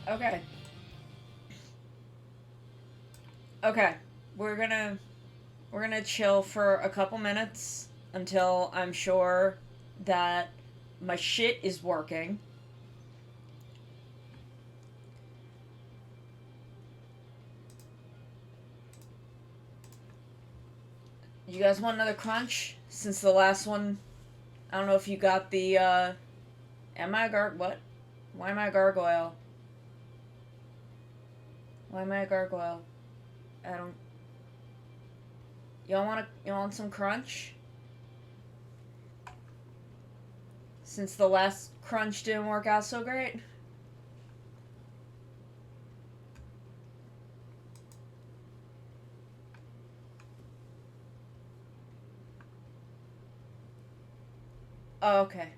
Okay. Okay. We're gonna we're gonna chill for a couple minutes until I'm sure that my shit is working. You guys want another crunch? Since the last one, I don't know if you got the, am I a what? Why am I a gargoyle? Why am I a gargoyle? I don't, you want some crunch? Since the last crunch didn't work out so great? Oh, okay.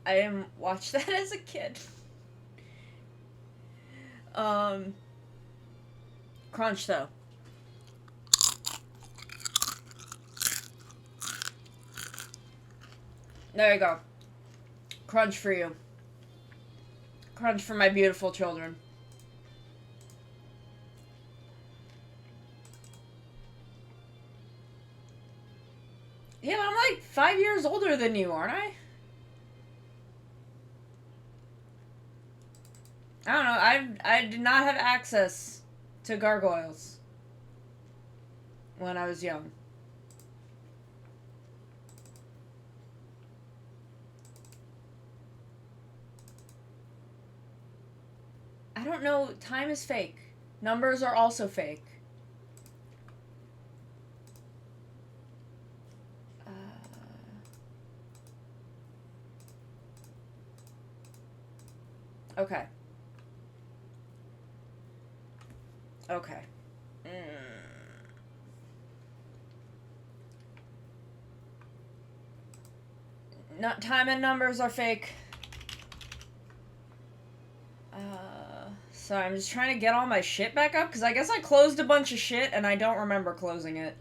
I didn't watch that as a kid. Um, crunch though. There you go. Crunch for you. Crunch for my beautiful children. Yeah, I'm like 5 years older than you, aren't I? I don't know. I did not have access to gargoyles when I was young. I don't know. Time is fake. Numbers are also fake. Uh, okay. Okay. Mm. Not time and numbers are fake. So I'm just trying to get all my shit back up because I guess I closed a bunch of shit and I don't remember closing it.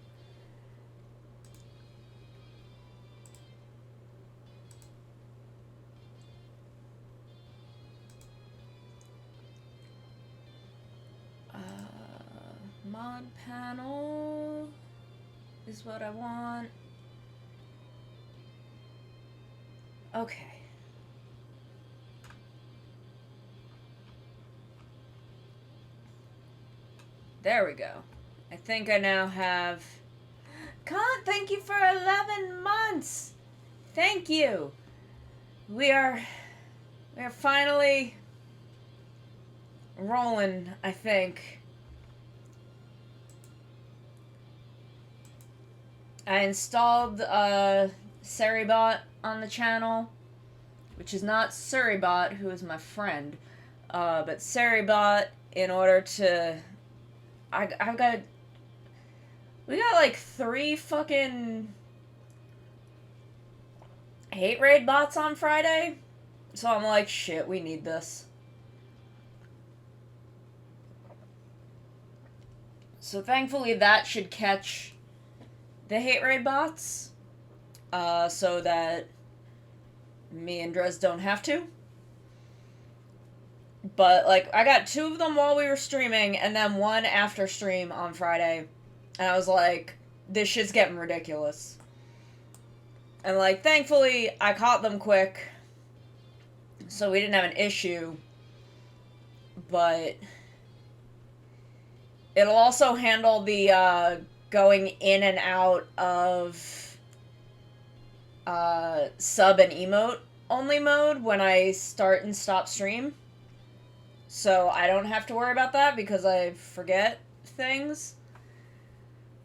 Mod panel is what I want. Okay. There we go. I think I now have. Con, thank you for 11 months. Thank you. We are finally rolling, I think. I installed Seribot on the channel, which is not Surrybot, who is my friend, but Seribot in order to. I've got. We got like 3 fucking hate raid bots on Friday, so I'm like, shit, we need this. So thankfully that should catch the hate raid bots, so that me and Drez don't have to. But like, I got 2 of them while we were streaming, and then 1 after stream on Friday, and I was like, this shit's getting ridiculous. And like, thankfully, I caught them quick, so we didn't have an issue. But it'll also handle the going in and out of sub and emote only mode when I start and stop stream. So I don't have to worry about that because I forget things.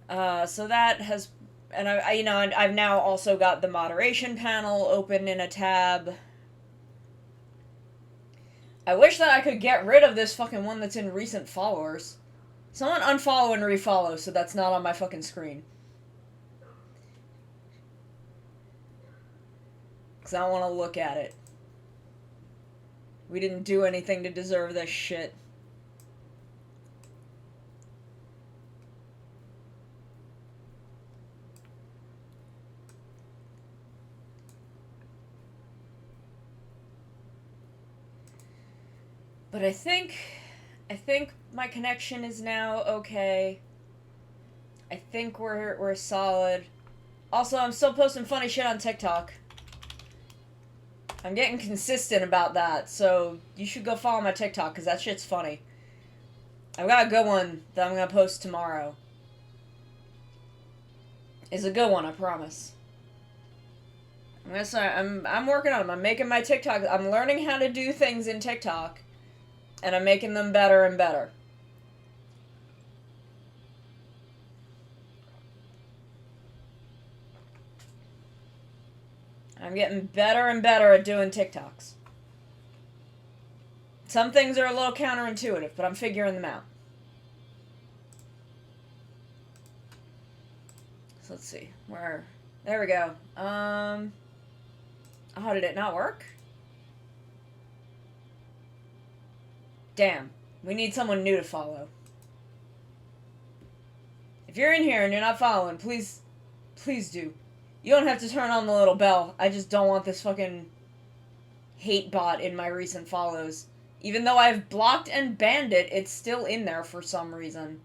So that has, and I've now also got the moderation panel open in a tab. I wish that I could get rid of this fucking one that's in recent followers. Someone unfollow and refollow so that's not on my fucking screen. Because I don't want to look at it. We didn't do anything to deserve this shit. But I think I think my connection is now okay. I think we're solid. Also, I'm still posting funny shit on TikTok. I'm getting consistent about that, so you should go follow my TikTok, because that shit's funny. I've got a good one that I'm gonna post tomorrow. It's a good one, I promise. I'm gonna start, I'm working on them. I'm making my TikTok. I'm learning how to do things in TikTok, and I'm making them better and better. I'm getting better and better at doing TikToks. Some things are a little counterintuitive, but I'm figuring them out. So let's see. There we go. Oh, did it not work? Damn. We need someone new to follow. If you're in here and you're not following, please do. You don't have to turn on the little bell. I just don't want this fucking hate bot in my recent follows. Even though I've blocked and banned it, it's still in there for some reason.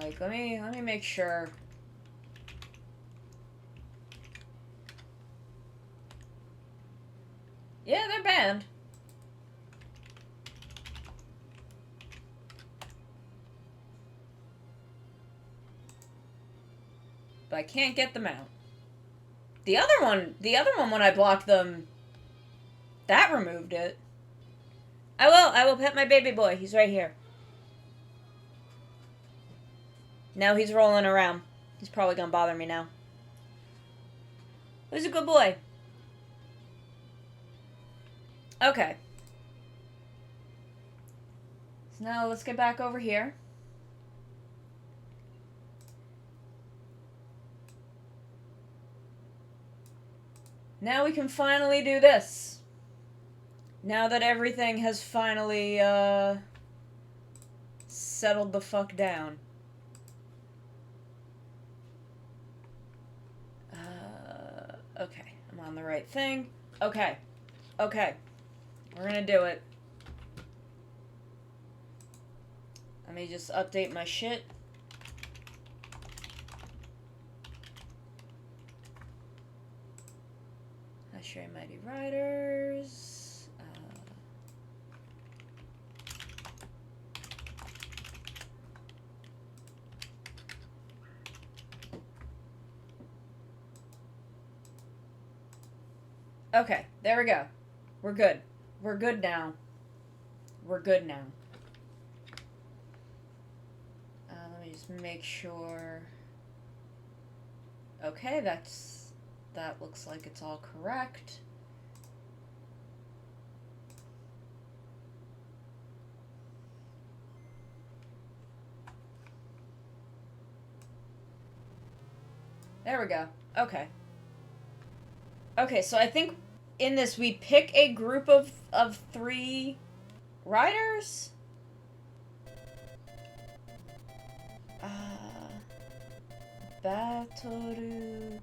Like, let me make sure. Yeah, they're banned. But I can't get them out. The other one when I blocked them, that removed it. I will pet my baby boy. He's right here. Now he's rolling around. He's probably gonna bother me now. Who's a good boy? Okay. So now let's get back over here. Now we can finally do this. Now that everything has finally, settled the fuck down. Okay. I'm on the right thing. Okay. Okay. We're gonna do it. Let me just update my shit. Hashire Mighty Riders. Okay, there we go. We're good. We're good now. We're good now. Let me just make sure. Okay, that looks like it's all correct. There we go. Okay. Okay, so I think in this we pick a group of 3 riders? Batoru...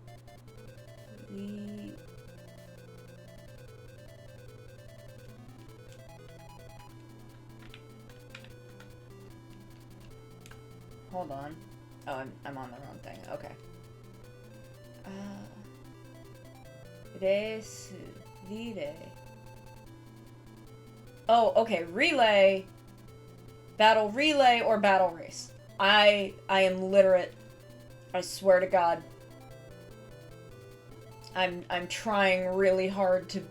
Hold on. Oh, I'm on the wrong thing. Okay. Race... Relay... Oh, okay. Relay... Battle relay or battle race. I am literate. I swear to God. I'm trying really hard to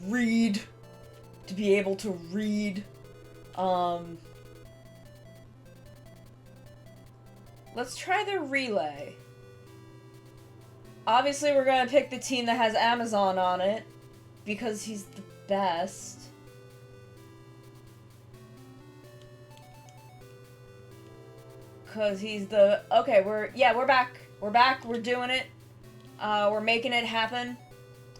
read. To be able to read. Let's try the relay. Obviously, we're gonna pick the team that has Amazon on it. Because he's the best. Because he's the... Okay, we're back. We're back. We're doing it. We're making it happen.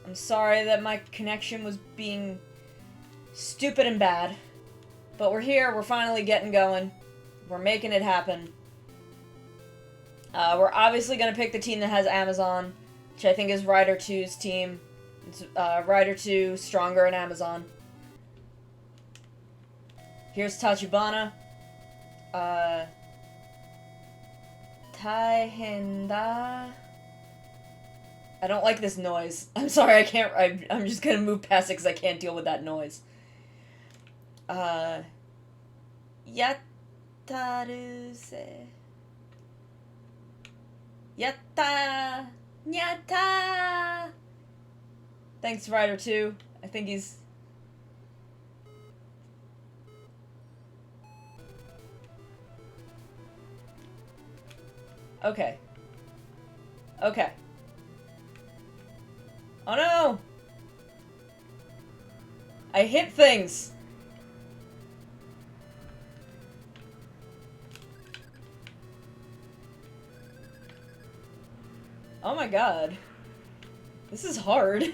I'm sorry that my connection was being stupid and bad. But we're here. We're finally getting going. We're making it happen. We're obviously gonna pick the team that has Amazon, which I think is Rider 2's team. It's Rider 2, Stronger, and Amazon. Here's Tachibana. Taihenda. I don't like this noise. I'm sorry, I can't. I'm just gonna move past it because I can't deal with that noise. Yataruse. Yatta! Yatta! Thanks, Rider 2. I think he's... Okay. Okay. Oh no! I hit things! Oh my god. This is hard.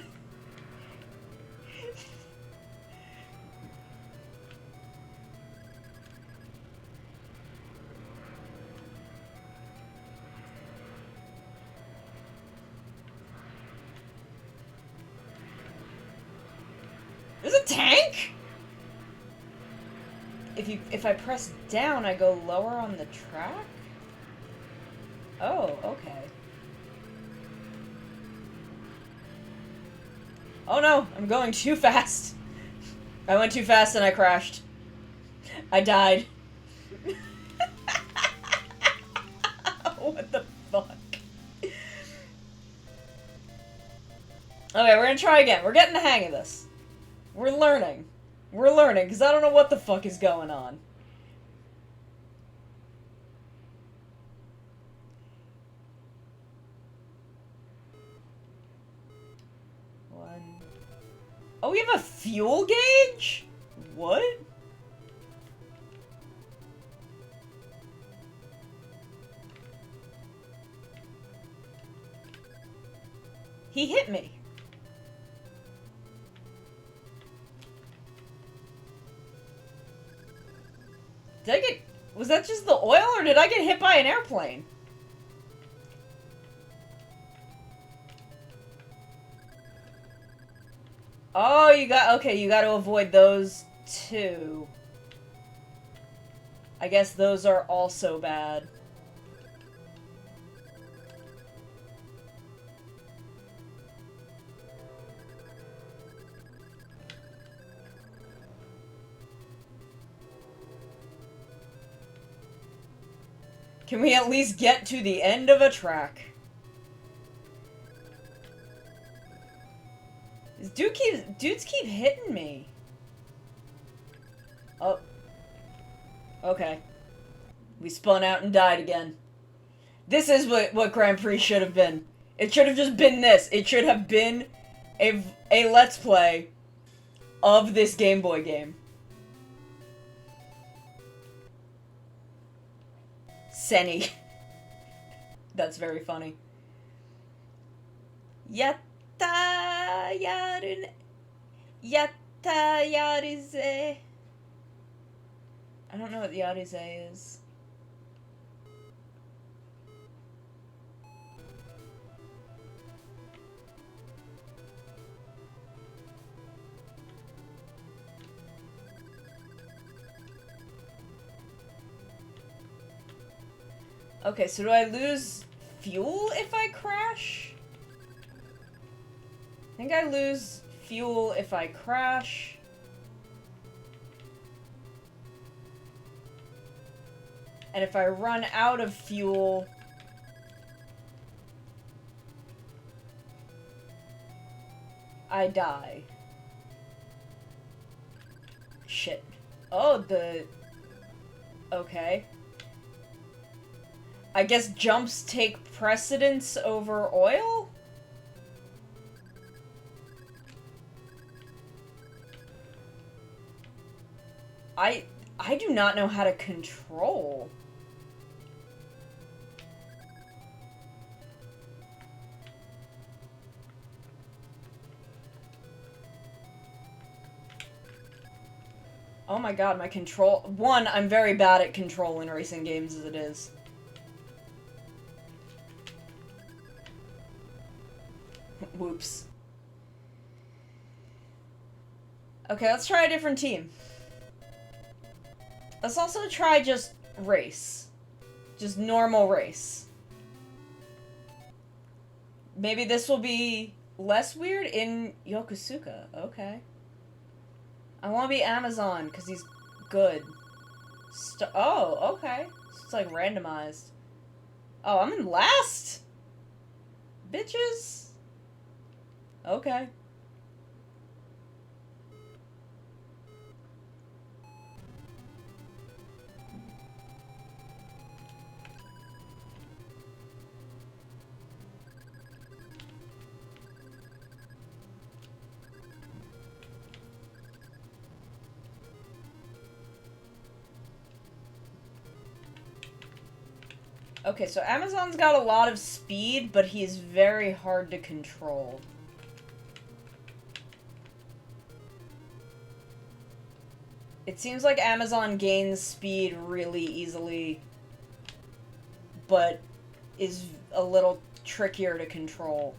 There's a tank?! If I press down, I go lower on the track? Oh, okay. Oh no, I'm going too fast. I went too fast and I crashed. I died. What the fuck? Okay, we're gonna try again. We're getting the hang of this. We're learning. We're learning, because I don't know what the fuck is going on. Oh, we have a fuel gauge? What? He hit me. Did I get... Was that just the oil, or did I get hit by an airplane? Oh, you got... Okay, you got to avoid those two. I guess those are also bad. Can we at least get to the end of a track? Dudes keep hitting me. Oh. Okay. We spun out and died again. This is what Grand Prix should have been. It should have just been this. It should have been a Let's Play of this Game Boy game. Senny. That's very funny. Yatta yarun. Yatta yarize. I don't know what yarize is. Okay, so do I lose fuel if I crash? I think I lose fuel if I crash. And if I run out of fuel... I die. Shit. Oh, okay. I guess jumps take precedence over oil? I do not know how to control. Oh my god, my control... One, I'm very bad at control in racing games as it is. Whoops. Okay, let's try a different team. Let's also try just race. Just normal race. Maybe this will be less weird in Yokosuka. Okay. I want to be Amazon, because he's good. Oh, okay. It's like randomized. Oh, I'm in last? Bitches? Okay. Okay, so Amazon's got a lot of speed, but he's very hard to control. It seems like Amazon gains speed really easily, but is a little trickier to control.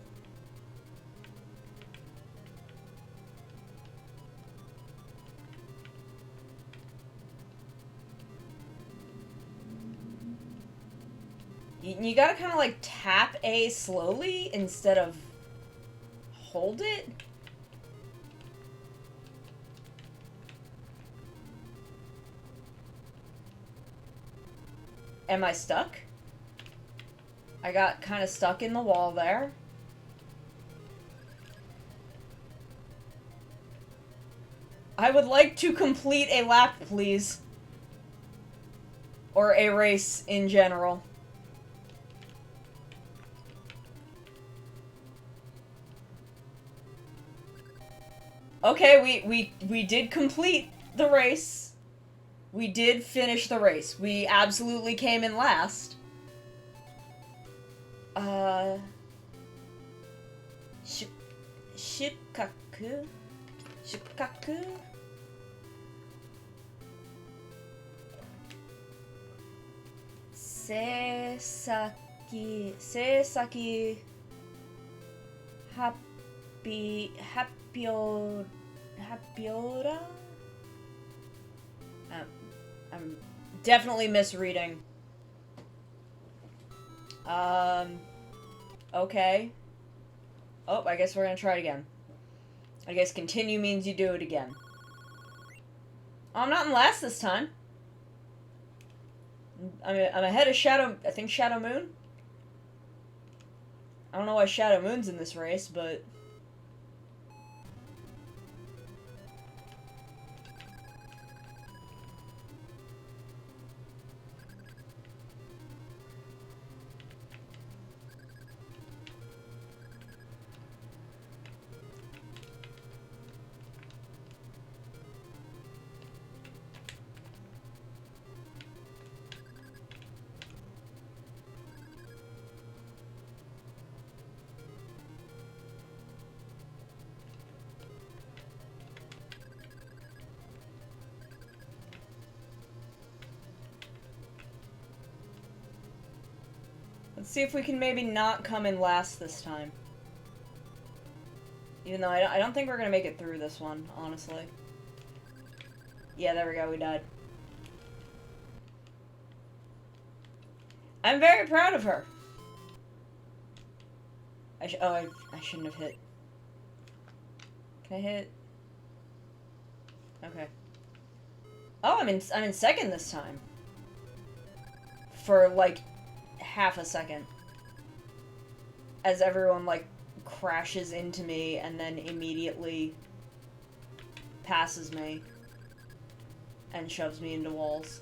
You gotta kind of like tap A slowly instead of hold it. Am I stuck? I got kind of stuck in the wall there. I would like to complete a lap, please. Or a race in general. Okay, we did complete the race. We did finish the race. We absolutely came in last. Shikaku? Shikaku? Seisaki... Happiora? I'm definitely misreading. Okay. Oh, I guess we're gonna try it again. I guess continue means you do it again. Oh, I'm not in last this time. I'm ahead of Shadow... I think Shadow Moon? I don't know why Shadow Moon's in this race, but... Let's see if we can maybe not come in last this time. Even though I don't think we're gonna make it through this one, honestly. Yeah, there we go, we died. I'm very proud of her. I shouldn't have hit. Can I hit? Okay. Oh, I'm in second this time. For, like, half a second. As everyone, like, crashes into me and then immediately passes me and shoves me into walls.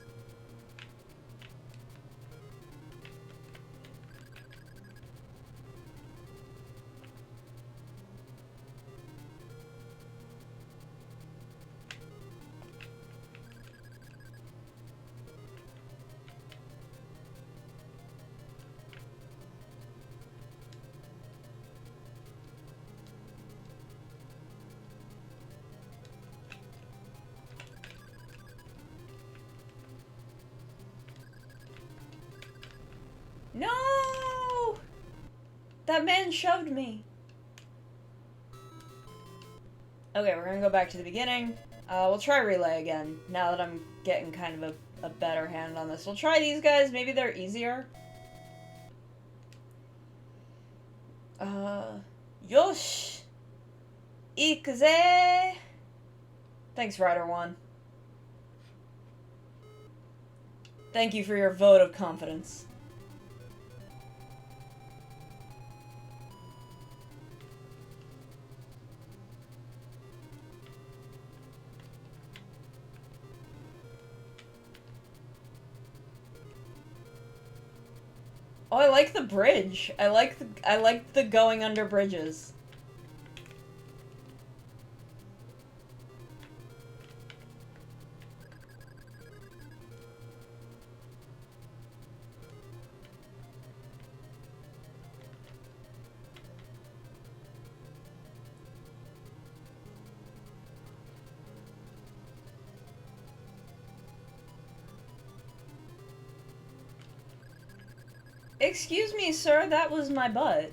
No! That man shoved me. Okay, we're gonna go back to the beginning. We'll try relay again, now that I'm getting kind of a better hand on this. We'll try these guys, maybe they're easier. Yosh! Ikuze! Thanks, Rider 1. Thank you for your vote of confidence. Oh, I like the bridge. I like the going under bridges. Excuse me, sir, that was my butt.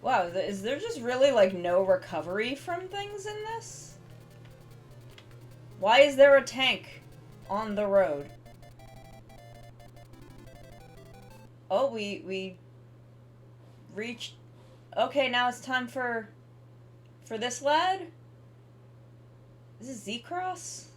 Wow, is there just really, like, no recovery from things in this? Why is there a tank on the road? Oh, we reached... Okay, now it's time for this lad? Is this Z-Cross?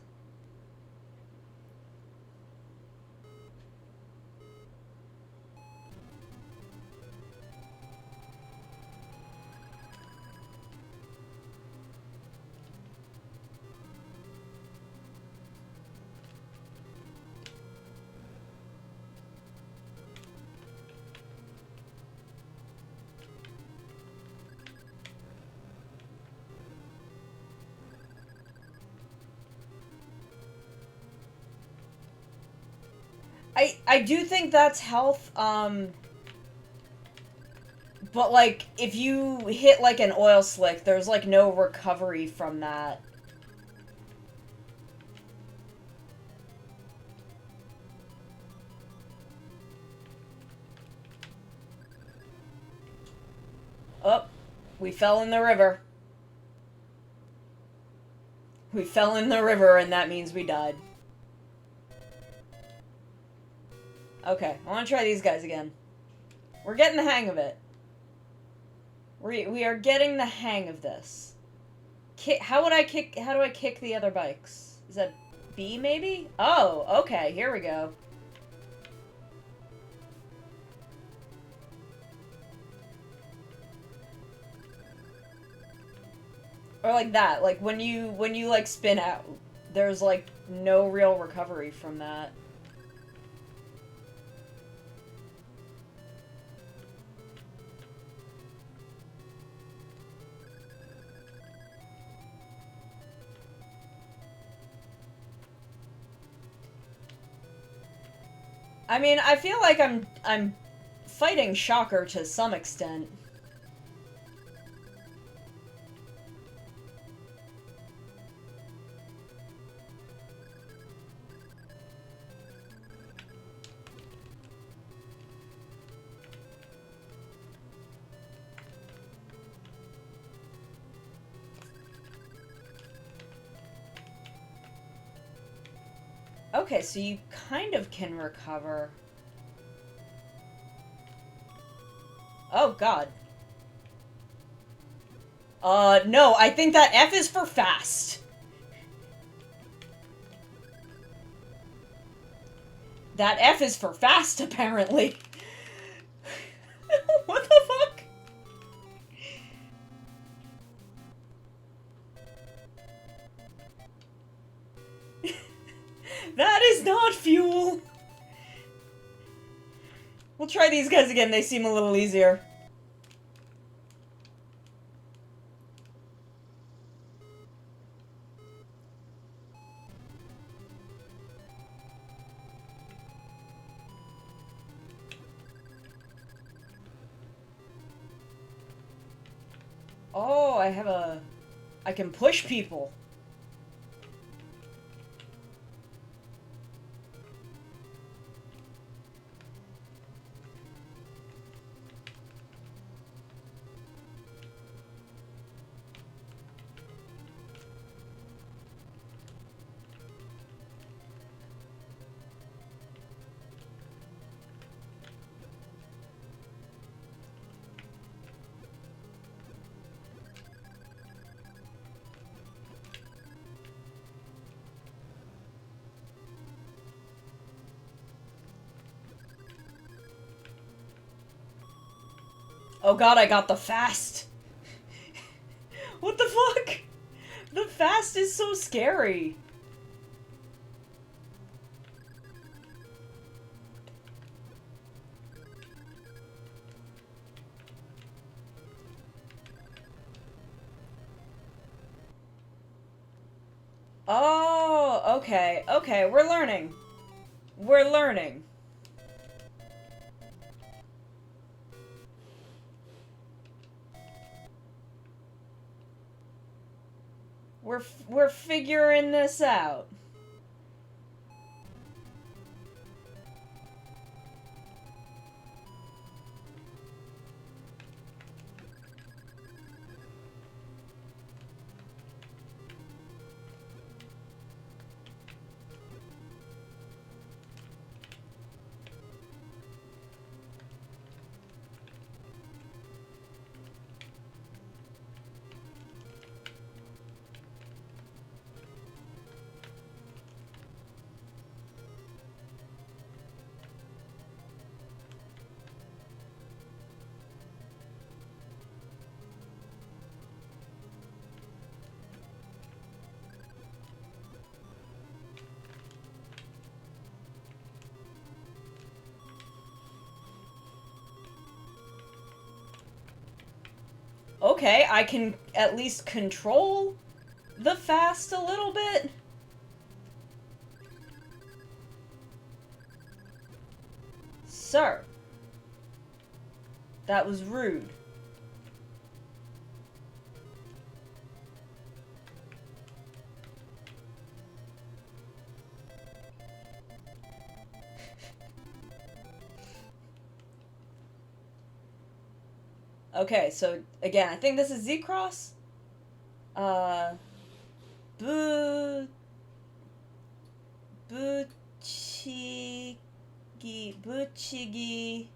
I do think that's health, but, like, if you hit, like, an oil slick, there's, like, no recovery from that. Oh, we fell in the river. We fell in the river, and that means we died. Okay, I want to try these guys again. We're getting the hang of it. We are getting the hang of this. How do I kick the other bikes? Is that B, maybe? Oh, okay, here we go. Or like that, like when you like spin out, there's like no real recovery from that. I mean, I feel like I'm fighting Shocker to some extent. Okay, so you kind of can recover. Oh, God. No, I think that F is for fast. That F is for fast, apparently. What the fuck? That is not fuel! We'll try these guys again, they seem a little easier. Oh, I can push people. Oh god, I got the fast. What the fuck? The fast is so scary. Oh, okay. Okay, we're learning. We're learning. We're figuring this out. Okay, I can at least control the fast a little bit. Sir. That was rude. Okay, so again, I think this is Z-Cross. Bu... Buchigi... Buchigi...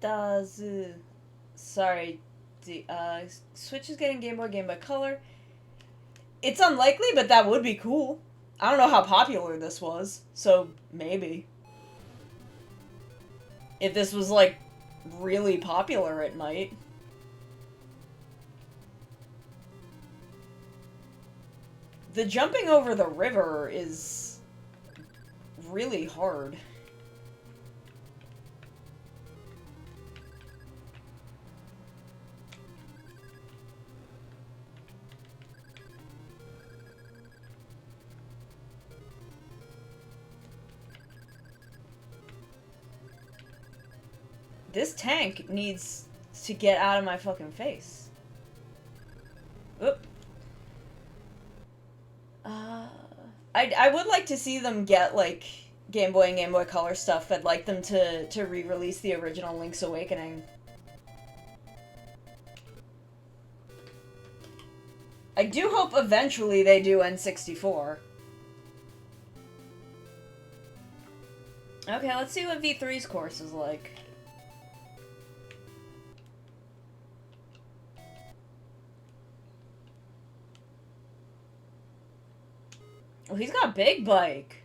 Idazu... Sorry, Switch is getting Game Boy Color. It's unlikely, but that would be cool. I don't know how popular this was, so maybe. If this was, like, really popular, it might. The jumping over the river is really hard. This tank needs to get out of my fucking face. Oop. I would like to see them get, like, Game Boy and Game Boy Color stuff. I'd like them to re-release the original Link's Awakening. I do hope eventually they do N64. Okay, let's see what V3's course is like. Oh, he's got a big bike.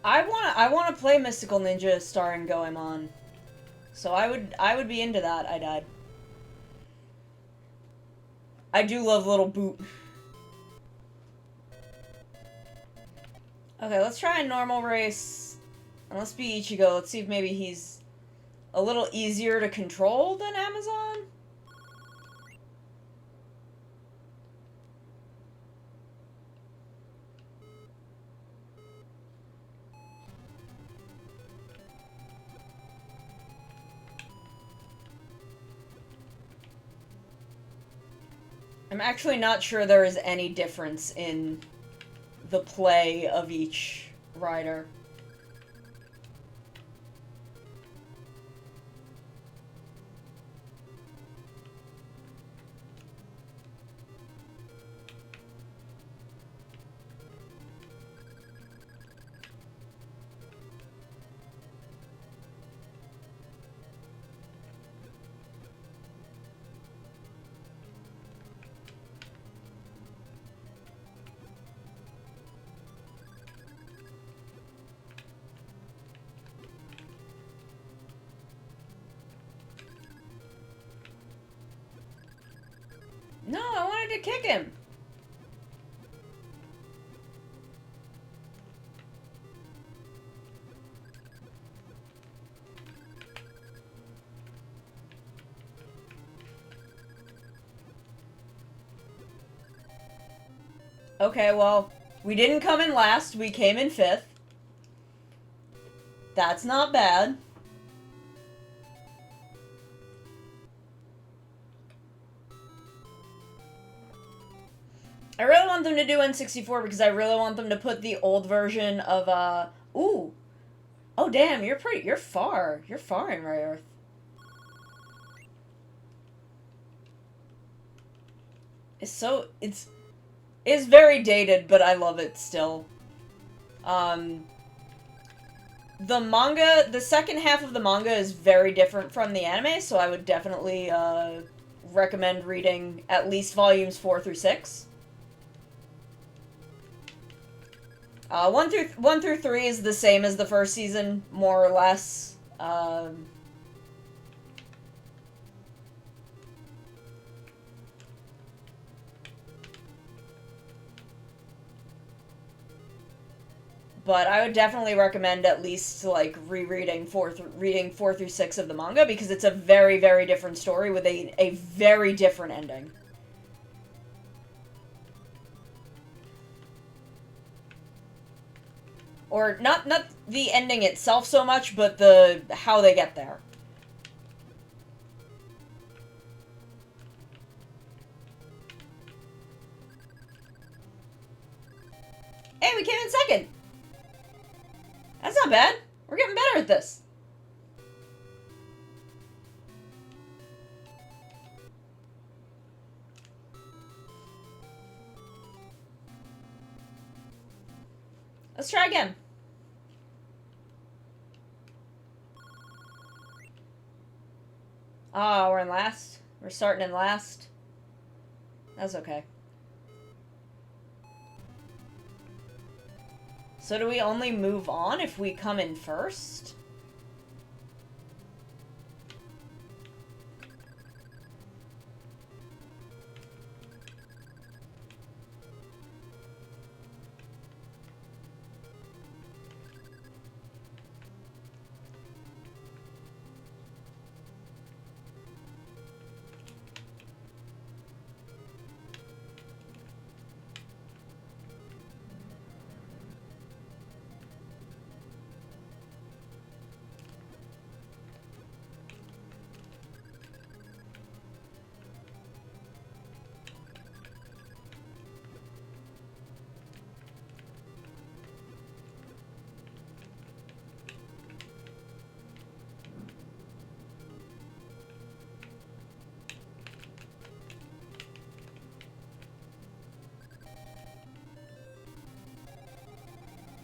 I wanna play Mystical Ninja starring Goemon. So I would be into that. I died. I do love Little Boot. Okay, let's try a normal race. And let's be Ichigo. Let's see if maybe he's a little easier to control than Amazon. I'm actually not sure there is any difference in the play of each rider. No, I wanted to kick him. Okay, well, we didn't come in last, we came in 5th. That's not bad. I really want them to do N64 because I really want them to put the old version of, ooh. Oh, damn, you're far. You're far in Rare Earth. It's very dated, but I love it still. The manga, the second half of the manga is very different from the anime, so I would definitely, recommend reading at least volumes 4 through 6. 1 through 3 is the same as the first season, more or less. But I would definitely recommend at least, like, reading 4 through 6 of the manga, because it's a very, very different story with a very different ending. Or, not the ending itself so much, but how they get there. Hey, we came in second! That's not bad. We're getting better at this. Let's try again. Oh, we're in last. We're starting in last. That's okay. So do we only move on if we come in first?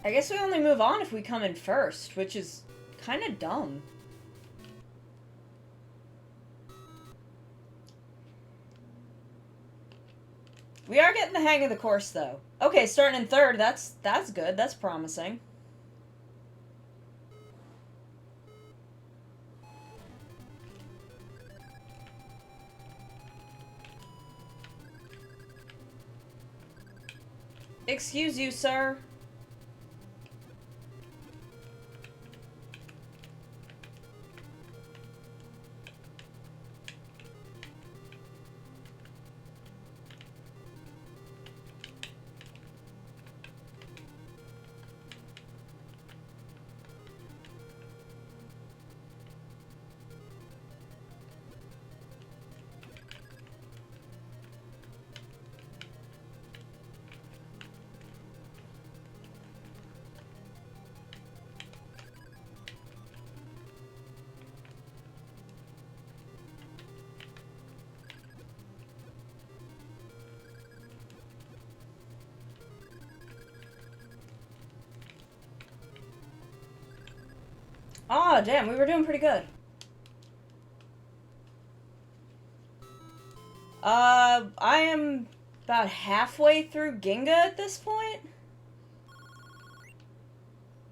I guess we only move on if we come in first, which is kind of dumb. We are getting the hang of the course, though. Okay, starting in third, that's good. That's promising. Excuse you, sir. Aw, damn, we were doing pretty good. I am about halfway through Ginga at this point.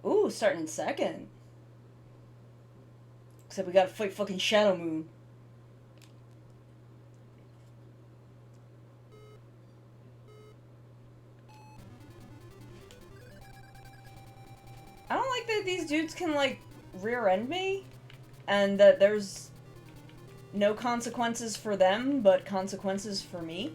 Ooh, starting in second. Except we gotta fight fucking Shadow Moon. I don't like that these dudes can, like, rear end me, and that there's no consequences for them, but consequences for me.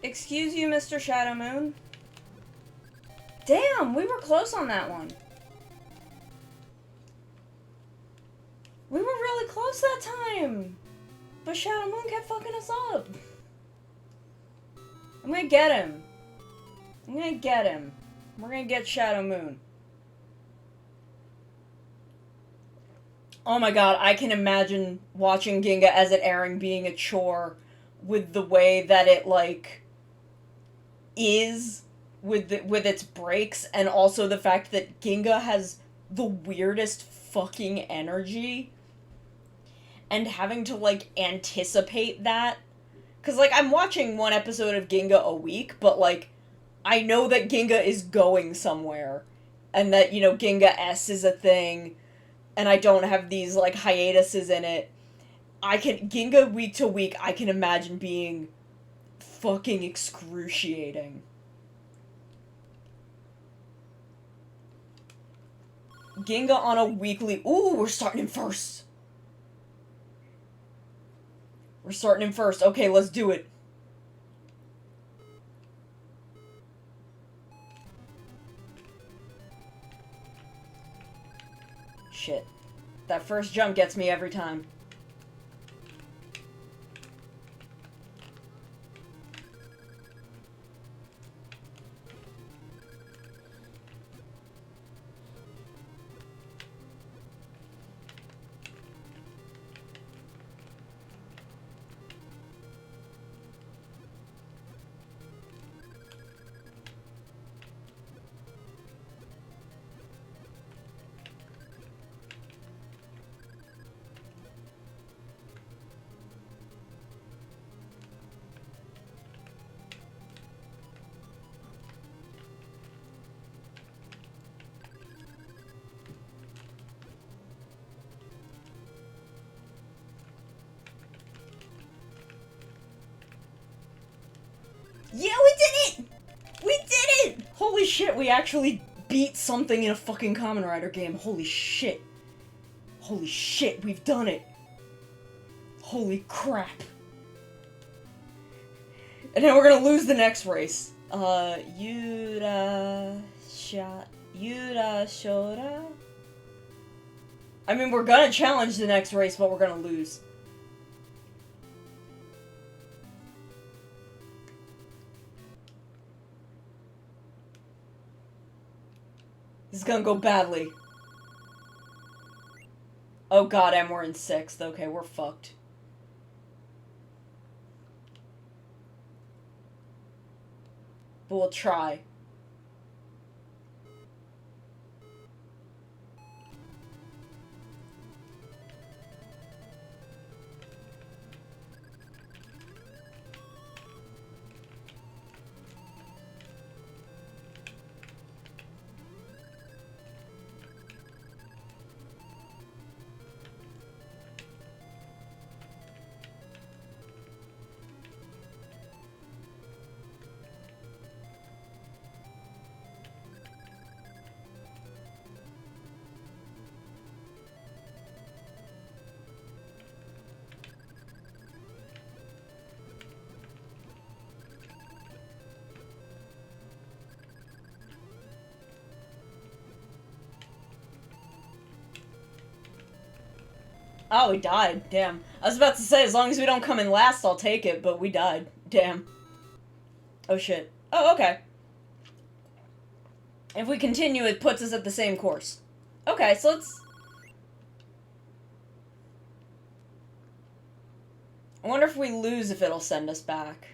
Excuse you, Mr. Shadow Moon. Damn, we were close on that one. We were really close that time. But Shadow Moon kept fucking us up. I'm gonna get him. I'm gonna get him. We're gonna get Shadow Moon. Oh my god, I can imagine watching Ginga as it airing being a chore with the way that it, like, is with its breaks, and also the fact that Ginga has the weirdest fucking energy, and having to, like, anticipate that. Because, like, I'm watching one episode of Ginga a week, but, like, I know that Ginga is going somewhere, and that, you know, Ginga S is a thing, and I don't have these, like, hiatuses in it. Ginga week to week, I can imagine being fucking excruciating. Ginga on a weekly... Ooh, we're starting in first. We're starting in first. Okay, let's do it. Shit. That first jump gets me every time. Yeah, we did it! We did it! Holy shit, we actually beat something in a fucking Kamen Rider game. Holy shit. Holy shit, we've done it. Holy crap. And now we're gonna lose the next race. Yura Shora? I mean, we're gonna challenge the next race, but we're gonna lose. This is gonna go badly. Oh god, and we're in 6th. Okay, we're fucked. but we'll try. Oh, we died. Damn. I was about to say, as long as we don't come in last, I'll take it, but we died. Damn. Oh, shit. Oh, okay. If we continue, it puts us at the same course. Okay, so let's... I wonder if we lose if it'll send us back.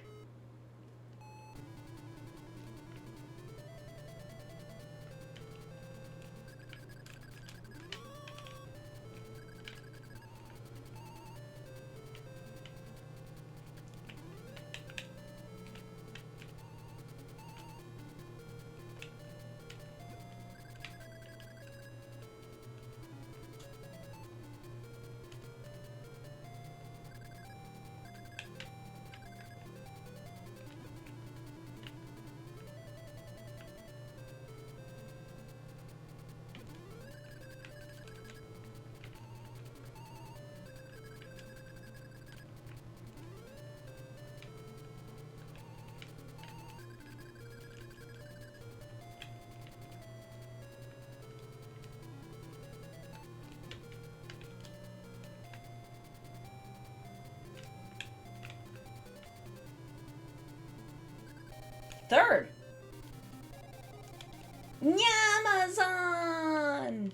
Third. Nyamazon!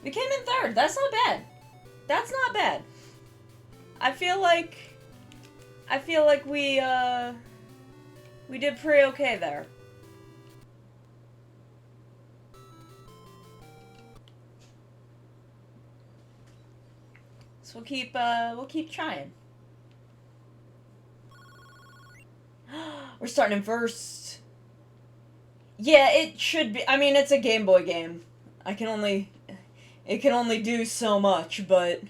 We came in third. That's not bad. That's not bad. I feel like we did pretty okay there. So we'll keep trying. We're starting in first. Yeah, it should be. I mean, it's a Game Boy game. It can only do so much, but...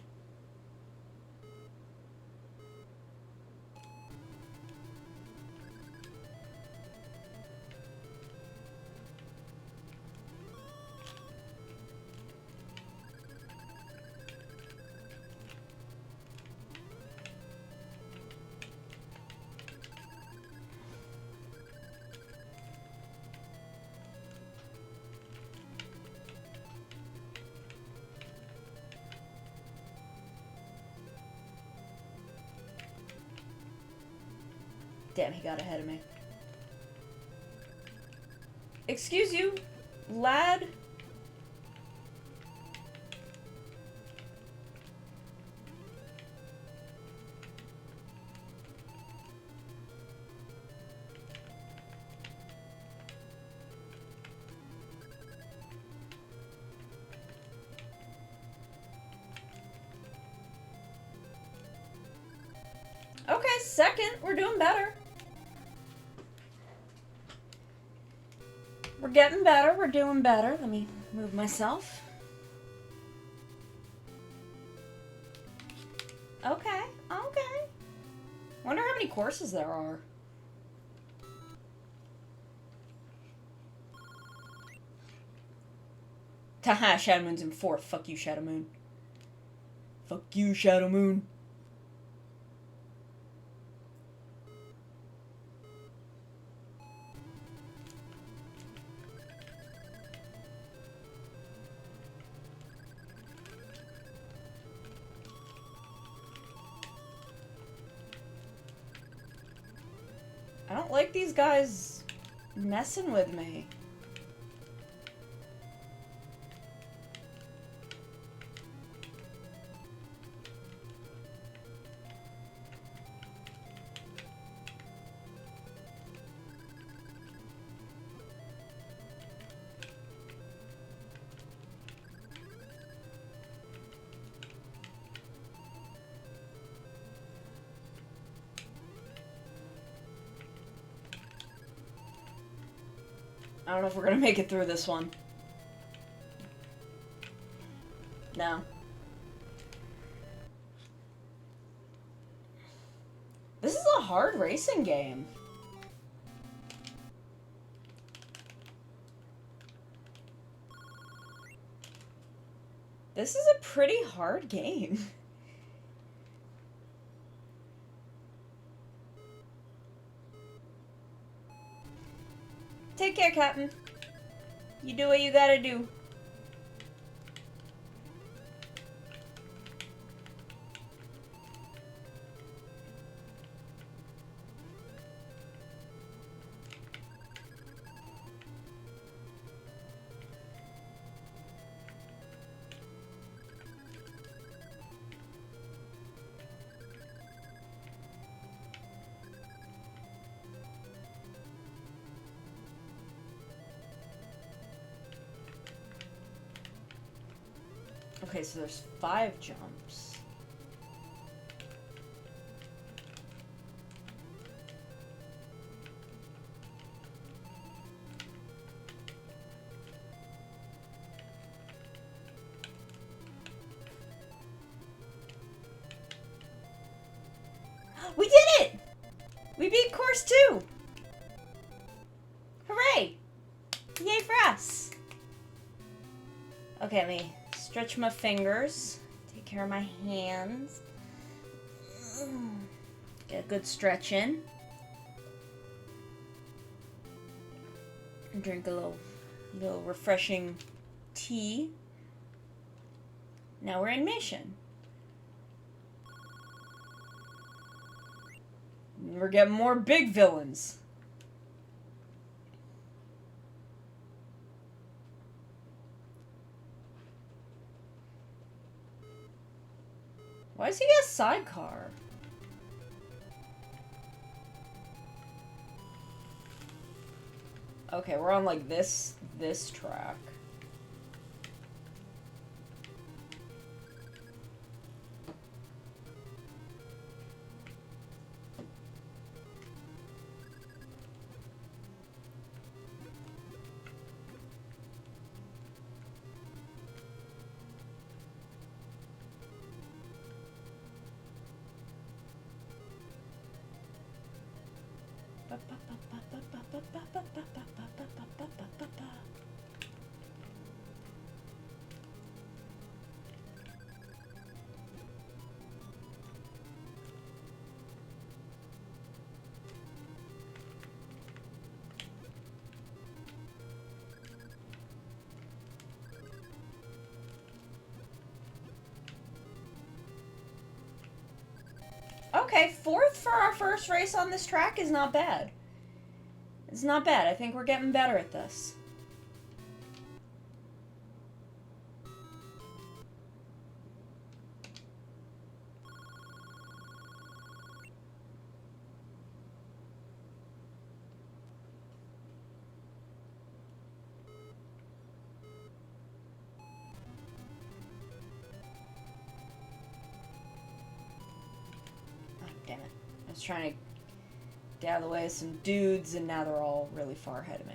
Damn, he got ahead of me. Excuse you, lad? Okay, second. We're doing better. We're getting better. We're doing better. Let me move myself. Okay, okay. Wonder how many courses there are. Haha, Shadow Moon's in fourth. Fuck you, Shadow Moon. Fuck you, Shadow Moon. I don't like these guys messing with me. I don't know if we're gonna make it through this one. No. This is a hard racing game. This is a pretty hard game. Take care, Captain. You do what you gotta do. Okay, so there's 5 jumps. We did it! We beat course 2! Hooray! Yay for us! Okay, let me stretch my fingers. Take care of my hands. Get a good stretch in. And drink a little refreshing tea. Now we're in mission. We're getting more big villains. Why does he get a sidecar? Okay, we're on like this track. Okay, 4th for our first race on this track is not bad. It's not bad. I think we're getting better at this. Damn it. I was trying to get out of the way of some dudes, and now they're all really far ahead of me.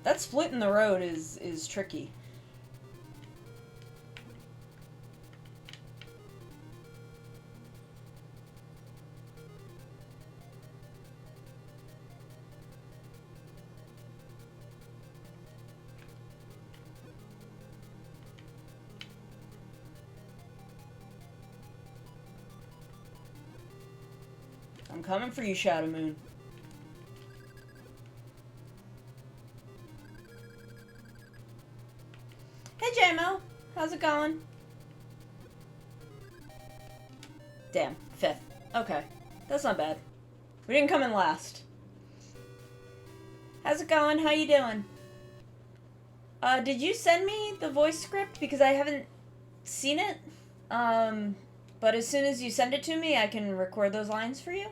That split in the road is tricky. I'm coming for you, Shadow Moon. Hey, JMO. How's it going? Damn, 5th. Okay. That's not bad. We didn't come in last. How's it going? How you doing? Did you send me the voice script? Because I haven't seen it. But as soon as you send it to me, I can record those lines for you.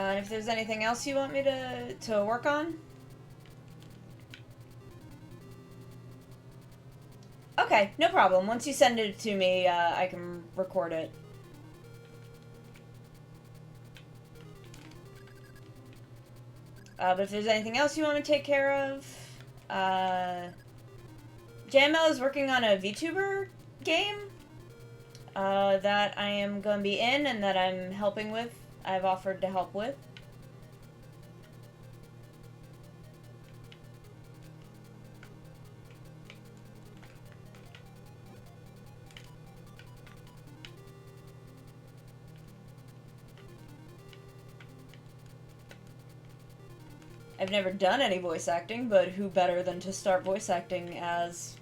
And if there's anything else you want me to work on? Okay, no problem. Once you send it to me, I can record it. But if there's anything else you want me to take care of, JML is working on a VTuber game that I am going to be in and that I'm helping with. I've offered to help with. I've never done any voice acting, but who better than to start voice acting as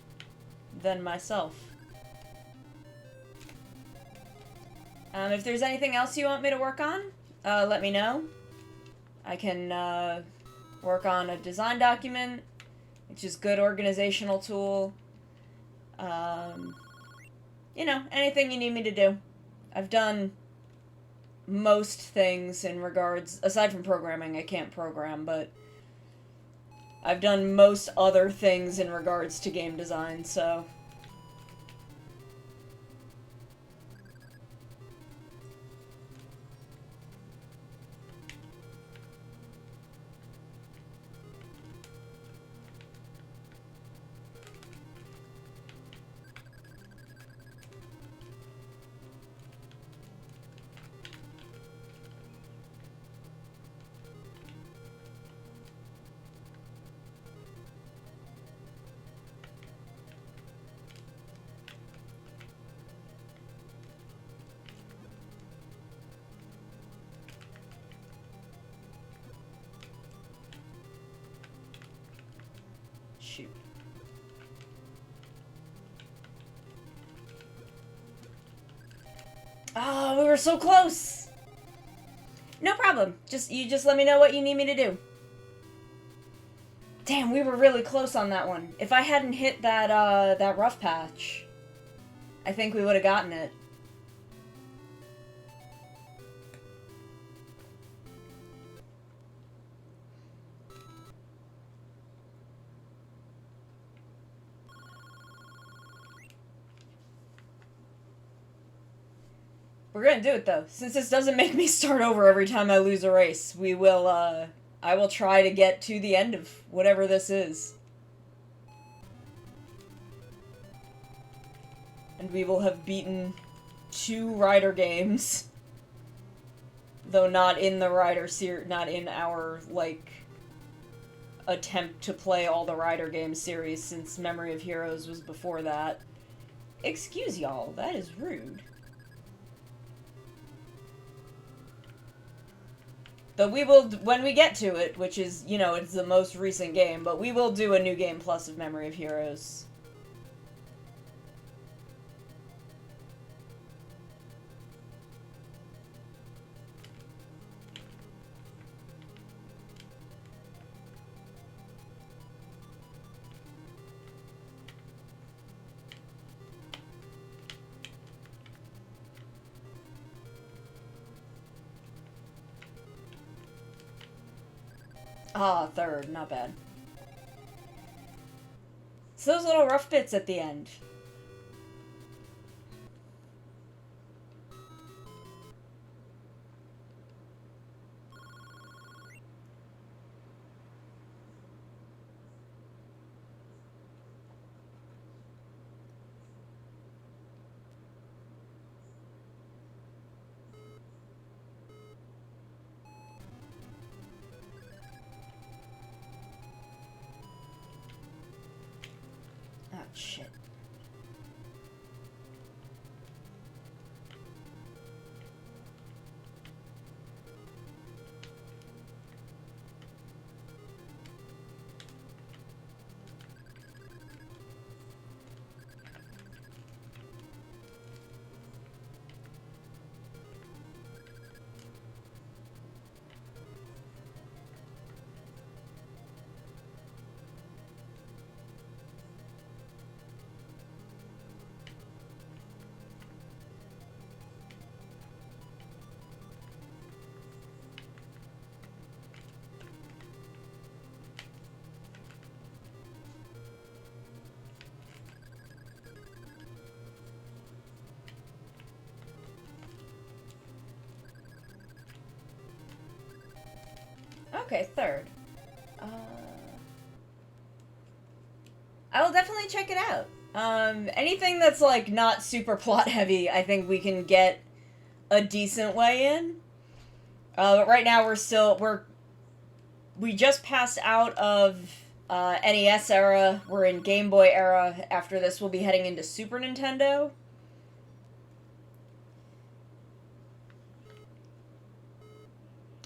than myself? If there's anything else you want me to work on, let me know. I can work on a design document, which is a good organizational tool. You know, anything you need me to do. I've done most things in regards, aside from programming, I can't program, but I've done most other things in regards to game design, so... Shoot. Oh, we were so close! No problem. You just let me know what you need me to do. Damn, we were really close on that one. If I hadn't hit that rough patch, I think we would have gotten it. We're gonna do it, though. Since this doesn't make me start over every time I lose a race, we will, I will try to get to the end of whatever this is. And we will have beaten 2 Rider games. Though not in the Rider not in our, like, attempt to play all the Rider games series, since Memory of Heroes was before that. Excuse y'all, that is rude. But we will, when we get to it, which is, you know, it's the most recent game, but we will do a New Game Plus of Memory of Heroes. Ah, 3rd, not bad. It's those little rough bits at the end. Oh, shit. Okay, third. I will definitely check it out. Anything that's, like, not super plot heavy, I think we can get a decent way in. But right now we just passed out of NES era. We're in Game Boy era. After this, we'll be heading into Super Nintendo.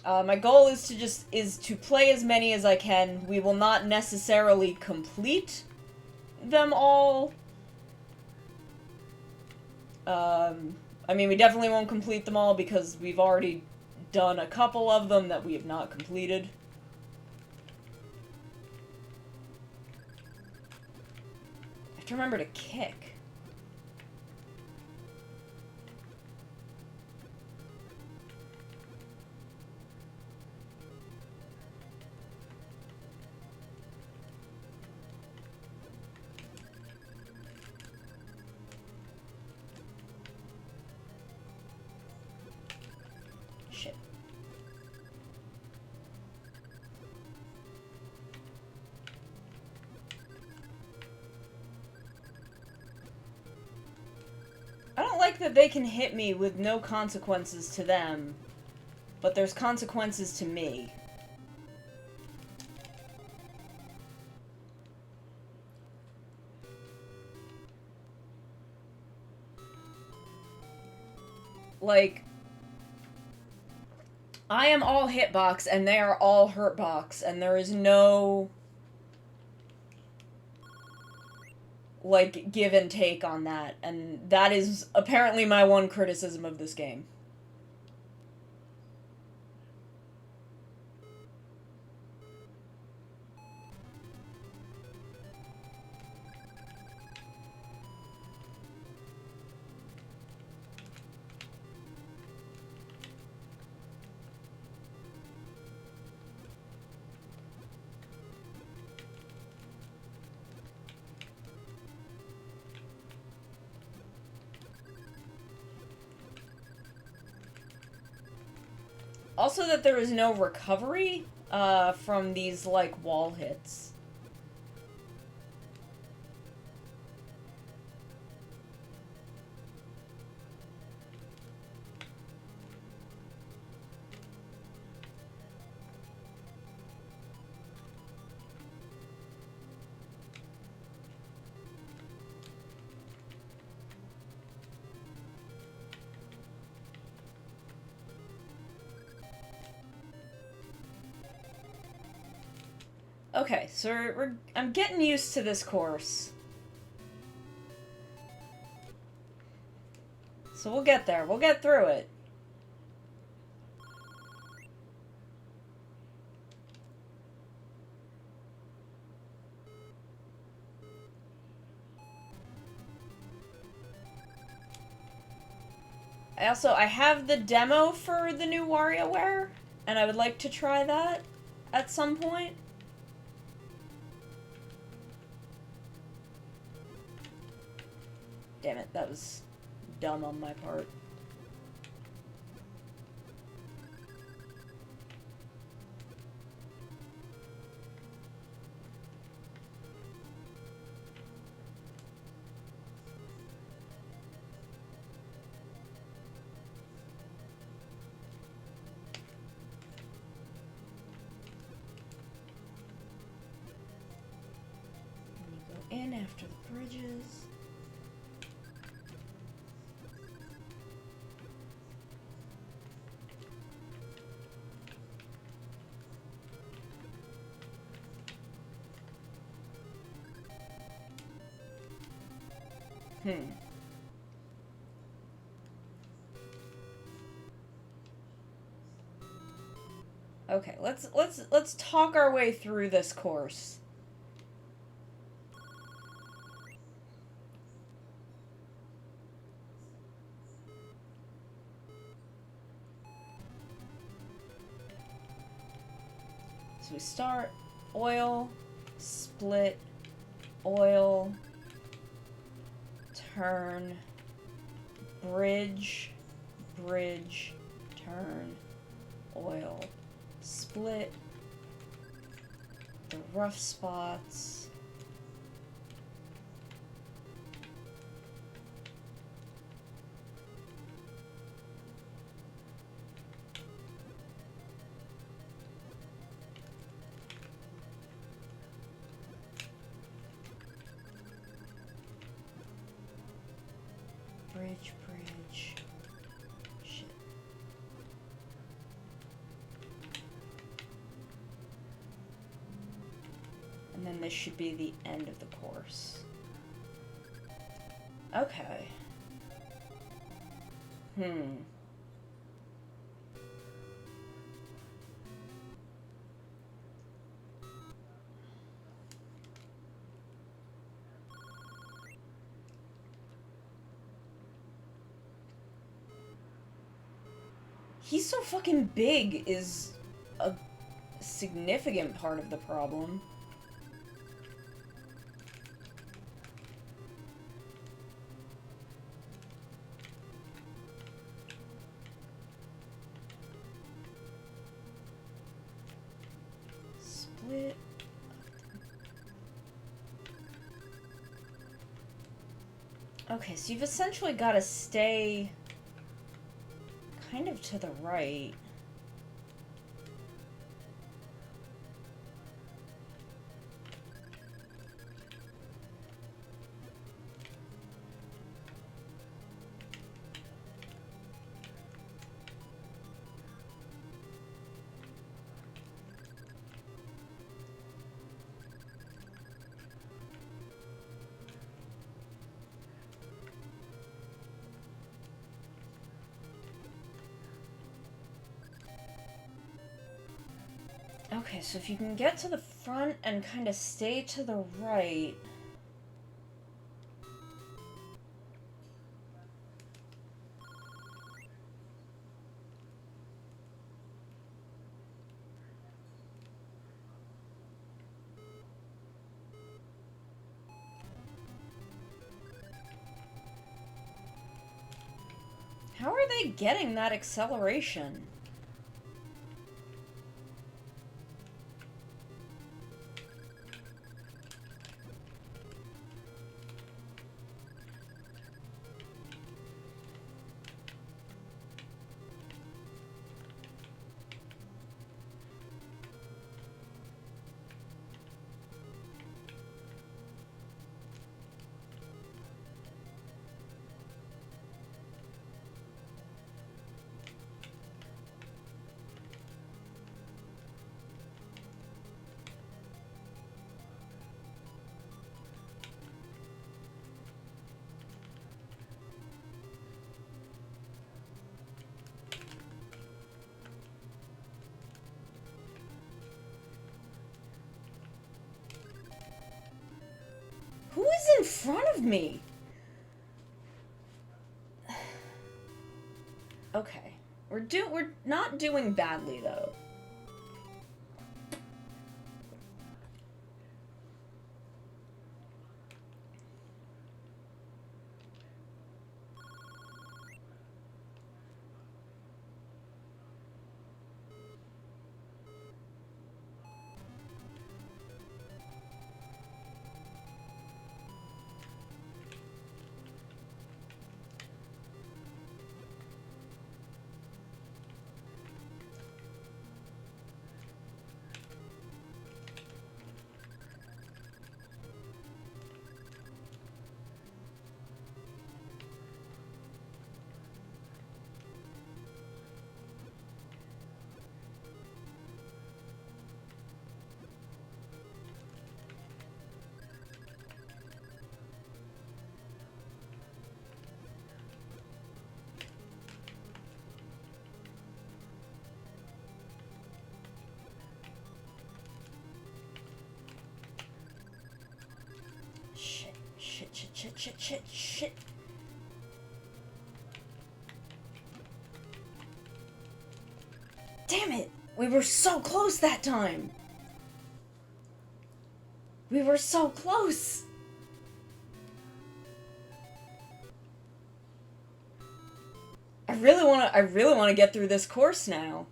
My goal is to play as many as I can. We will not necessarily complete them all. I mean, we definitely won't complete them all because we've already done a couple of them that we have not completed. I have to remember to kick. Shit. I don't like that they can hit me with no consequences to them, but there's consequences to me. Like, I am all hitbox and they are all hurtbox, and there is no, like, give and take on that, and that is apparently my one criticism of this game. Also that there is no recovery, from these, like, wall hits. Okay, so I'm getting used to this course. So we'll get there. We'll get through it. I have the demo for the new WarioWare, and I would like to try that at some point. Damn it, that was dumb on my part. And you go in after the bridges. Okay, let's talk our way through this course. So we start oil, split, oil, turn, bridge, bridge, turn, oil, split, the rough spots. Bridge. Shit. And then this should be the end of the course. Okay. He's so fucking big is a significant part of the problem. Split. Okay, so you've essentially got to stay kind of to the right. Okay, so if you can get to the front and kind of stay to the right. How are they getting that acceleration? Who is in front of me? Okay. We're not doing badly though. Shit. Damn it! We were so close that time! We were so close! I really wanna get through this course now.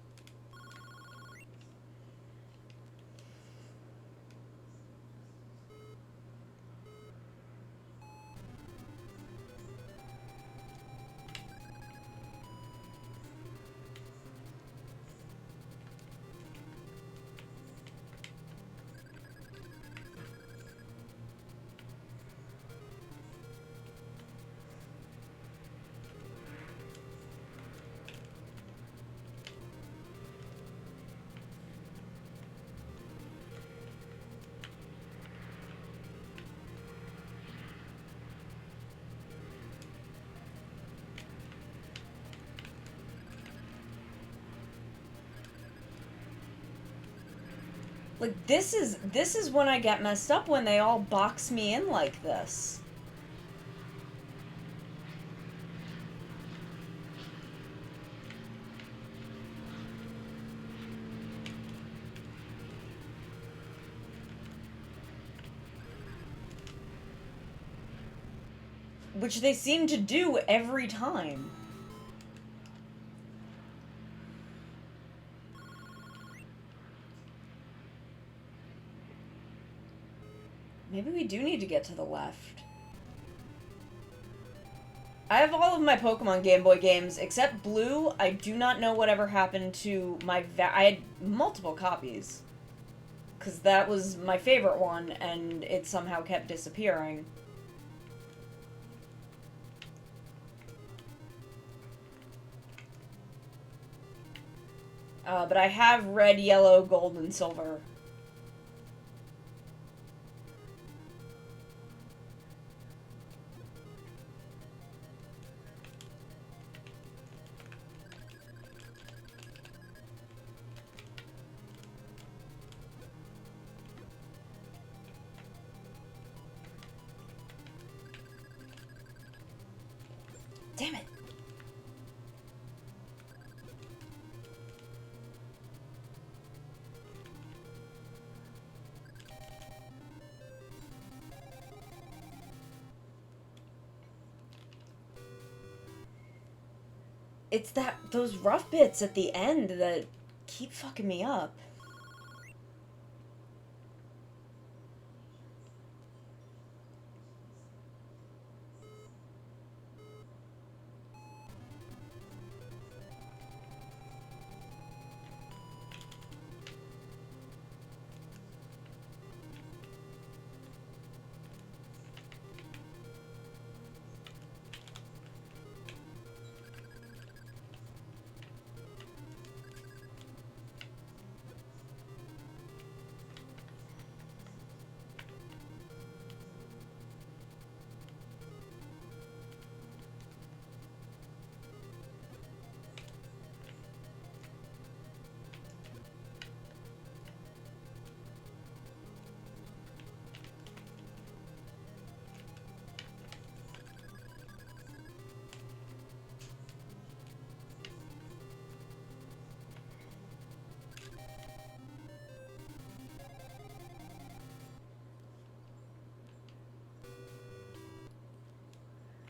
Like, this is when I get messed up, when they all box me in like this. Which they seem to do every time. Maybe we do need to get to the left. I have all of my Pokemon Game Boy games, except Blue. I do not know whatever happened to my I had multiple copies. Because that was my favorite one, and it somehow kept disappearing. But I have red, yellow, gold, and silver. Damn it. It's those rough bits at the end that keep fucking me up.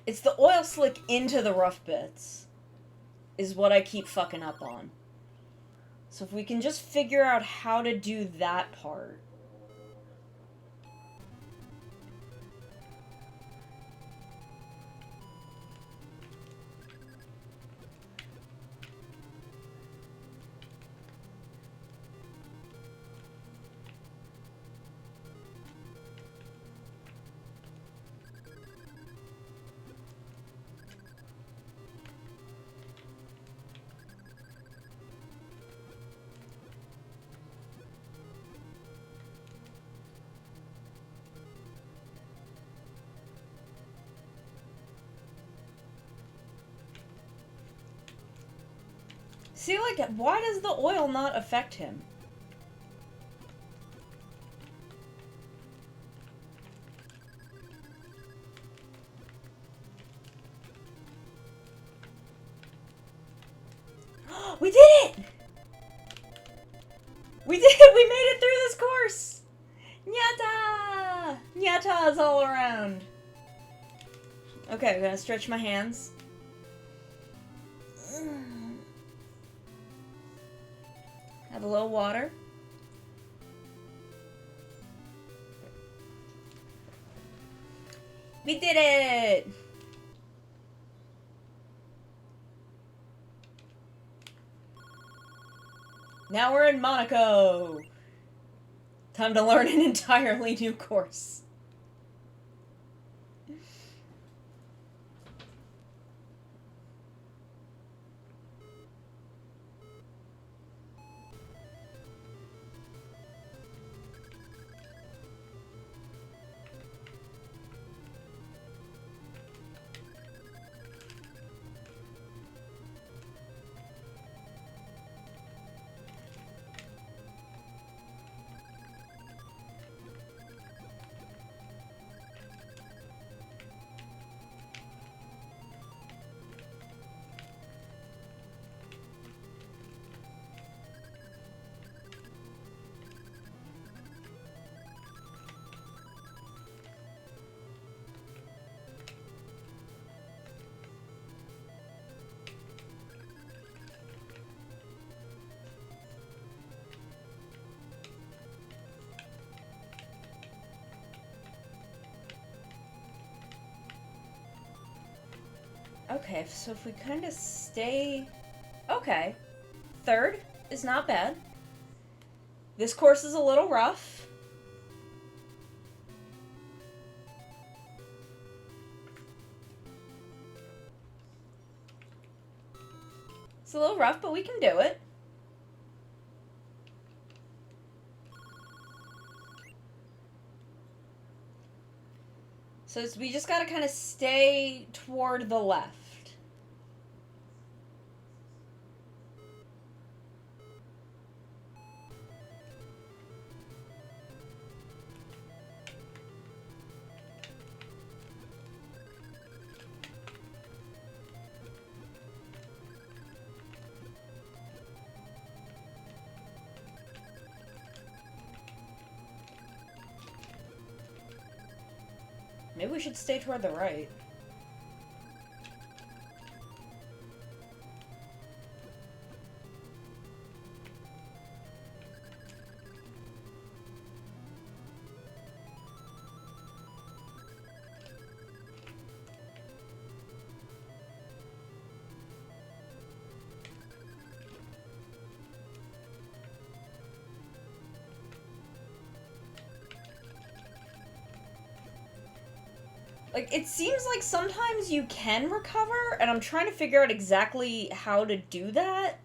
It's the oil slick into the rough bits is what I keep fucking up on. So if we can just figure out how to do that part. See, like, why does the oil not affect him? We did it! We did it! We made it through this course! Nyata! Nyata is all around. Okay, I'm gonna stretch my hands. Have a little water. We did it! Now we're in Monaco! Time to learn an entirely new course. Okay, so if we kind of stay... Okay. Third is not bad. This course is a little rough. It's a little rough, but we can do it. So we just gotta kind of stay toward the left. Maybe we should stay toward the right. Like, it seems like sometimes you can recover, and I'm trying to figure out exactly how to do that.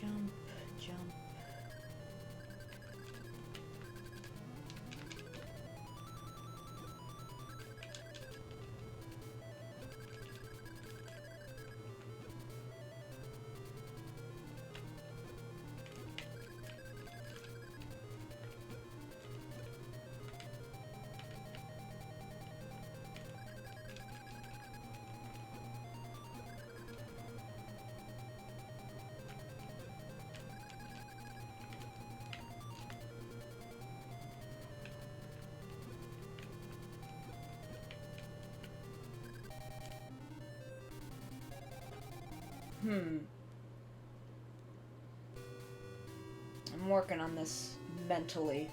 Jump, jump. I'm working on this mentally.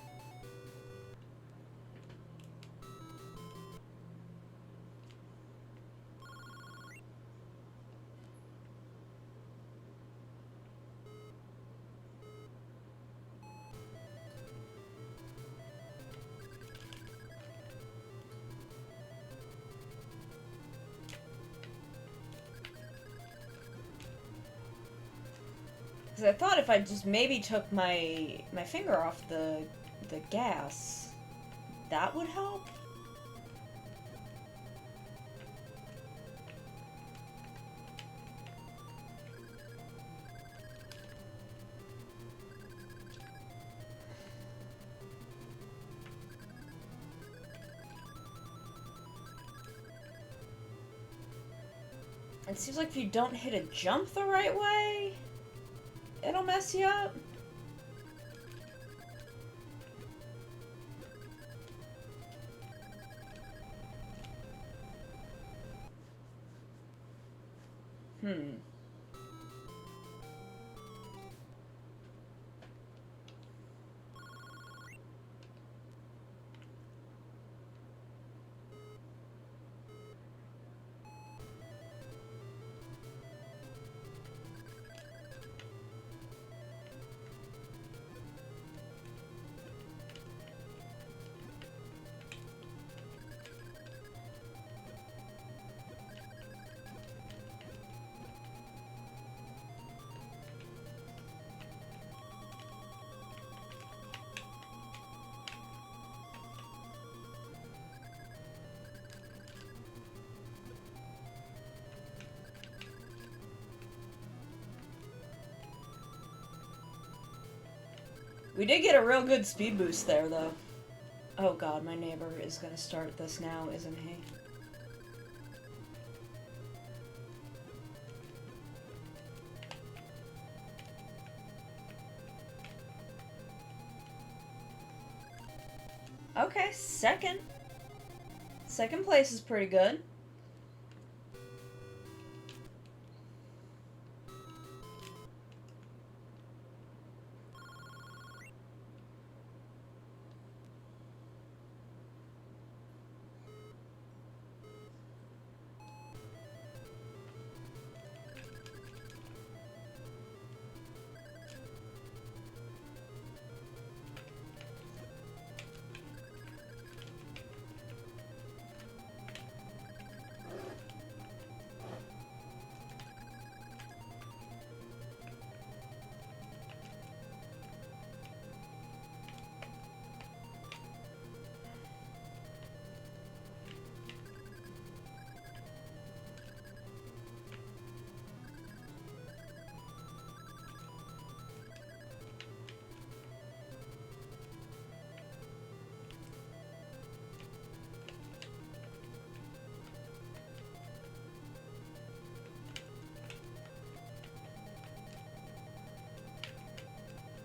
Because I thought if I just maybe took my finger off the gas, that would help. It seems like if you don't hit a jump the right way, it'll mess you up. We did get a real good speed boost there, though. Oh god, my neighbor is gonna start this now, isn't he? Okay, second. Second place is pretty good.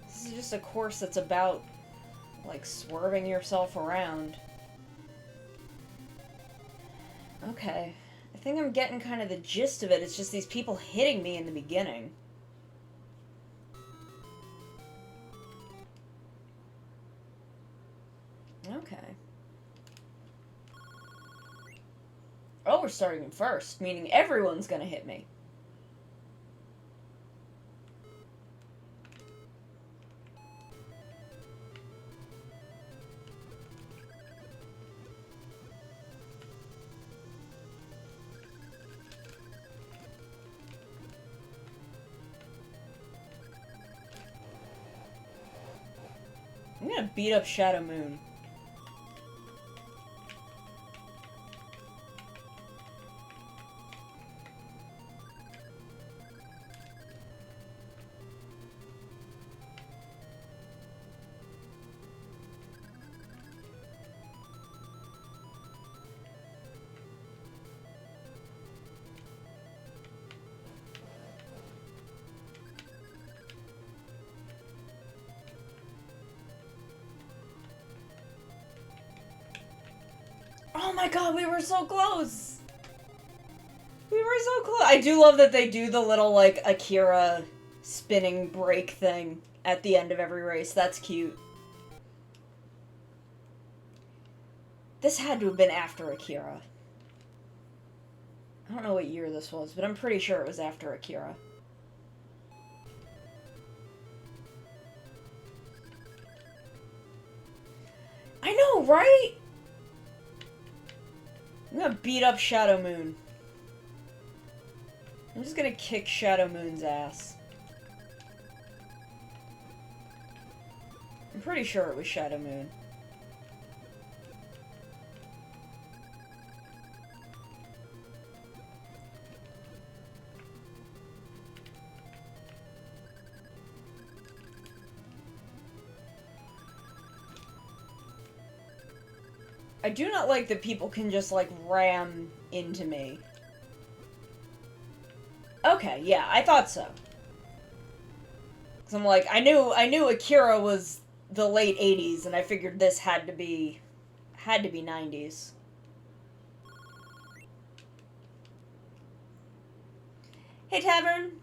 This is just a course that's about, like, swerving yourself around. Okay. I think I'm getting kind of the gist of it. It's just these people hitting me in the beginning. Okay. Oh, we're starting first, meaning everyone's gonna hit me. I'm gonna beat up Shadow Moon. Oh my god, we were so close! We were so close! I do love that they do the little, like, Akira spinning break thing at the end of every race. That's cute. This had to have been after Akira. I don't know what year this was, but I'm pretty sure it was after Akira. I know, right? I'm gonna beat up Shadow Moon. I'm just gonna kick Shadow Moon's ass. I'm pretty sure it was Shadow Moon. I do not like that people can just, like, ram into me. Okay, yeah, I thought so. 'Cause I'm like, I knew Akira was the late 80s, and I figured this had to be 90s. Hey, Tavern!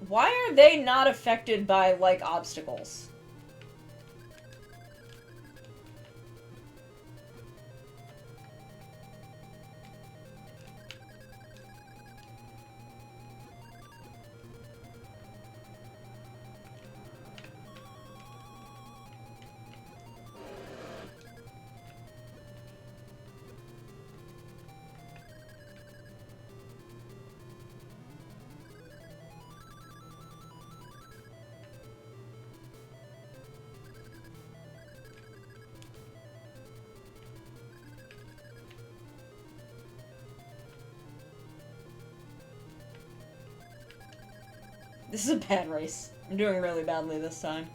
Why are they not affected by, like, obstacles? This is a bad race. I'm doing really badly this time.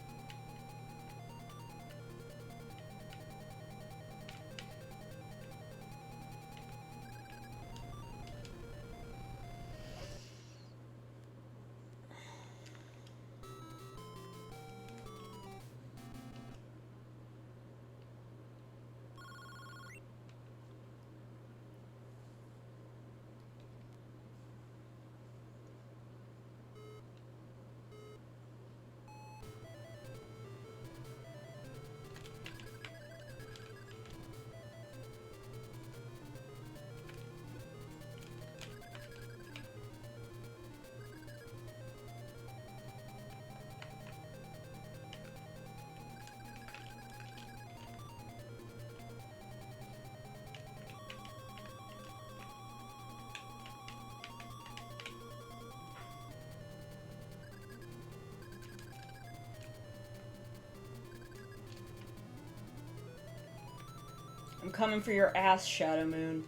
I'm coming for your ass, Shadow Moon.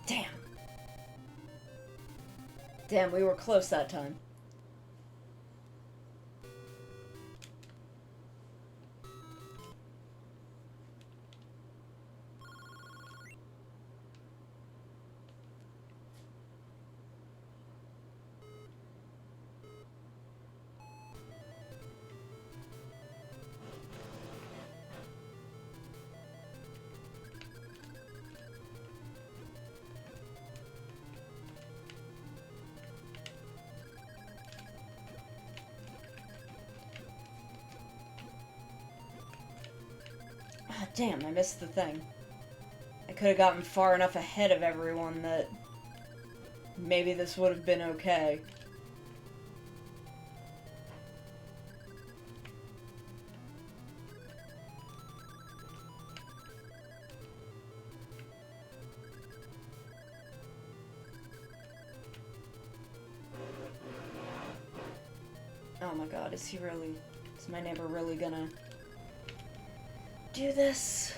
Damn. Damn, we were close that time. Ah, damn, I missed the thing. I could have gotten far enough ahead of everyone that maybe this would have been okay. Oh my god, is my neighbor really gonna do this?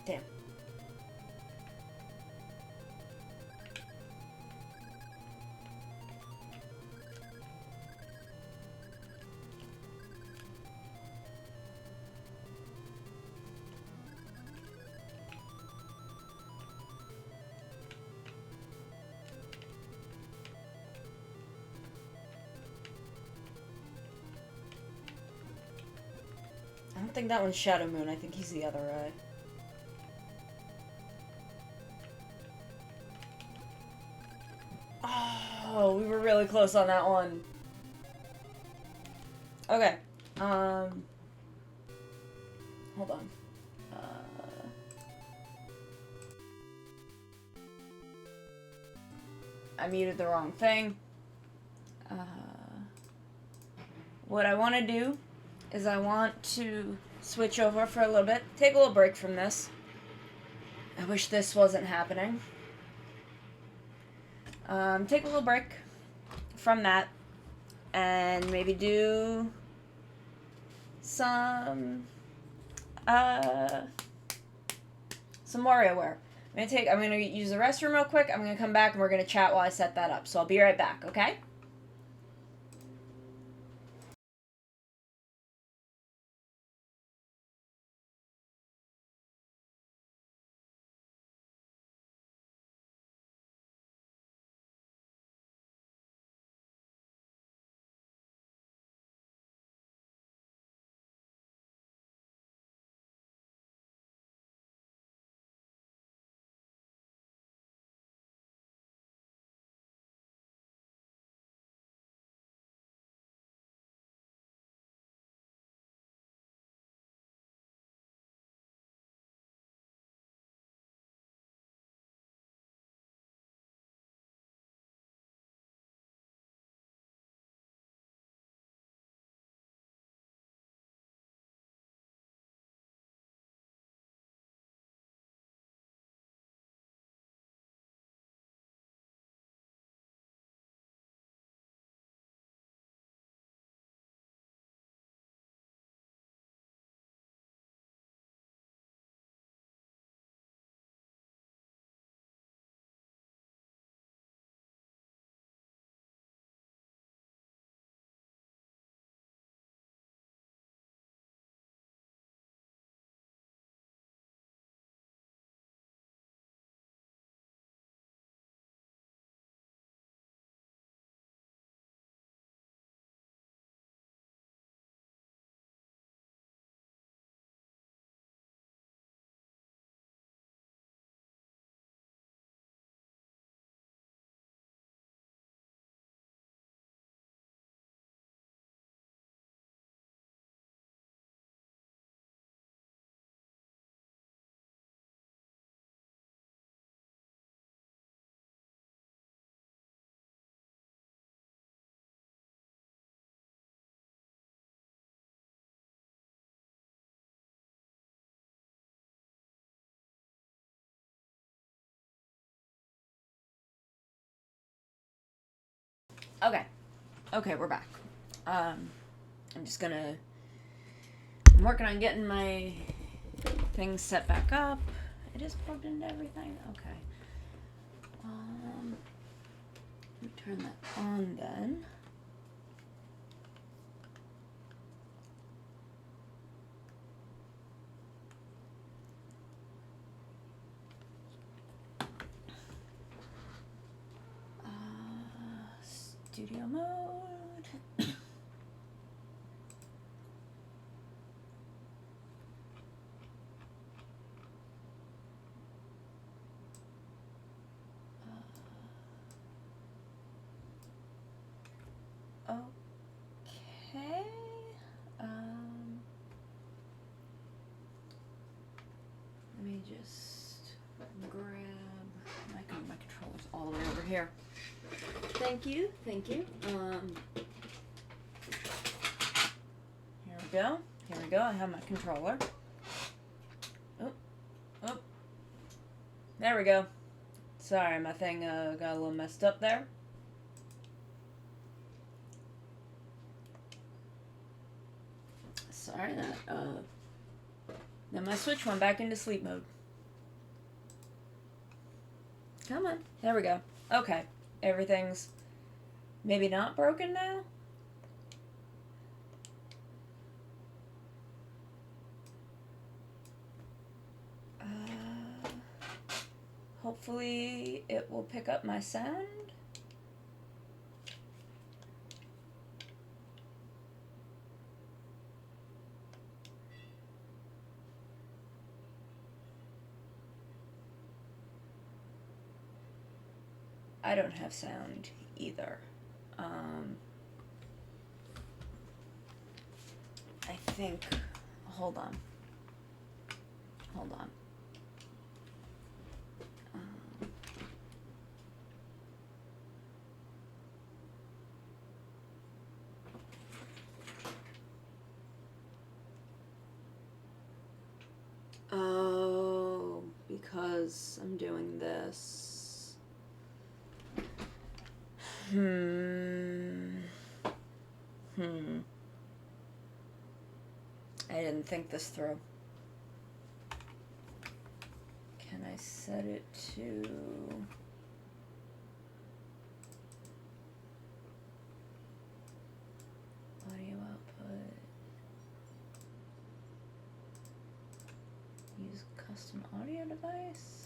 Damn. I don't think that one's Shadow Moon. I think he's the other eye. Oh, we were really close on that one. Okay. Hold on. I muted the wrong thing. What I want to do is I want to switch over for a little bit. Take a little break from this. I wish this wasn't happening. Take a little break from that and maybe do some WarioWare. I'm gonna use the restroom real quick. I'm gonna come back and we're gonna chat while I set that up. So I'll be right back, okay? Okay. Okay, we're back. I'm working on getting my things set back up. It is plugged into everything. Okay. Let me turn that on then. Studio mode. Okay. Let me just grab my controllers all the way over here. Thank you. Here we go. I have my controller. Oh. There we go. Sorry, my thing got a little messed up there. Sorry, then my Switch went back into sleep mode. Come on. There we go. Okay. Everything's maybe not broken now? Hopefully it will pick up my sound. I don't have sound either. I think, hold on. Oh, because I'm doing this. I didn't think this through. Can I set it to... audio output? Use custom audio device?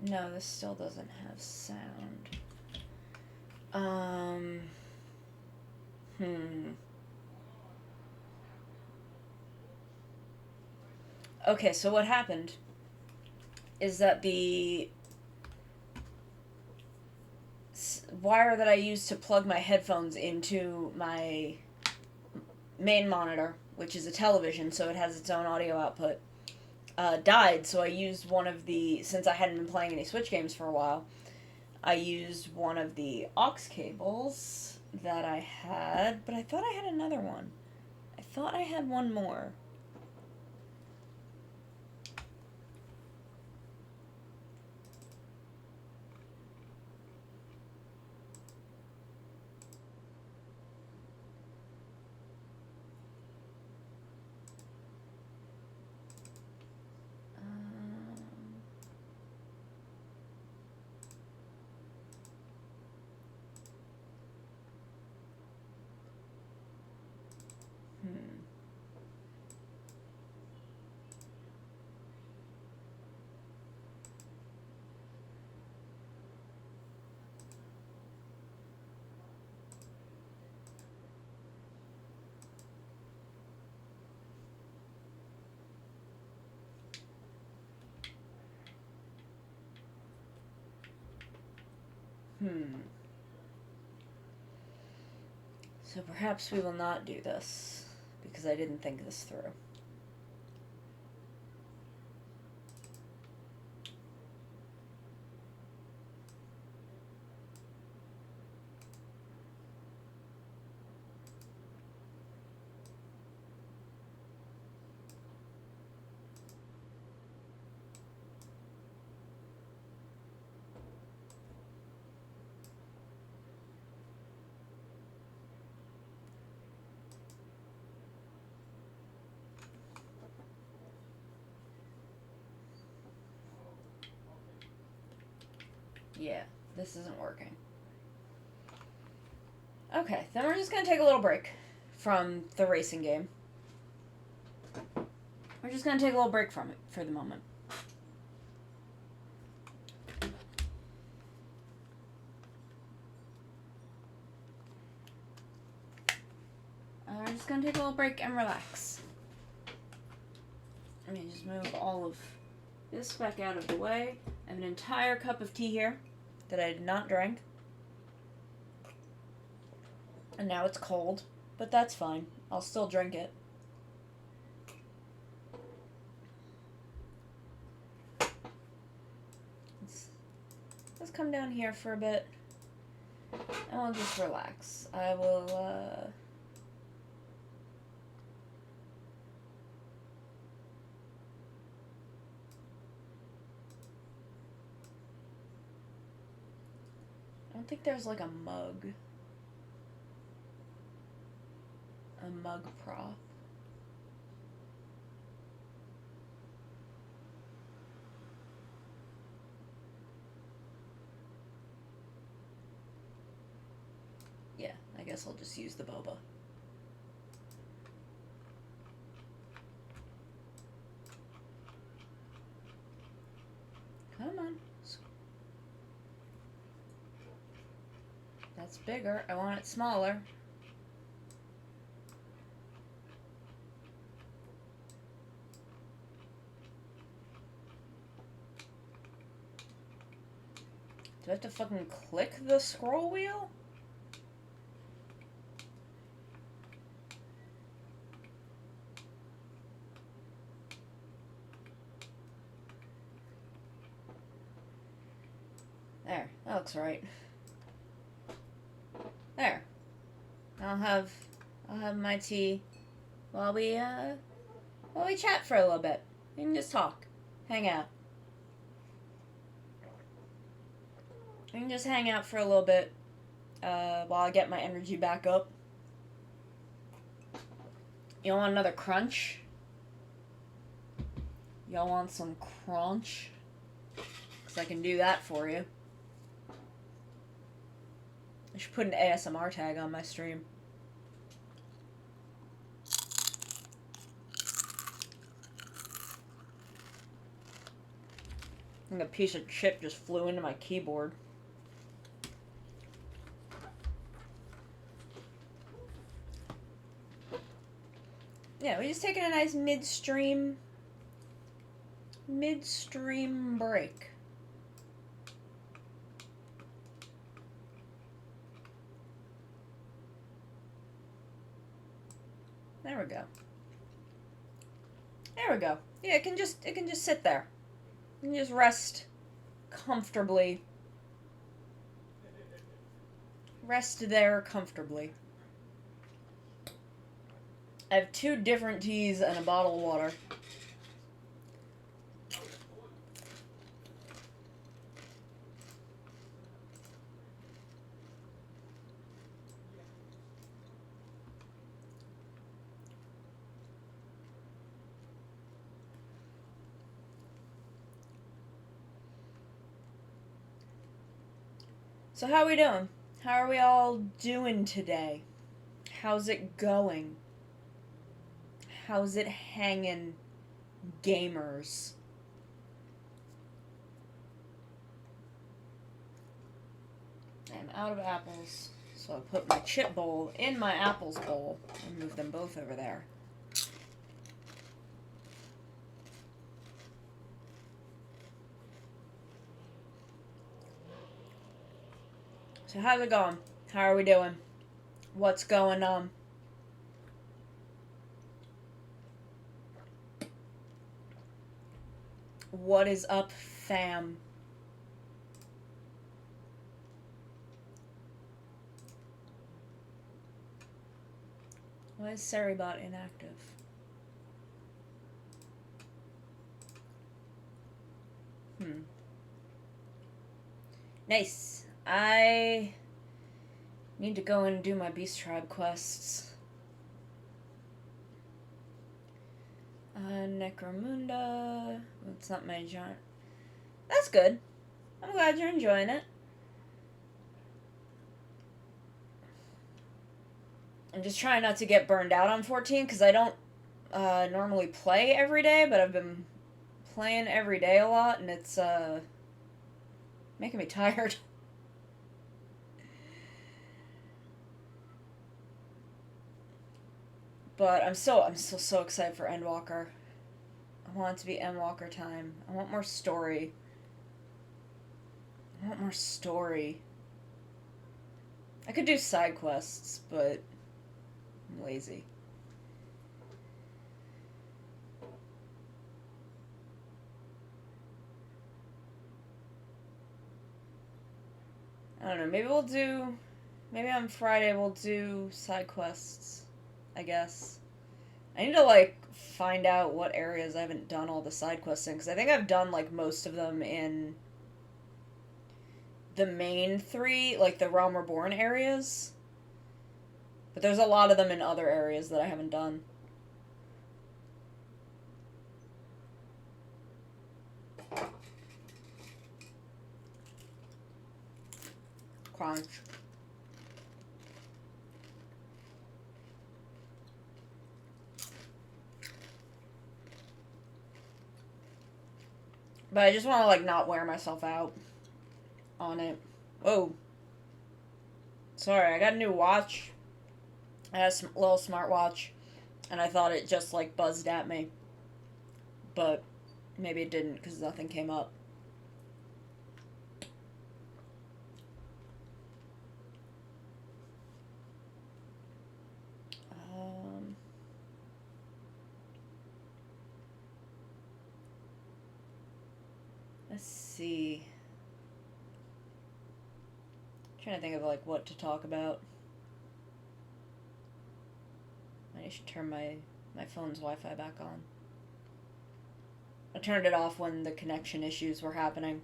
No, this still doesn't have sound. Okay, so what happened is that the wire that I used to plug my headphones into my main monitor, which is a television, so it has its own audio output, died, so I used one of the, since I hadn't been playing any Switch games for a while, I used one of the aux cables that I had, but I thought I had another one. I thought I had one more. So perhaps we will not do this, because I didn't think this through. Yeah, this isn't working. Okay, then we're just gonna take a little break from the racing game. We're just gonna take a little break from it for the moment. We're just gonna take a little break and relax. Let me just move all of this back out of the way. I have an entire cup of tea here that I did not drink. And now it's cold, but that's fine. I'll still drink it. Let's come down here for a bit. And we'll just relax. I will, I don't think there's like a mug. A mug prop. Yeah, I guess I'll just use the boba. Come on. That's bigger. I want it smaller. Do I have to fucking click the scroll wheel? There, that looks right. There. I'll have my tea while we chat for a little bit. We can just talk. Hang out. We can just hang out for a little bit while I get my energy back up. You want another crunch? Y'all want some crunch? 'Cause I can do that for you. I should put an ASMR tag on my stream. I think a piece of chip just flew into my keyboard. Yeah, we're just taking a nice midstream break. There we go. There we go. Yeah, it can just sit there. You can just rest comfortably. Rest there comfortably. I have 2 different teas and a bottle of water. So how are we doing? How are we all doing today? How's it going? How's it hanging, gamers? I'm out of apples, so I put my chip bowl in my apples bowl and move them both over there. So how's it going? How are we doing? What's going on? What is up, fam? Why is Seribot inactive? Nice. I need to go and do my Beast Tribe quests. Necromunda. It's not my giant. That's good. I'm glad you're enjoying it. I'm just trying not to get burned out on 14, because I don't normally play every day, but I've been playing every day a lot, and it's making me tired. But I'm still so excited for Endwalker. I want it to be Endwalker time. I want more story. I want more story. I could do side quests, but I'm lazy. I don't know, maybe on Friday we'll do side quests, I guess. I need to, like, find out what areas I haven't done all the side quests in, because I think I've done, like, most of them in the main 3, like, the Realm Reborn areas. But there's a lot of them in other areas that I haven't done. Crunch. But I just want to, like, not wear myself out on it. Whoa. Sorry, I got a new watch. I had a little smartwatch, and I thought it just, like, buzzed at me. But maybe it didn't, because nothing came up. Let's see. I'm trying to think of, like, what to talk about. I should turn my phone's Wi-Fi back on. I turned it off when the connection issues were happening.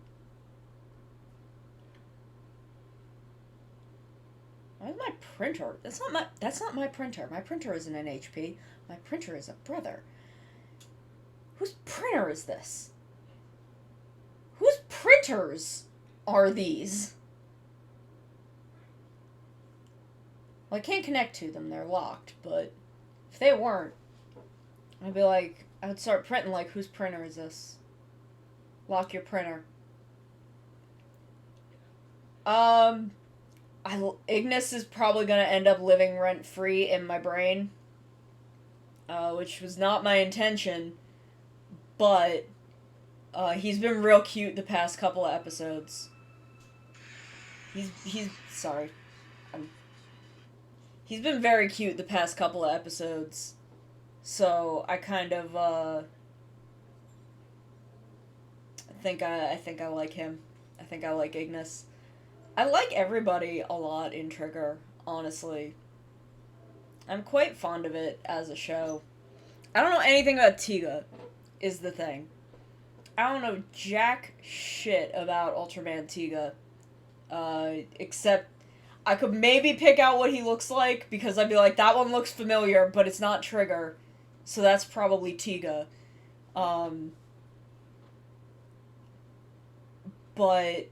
Where's my printer? That's not my printer. My printer isn't an HP. My printer is a brother. Whose printer is this? Whose printers are these? Well, I can't connect to them. They're locked, but if they weren't, I'd be like, I would start printing like, whose printer is this? Lock your printer. Ignis is probably gonna end up living rent-free in my brain. Which was not my intention, but he's been real cute the past couple of episodes. Sorry. He's been very cute the past couple of episodes. So I kind of I think I like him. I think I like Ignis. I like everybody a lot in Trigger, honestly. I'm quite fond of it as a show. I don't know anything about Tiga, is the thing. I don't know jack shit about Ultraman Tiga. Except I could maybe pick out what he looks like, because I'd be like, that one looks familiar, but it's not Trigger. So that's probably Tiga. But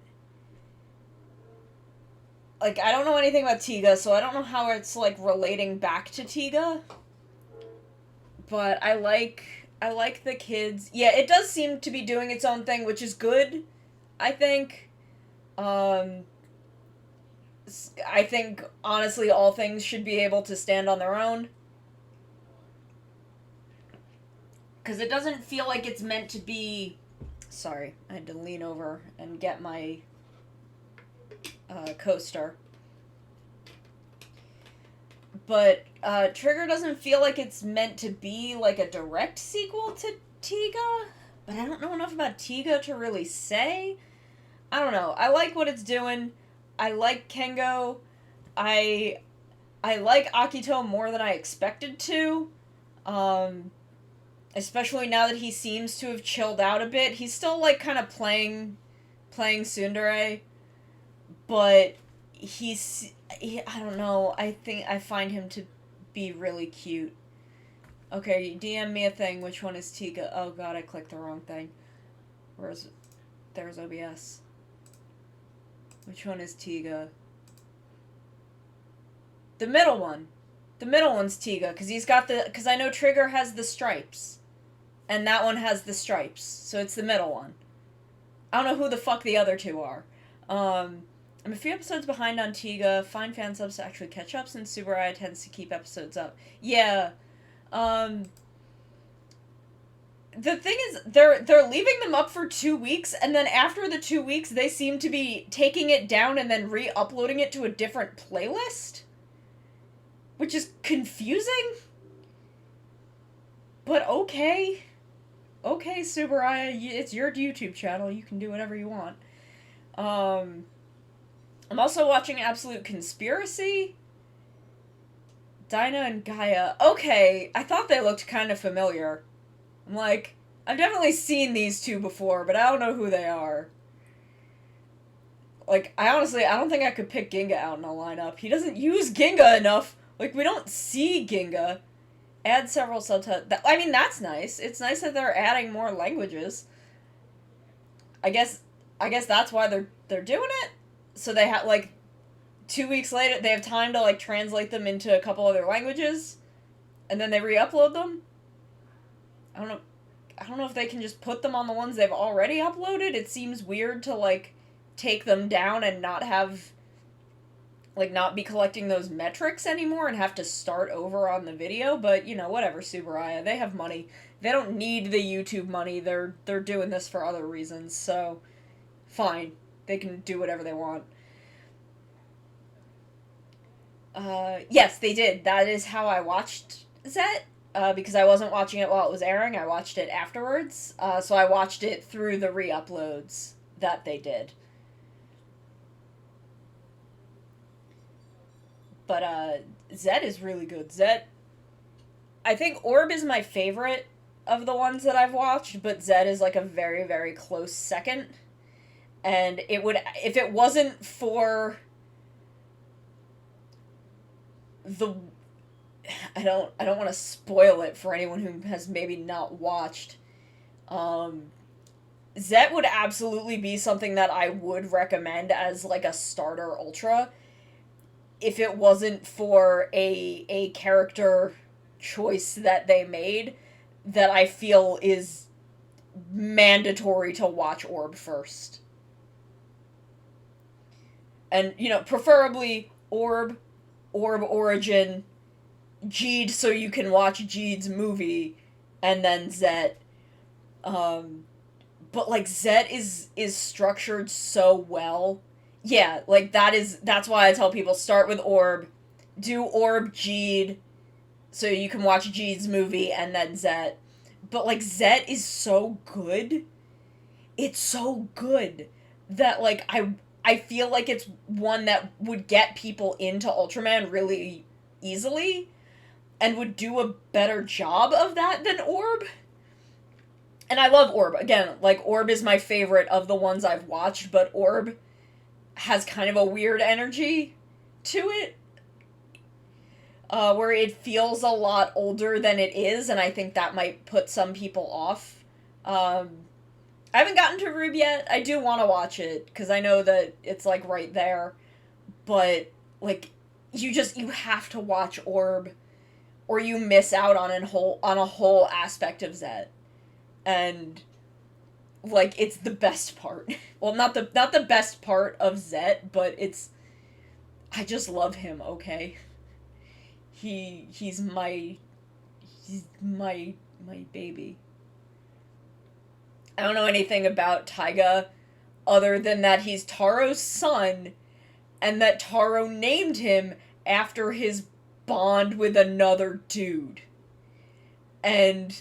like, I don't know anything about Tiga, so I don't know how it's, like, relating back to Tiga. But I like the kids. Yeah, it does seem to be doing its own thing, which is good, I think. I think, honestly, all things should be able to stand on their own. Because it doesn't feel like it's meant to be... Sorry, I had to lean over and get my coaster. But Trigger doesn't feel like it's meant to be like a direct sequel to Tiga, but I don't know enough about Tiga to really say. I don't know. I like what it's doing. I like Kengo. I like Akito more than I expected to. Especially now that he seems to have chilled out a bit. He's still like kind of playing tsundere, but I don't know, I find him to be really cute. Okay, DM me a thing, which one is Tiga? Oh god, I clicked the wrong thing. There's OBS. Which one is Tiga? The middle one. The middle one's Tiga, because he's got the... Because I know Trigger has the stripes. And that one has the stripes. So it's the middle one. I don't know who the fuck the other two are. I'm a few episodes behind on Tiga. Find fan subs to actually catch up since Subaraya tends to keep episodes up. Yeah. The thing is, they're leaving them up for 2 weeks, and then after the 2 weeks, they seem to be taking it down and then re-uploading it to a different playlist. Which is confusing. But okay. Okay, Subaraya, it's your YouTube channel. You can do whatever you want. I'm also watching Absolute Conspiracy. Dinah and Gaia. Okay, I thought they looked kind of familiar. I'm like, I've definitely seen these two before, but I don't know who they are. Like, I don't think I could pick Ginga out in a lineup. He doesn't use Ginga enough. Like, we don't see Ginga. Add several subtitles. I mean, that's nice. It's nice that they're adding more languages. I guess that's why they're doing it. So they have, like, 2 weeks later, they have time to, like, translate them into a couple other languages. And then they re-upload them. I don't know if they can just put them on the ones they've already uploaded. It seems weird to, like, take them down and not have... like, not be collecting those metrics anymore and have to start over on the video, but, you know, whatever, Subaraya. They have money. They don't need the YouTube money. They're doing this for other reasons, so fine. They can do whatever they want. Yes, they did. That is how I watched Zet, because I wasn't watching it while it was airing. I watched it afterwards, so I watched it through the re-uploads that they did. But, Zed is really good. Zed... I think Orb is my favorite of the ones that I've watched, but Zed is, like, a very, very close second. And it would... if it wasn't for... the... I don't want to spoil it for anyone who has maybe not watched. Zed would absolutely be something that I would recommend as, like, a starter ultra, if it wasn't for a character choice that they made that I feel is mandatory to watch Orb first. And, you know, preferably Orb Origin, Jeed so you can watch Jeed's movie, and then Zet. But, like, Zet is structured so well. Yeah, like, that's why I tell people, start with Orb, do Orb Jeed, so you can watch Jeed's movie, and then Zet. But, like, Zet is so good. It's so good that, like, I feel like it's one that would get people into Ultraman really easily, and would do a better job of that than Orb. And I love Orb. Again, like, Orb is my favorite of the ones I've watched, but Orb has kind of a weird energy to it, where it feels a lot older than it is, and I think that might put some people off. I haven't gotten to Rube yet. I do want to watch it, because I know that it's, like, right there, but, like, you have to watch Orb, or you miss out on a whole aspect of Zet. And, like, it's the best part. Well, not the best part of Zet, but I just love him, okay? He's my baby. I don't know anything about Taiga other than that he's Taro's son, and that Taro named him after his bond with another dude. And...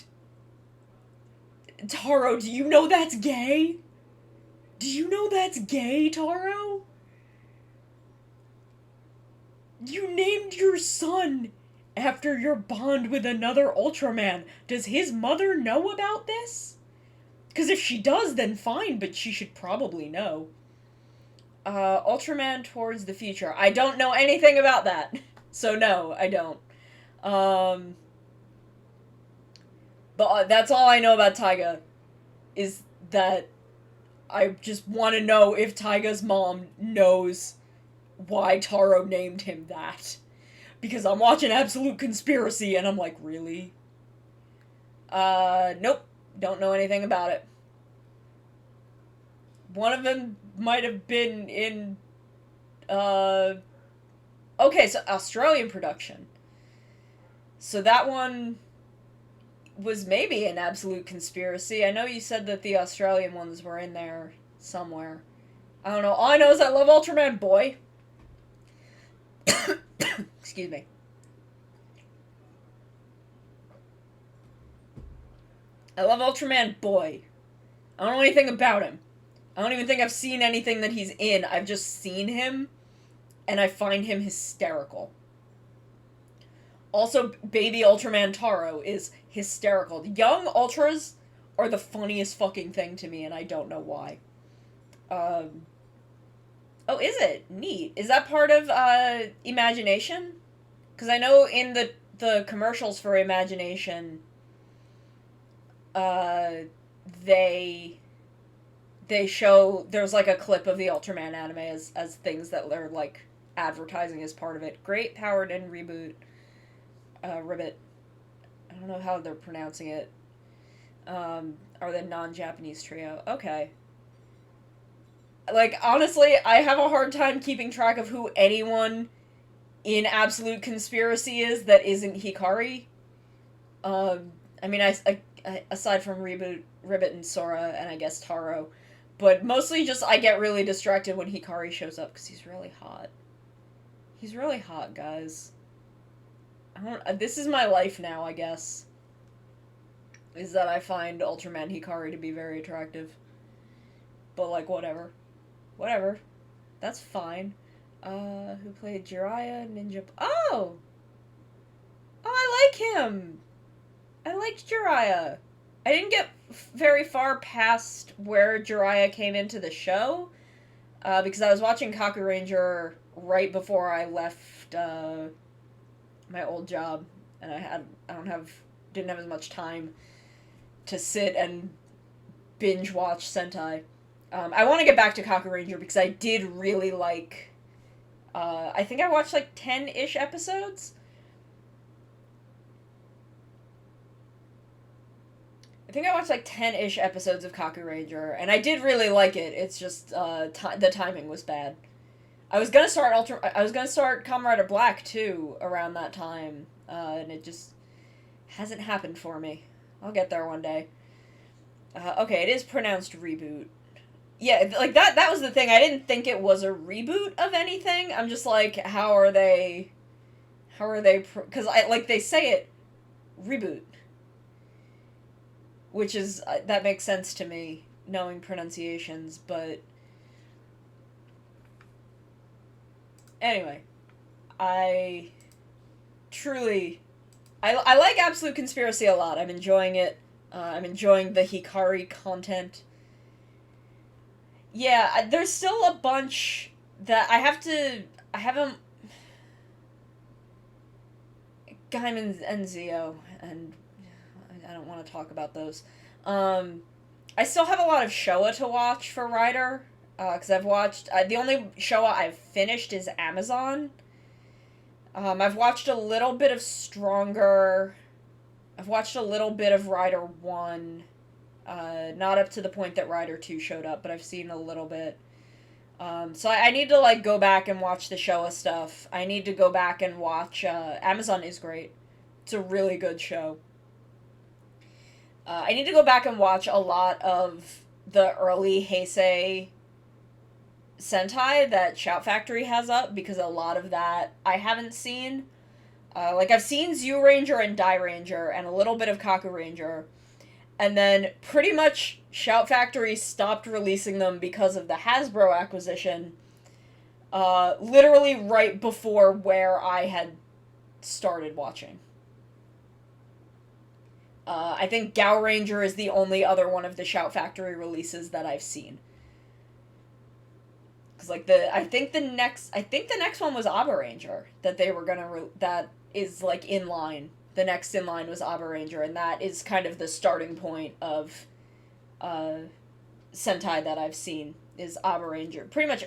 Taro, do you know that's gay? Do you know that's gay, Taro? You named your son after your bond with another Ultraman. Does his mother know about this? Because if she does, then fine, but she should probably know. Ultraman Towards the Future. I don't know anything about that. So no, I don't. But that's all I know about Taiga, is that I just want to know if Taiga's mom knows why Taro named him that. Because I'm watching Absolute Conspiracy and I'm like, really? Nope. Don't know anything about it. One of them might have been in, okay, so Australian production. So that one was maybe an Absolute Conspiracy. I know you said that the Australian ones were in there somewhere. I don't know. All I know is I love Ultraman Boy. Excuse me. I love Ultraman Boy. I don't know anything about him. I don't even think I've seen anything that he's in. I've just seen him, and I find him hysterical. Also, Baby Ultraman Taro is hysterical. Young Ultras are the funniest fucking thing to me, and I don't know why. Oh, is it? Neat. Is that part of, Imagination? Because I know in the commercials for Imagination, they show, there's, like, a clip of the Ultraman anime as things that they're, like, advertising as part of it. Great Powered and Reboot. Ribbit. I don't know how they're pronouncing it. Are the non-Japanese trio. Okay. Like, honestly, I have a hard time keeping track of who anyone in Absolute Conspiracy is that isn't Hikari. I mean, I aside from Ribbit and Sora, and I guess Taro. But mostly just I get really distracted when Hikari shows up, because he's really hot. He's really hot, guys. This is my life now, I guess. Is that I find Ultraman Hikari to be very attractive. But, like, whatever. Whatever. That's fine. Who played Jiraiya, Ninja... Oh! Oh, I like him! I liked Jiraiya. I didn't get very far past where Jiraiya came into the show, because I was watching Kaku Ranger right before I left, my old job, and didn't have as much time to sit and binge watch Sentai. I want to get back to Kaku Ranger because I did really like, I think I watched like 10-ish episodes. I think I watched like 10-ish episodes of Kaku Ranger, and I did really like it. It's just, the timing was bad. I was gonna start Kamen Rider Black, too, around that time, and it just hasn't happened for me. I'll get there one day. Okay, it is pronounced reboot. Yeah, like, that was the thing. I didn't think it was a reboot of anything. I'm just like, how are they, because, like, they say it, reboot. Which is, that makes sense to me, knowing pronunciations, but... Anyway, I like Absolute Conspiracy a lot. I'm enjoying it. I'm enjoying the Hikari content. Yeah, there's still a bunch that I haven't... Gaiman and Zio, and I don't want to talk about those. I still have a lot of Showa to watch for Rider. Because I've watched... the only show I've finished is Amazon. I've watched a little bit of Stronger. I've watched a little bit of Rider 1. Not up to the point that Rider 2 showed up, but I've seen a little bit. So I need to, like, go back and watch the Showa stuff. I need to go back and watch... Amazon is great. It's a really good show. I need to go back and watch a lot of the early Heisei Sentai that Shout Factory has up, because a lot of that I haven't seen. Like, I've seen Zyuranger and Dairanger, and a little bit of Kaku Ranger, and then pretty much Shout Factory stopped releasing them because of the Hasbro acquisition, literally right before where I had started watching. I think Gao Ranger is the only other one of the Shout Factory releases that I've seen. Cause like I think the next one was Abba Ranger that they were gonna that is like in line. The next in line was Abba Ranger, and that is kind of the starting point of Sentai that I've seen is Abaranger. Pretty much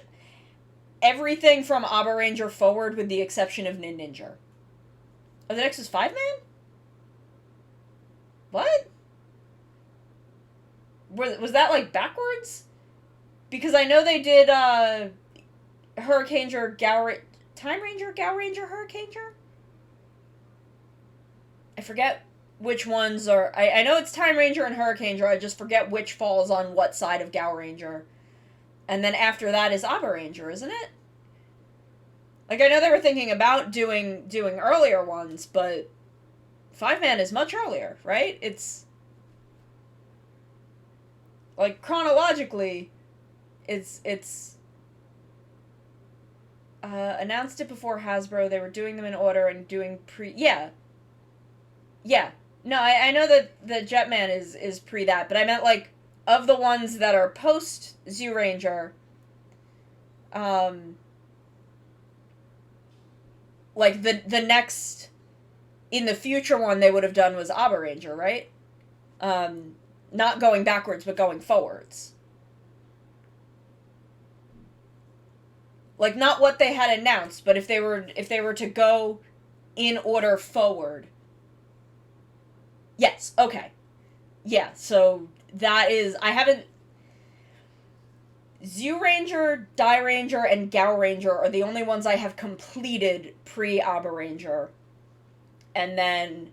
everything from Abaranger forward with the exception of Ninja. Oh, the next was 5-man? What? Was that, like, backwards? Because I know they did, Hurricaneger, Time Ranger, Hurricaneger? I forget which ones are... I know it's Time Ranger and Hurricaneger, I just forget which falls on what side of Ranger. And then after that is Abaranger, isn't it? Like, I know they were thinking about doing earlier ones, but 5-man is much earlier, right? It's... Like, chronologically, it's announced it before Hasbro. They were doing them in order and doing Yeah. No, I know that the Jetman is pre that, but I meant, like, of the ones that are post Zyuranger, like, the next, in the future one they would have done was Abaranger, right? Not going backwards, but going forwards. Like, not what they had announced, but if they were to go in order forward. Yes, okay. Yeah, so that is... I haven't... Zyuranger, Dairanger, and Gaoranger are the only ones I have completed pre-Abaranger. And then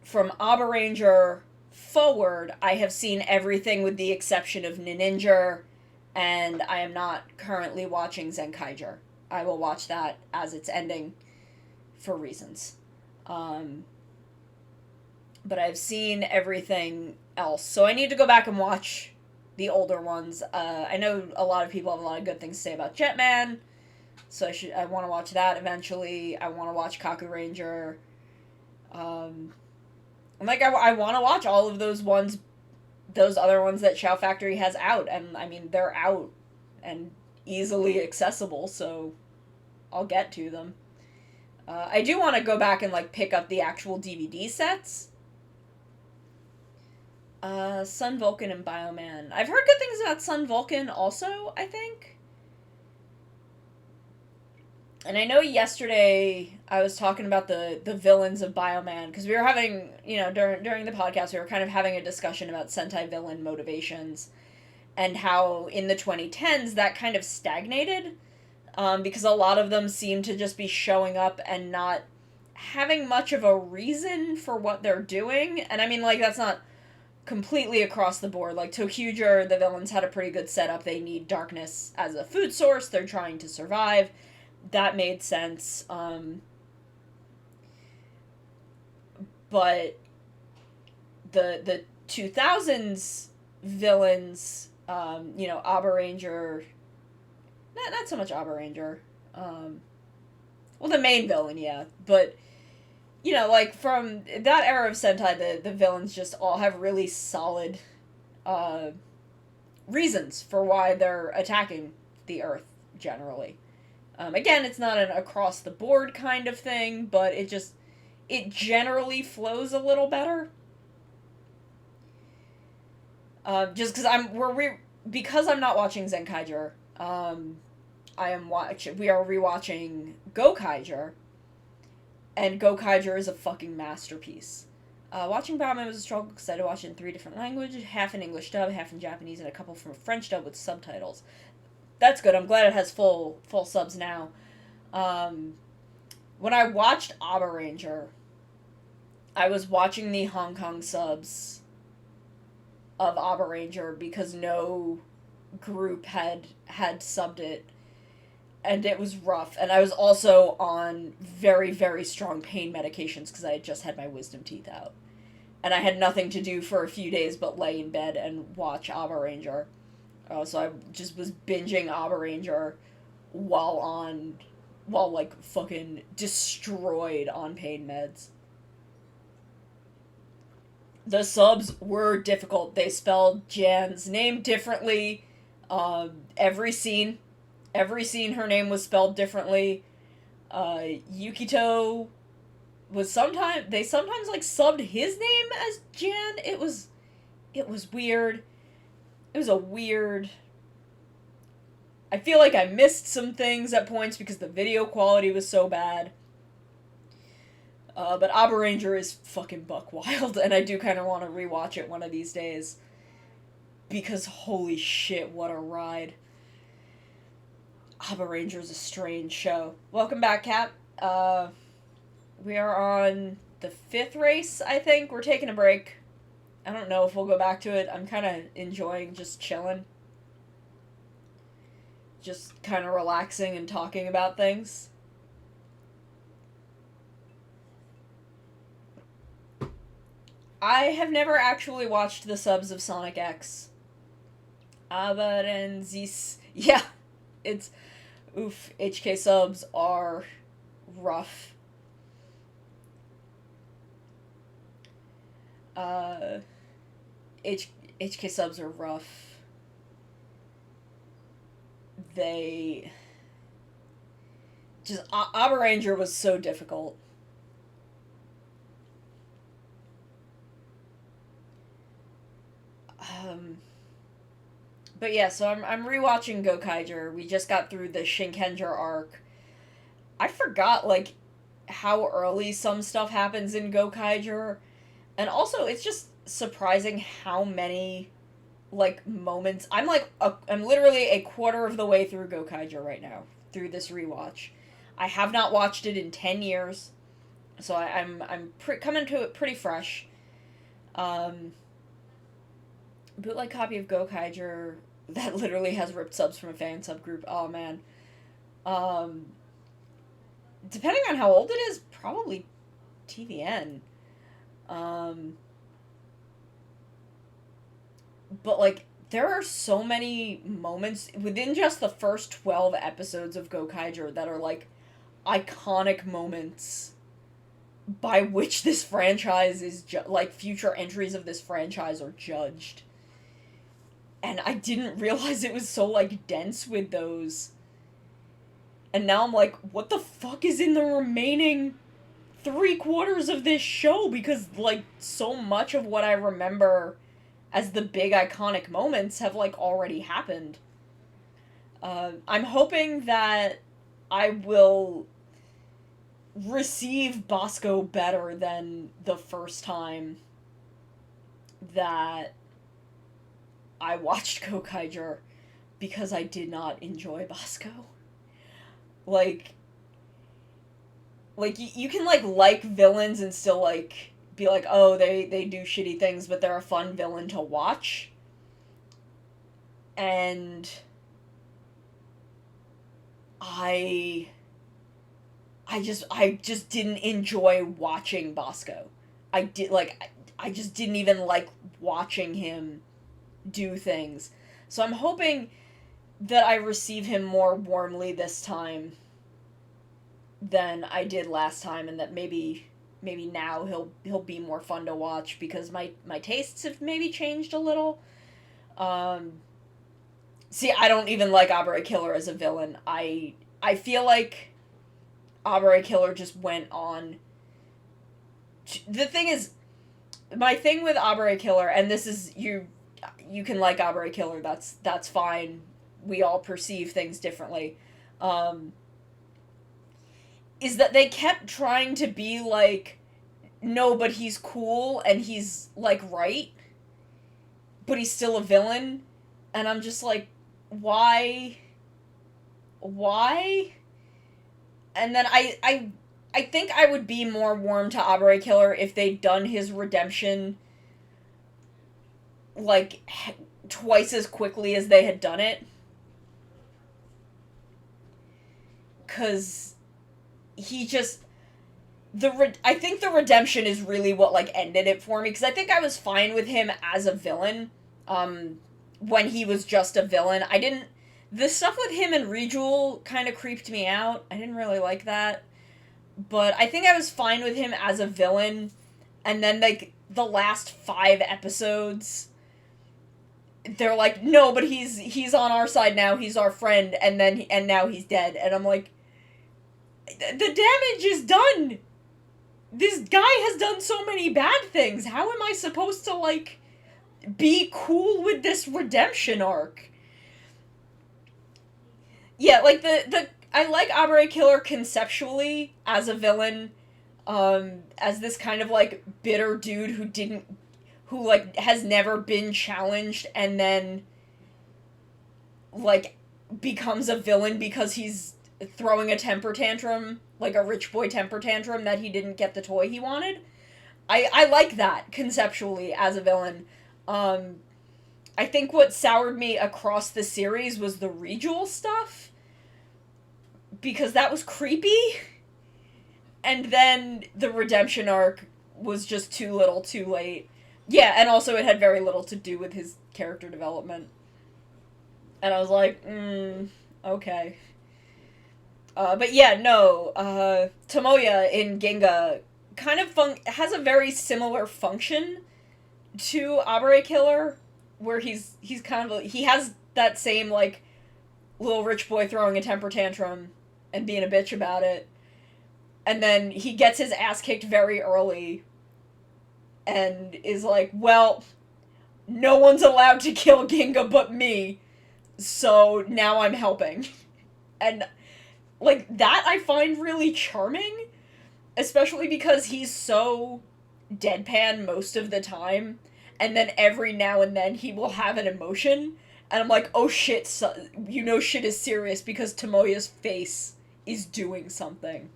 from Abaranger forward, I have seen everything with the exception of Ninja, and I am not currently watching Zenkaiger. I will watch that as it's ending for reasons. But I've seen everything else. So I need to go back and watch the older ones. I know a lot of people have a lot of good things to say about Jetman, so I want to watch that eventually. I want to watch Kaku Ranger. I want to watch all of those other ones that Shout Factory has out, and I mean, they're out and easily accessible, so I'll get to them. I do want to go back and, like, pick up the actual DVD sets. Sun Vulcan and Bioman. I've heard good things about Sun Vulcan also, I think. And I know yesterday I was talking about the villains of Bioman, because we were having, during the podcast, we were kind of having a discussion about Sentai villain motivations, and how in the 2010s that kind of stagnated, because a lot of them seem to just be showing up and not having much of a reason for what they're doing. And I mean, like, that's not completely across the board. Like, Tokyuger, the villains had a pretty good setup. They need darkness as a food source. They're trying to survive. That made sense. But the 2000s villains, Abaranger, not so much Abaranger. Well, the main villain, yeah, but like, from that era of Sentai, the villains just all have really solid reasons for why they're attacking the Earth, generally. Again, it's not an across-the-board kind of thing, but it generally flows a little better. Just because I'm not watching Zenkaiger, we are rewatching Gokaiger, and Gokaiger is a fucking masterpiece. Watching Batman was a struggle because I had to watch it in 3 different languages, half in English dub, half in Japanese, and a couple from a French dub with subtitles. That's good. I'm glad it has full subs now. When I watched Abaranger, I was watching the Hong Kong subs of Abaranger because no group had subbed it, and it was rough. And I was also on very, very strong pain medications because I had just had my wisdom teeth out. And I had nothing to do for a few days but lay in bed and watch Abaranger. So I just was binging Abaranger while like fucking destroyed on pain meds. The subs were difficult. They spelled Jan's name differently. Every scene her name was spelled differently. Yukito was sometimes like subbed his name as Jan. It was weird. it was a weird... I feel like I missed some things at points because the video quality was so bad. But Abba Ranger is fucking buck wild, and I do kind of want to rewatch it one of these days. Because holy shit, what a ride. Abba Ranger is a strange show. Welcome back, Cap. We are on the 5th race, I think. We're taking a break. I don't know if we'll go back to it. I'm kind of enjoying just chilling. Just kind of relaxing and talking about things. I have never actually watched the subs of Sonic X. Aber and Zis... Yeah, it's... Oof, HK subs are rough. HK subs are rough. They... Just... Abba Ranger was so difficult. But yeah, so I'm rewatching Gokaiger. We just got through the Shinkenger arc. I forgot, like, how early some stuff happens in Gokaiger. And also, it's just surprising how many, like, moments... I'm literally a quarter of the way through Gokaiger right now, through this rewatch. I have not watched it in 10 years, so I'm coming to it pretty fresh. Bootleg copy of Gokaiger that literally has ripped subs from a fan subgroup. Oh, man. Depending on how old it is, probably TVN. But, like, there are so many moments within just the first 12 episodes of Gokaiger that are, like, iconic moments by which this franchise is, like, future entries of this franchise are judged. And I didn't realize it was so, like, dense with those. And now I'm like, what the fuck is in the remaining 3/4 of this show? Because, like, so much of what I remember as the big iconic moments have, like, already happened. I'm hoping that I will receive Bosco better than the first time that I watched Gokaiger, because I did not enjoy Bosco. Like you can, like villains and still, like, be like, oh, they do shitty things, but they're a fun villain to watch. And I just didn't enjoy watching Bosco. I just didn't even like watching him do things. So I'm hoping that I receive him more warmly this time than I did last time, and that maybe now he'll be more fun to watch, because my tastes have maybe changed a little. See, I don't even like Abra Killer as a villain. I feel like Abra Killer just went on... The thing is, my thing with Abra Killer, and this is, you can like Abra Killer, that's fine. We all perceive things differently. Is that they kept trying to be like, no, but he's cool, and he's, like, right, but he's still a villain, and I'm just like, why? And then I think I would be more warm to Abra Killer if they'd done his redemption, like, twice as quickly as they had done it. 'Cause he just... I think the redemption is really what, like, ended it for me, because I think I was fine with him as a villain, when he was just a villain. The stuff with him and Rejewel kind of creeped me out. I didn't really like that. But I think I was fine with him as a villain, and then, like, the last 5 episodes, they're like, no, but he's on our side now, he's our friend, and now he's dead, and I'm like, the damage is done! This guy has done so many bad things, how am I supposed to, like, be cool with this redemption arc. Yeah, like the I like Abre Killer conceptually as a villain, as this kind of like bitter dude who like has never been challenged and then like becomes a villain because he's throwing a temper tantrum, like a rich boy temper tantrum that he didn't get the toy he wanted. I like that conceptually as a villain. I think what soured me across the series was the Rejewel stuff, because that was creepy, and then the redemption arc was just too little too late. Yeah, and also it had very little to do with his character development. And I was like, okay. But yeah, no, Tomoya in Ginga kind of has a very similar function to Abre Killer, where he's kind of, he has that same, like, little rich boy throwing a temper tantrum and being a bitch about it. And then he gets his ass kicked very early and is like, well, no one's allowed to kill Ginga but me, so now I'm helping. And, like, that I find really charming, especially because he's so deadpan most of the time, and then every now and then he will have an emotion, and I'm like, oh shit, you know shit is serious because Tomoya's face is doing something.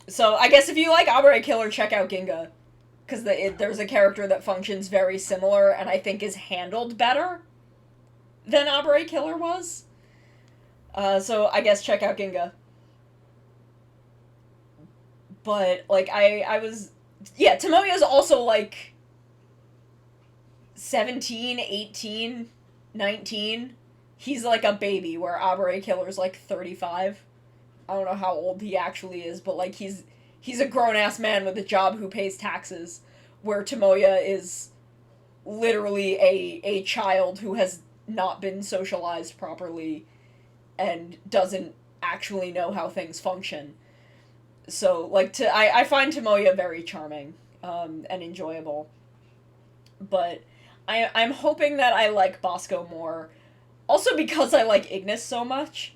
So I guess if you like Abre Killer, check out Ginga, because there's a character that functions very similar, and I think is handled better than Abre Killer was. So I guess check out Ginga. But, like, I was... Yeah, Tomoya's also, like, 17, 18, 19. He's, like, a baby, where Abre Killer's, like, 35. I don't know how old he actually is, but, like, he's a grown-ass man with a job who pays taxes, where Tomoya is literally a child who has not been socialized properly and doesn't actually know how things function. So, like, I find Tomoya very charming, and enjoyable. But I'm hoping that I like Bosco more. Also because I like Ignis so much.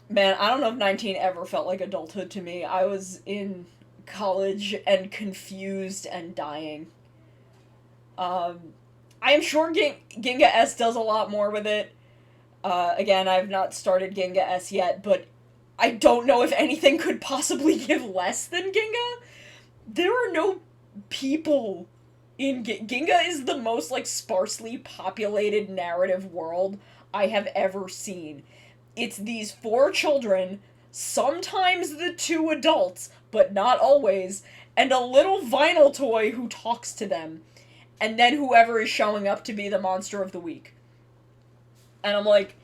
Man, I don't know if 19 ever felt like adulthood to me. I was in college and confused and dying. I am sure Ginga S does a lot more with it. Again, I've not started Ginga S yet, but I don't know if anything could possibly give less than Ginga. There are no people in Ginga is the most, like, sparsely populated narrative world I have ever seen. It's these 4 children, sometimes the 2 adults, but not always, and a little vinyl toy who talks to them, and then whoever is showing up to be the monster of the week. And I'm like,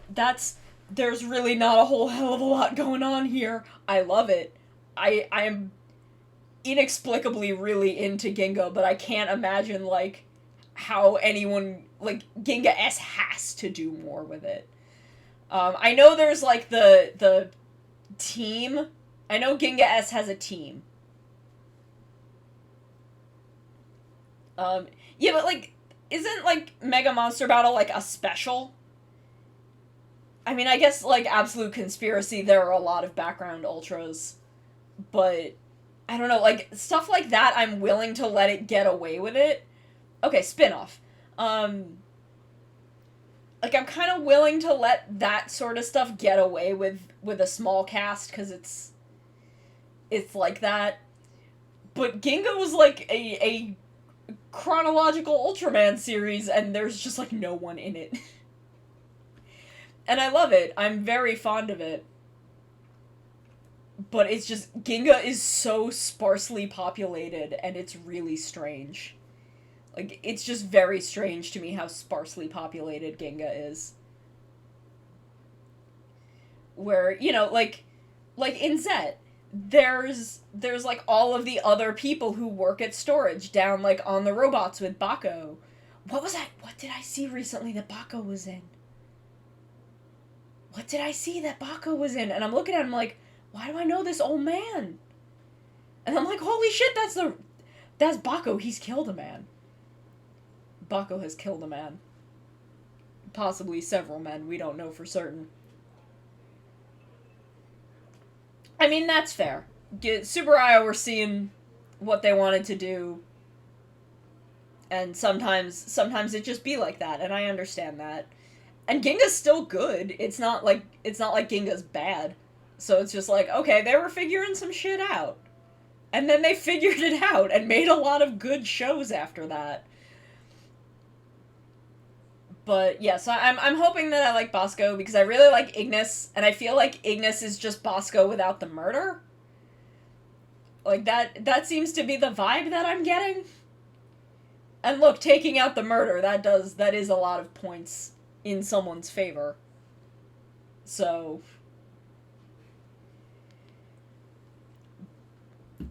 there's really not a whole hell of a lot going on here. I love it. I am inexplicably really into Ginga, but I can't imagine, like, how anyone, like, Ginga S has to do more with it. I know there's, like, the team. I know Ginga S has a team. Yeah, but, like, isn't, like, Mega Monster Battle, like, a special? I mean, I guess, like, Absolute Conspiracy, there are a lot of background ultras, but I don't know, like, stuff like that, I'm willing to let it get away with it. Okay, spin-off. Like, I'm kind of willing to let that sort of stuff get away with a small cast, because it's like that. But Ginga was, like, a chronological Ultraman series, and there's just, like, no one in it. And I love it. I'm very fond of it. But it's just, Ginga is so sparsely populated, and it's really strange. Like, it's just very strange to me how sparsely populated Ginga is. Where, you know, like in Sept, there's like all of the other people who work at storage down, like, on the robots with Bako. What did I see recently that Bako was in? What did I see that Bako was in? And I'm looking at him like, why do I know this old man? And I'm like, holy shit, That's Bako. He's killed a man. Bako has killed a man. Possibly several men. We don't know for certain. I mean, that's fair. Super Io were seeing what they wanted to do, and sometimes it just be like that, and I understand that. And Ginga's still good. It's not like Ginga's bad. So it's just like, okay, they were figuring some shit out. And then they figured it out and made a lot of good shows after that. But yeah, so I'm hoping that I like Bosco because I really like Ignis, and I feel like Ignis is just Bosco without the murder. Like that seems to be the vibe that I'm getting. And look, taking out the murder, that is a lot of points in someone's favor. So,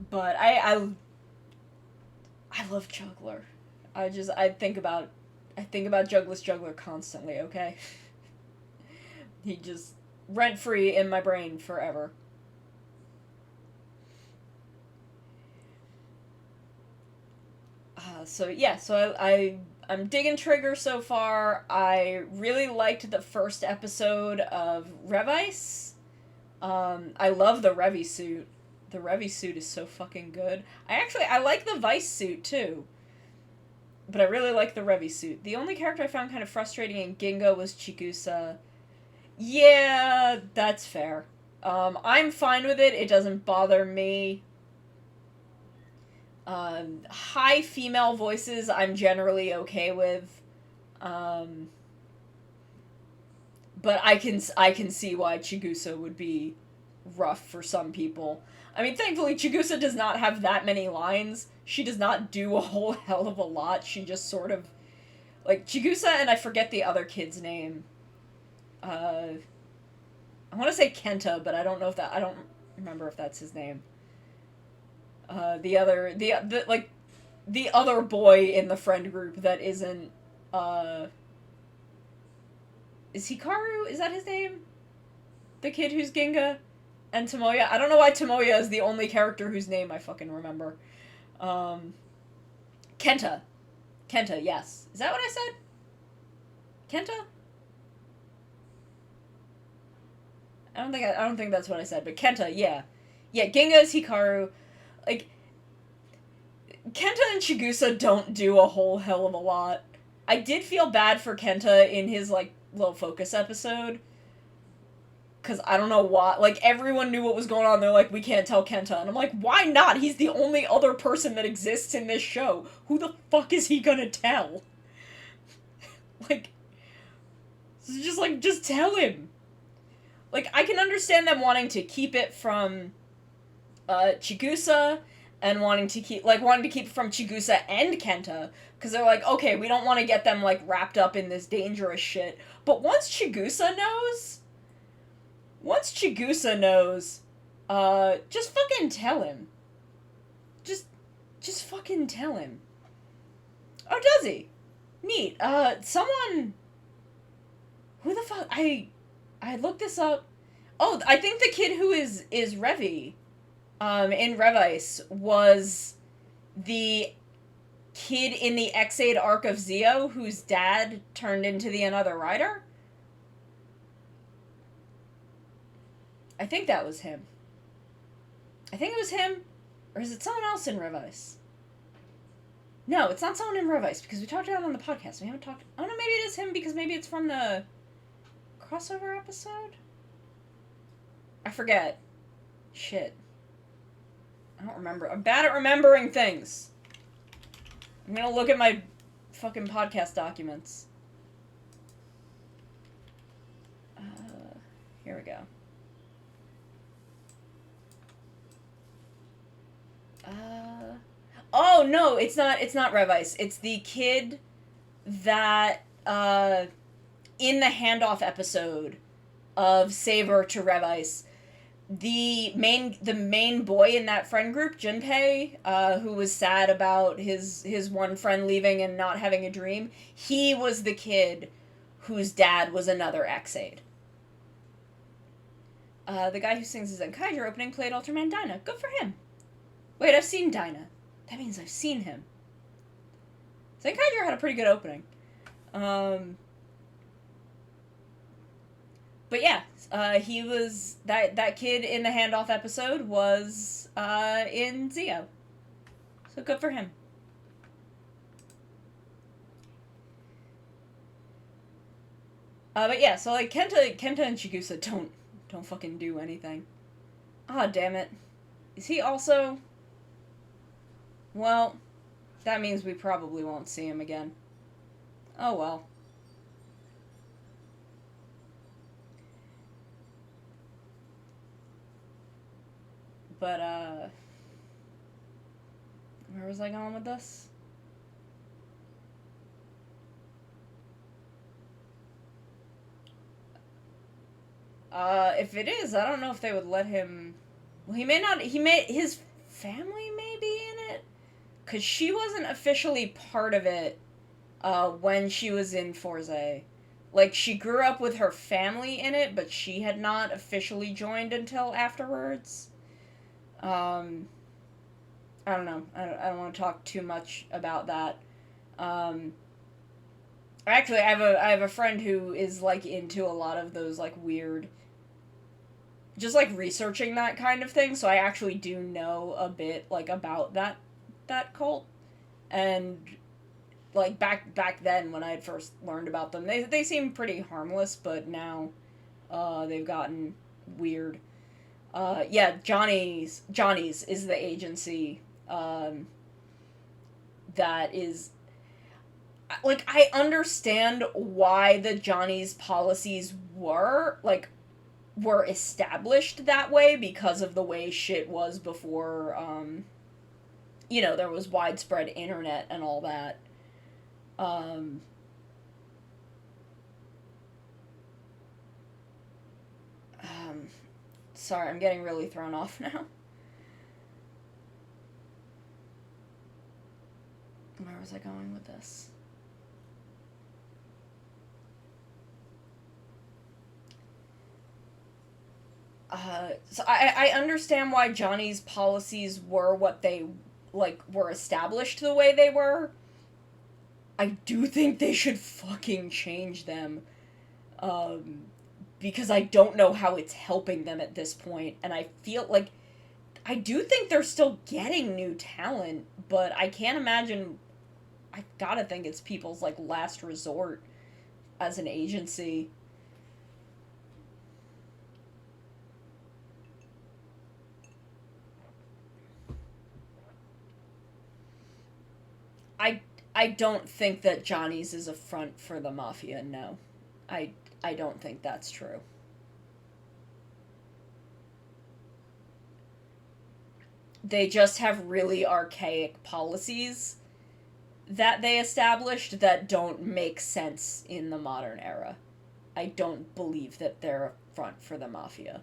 but I love Juggler. I think about Juggless Juggler constantly, okay? He just rent-free in my brain forever. I'm digging Trigger so far. I really liked the first episode of Revice. I love the Revy suit. The Revy suit is so fucking good. I like the Vice suit too. But I really like the Revy suit. The only character I found kind of frustrating in Ginga was Chigusa. Yeah, that's fair. I'm fine with it. It doesn't bother me. High female voices I'm generally okay with. But I can see why Chigusa would be rough for some people. I mean, thankfully, Chigusa does not have that many lines. She does not do a whole hell of a lot. She just sort of... Like, Chigusa and I forget the other kid's name. I want to say Kenta, but I don't remember if that's his name. The other boy in the friend group that isn't, is Hikaru? Is that his name? The kid who's Ginga? And Tomoya? I don't know why Tomoya is the only character whose name I fucking remember. Kenta. Kenta, yes. Is that what I said? Kenta? I don't think that's what I said, but Kenta, yeah. Yeah, Ginga is Hikaru. Like, Kenta and Chigusa don't do a whole hell of a lot. I did feel bad for Kenta in his, like, little focus episode. Because I don't know why. Like, everyone knew what was going on. They're like, we can't tell Kenta. And I'm like, why not? He's the only other person that exists in this show. Who the fuck is he gonna tell? Like, just tell him. Like, I can understand them wanting to keep it from Chigusa and wanting to keep it from Chigusa and Kenta, because they're like, okay, we don't want to get them, like, wrapped up in this dangerous shit. But once Chigusa knows, just fucking tell him. Just fucking tell him. Oh, does he? Neat. Someone... Who the fuck... I looked this up. Oh, I think the kid who is Revy, in Revice, was the kid in the X-Aid arc of Zio, whose dad turned into the Another Rider? I think that was him. I think it was him. Or is it someone else in Revice? No, it's not someone in Revice, because we talked about it on the podcast. We haven't talked... Oh, no, maybe it is him, because maybe it's from the crossover episode? I forget. Shit. I don't remember. I'm bad at remembering things. I'm gonna look at my fucking podcast documents. Here we go. Oh, no, it's not Revice. It's the kid that, in the handoff episode of Saber to Revice, the main boy in that friend group, Junpei, who was sad about his one friend leaving and not having a dream, he was the kid whose dad was another X-Aid. The guy who sings the Zenkaiger opening played Ultraman Dyna. Good for him. Wait, I've seen Dyna. That means I've seen him. St. Hydra had a pretty good opening. But yeah, he was that kid in the handoff episode was in Zio, so good for him. But yeah, so like Kenta and Chigusa don't fucking do anything. Ah, damn it. Is he also? Well, that means we probably won't see him again. Oh well. But where was I going with this? If it is, I don't know if they would let him. Well, he may not. His family may be in it, cause she wasn't officially part of it. When she was in Forze, like she grew up with her family in it, but she had not officially joined until afterwards. I don't know. I don't want to talk too much about that. Um, Actually, I have a friend who is like into a lot of those like weird, just like researching that kind of thing. So I actually do know a bit like about that cult, and like back then when I had first learned about them, they seemed pretty harmless, but now, they've gotten weird. Yeah, Johnny's is the agency, that is like I understand why the Johnny's policies were established that way because of the way shit was before, there was widespread internet and all that. Um, um, Sorry, I'm getting really thrown off now. Where was I going with this? So I understand why Johnny's policies were what they, like, were established the way they were. I do think they should fucking change them. Because I don't know how it's helping them at this point, and I feel like I do think they're still getting new talent, but I can't imagine. I gotta think it's people's like last resort as an agency. I I don't think that Johnny's is a front for the mafia. No, I I don't think that's true. They just have really archaic policies that they established that don't make sense in the modern era. I don't believe that they're a front for the mafia.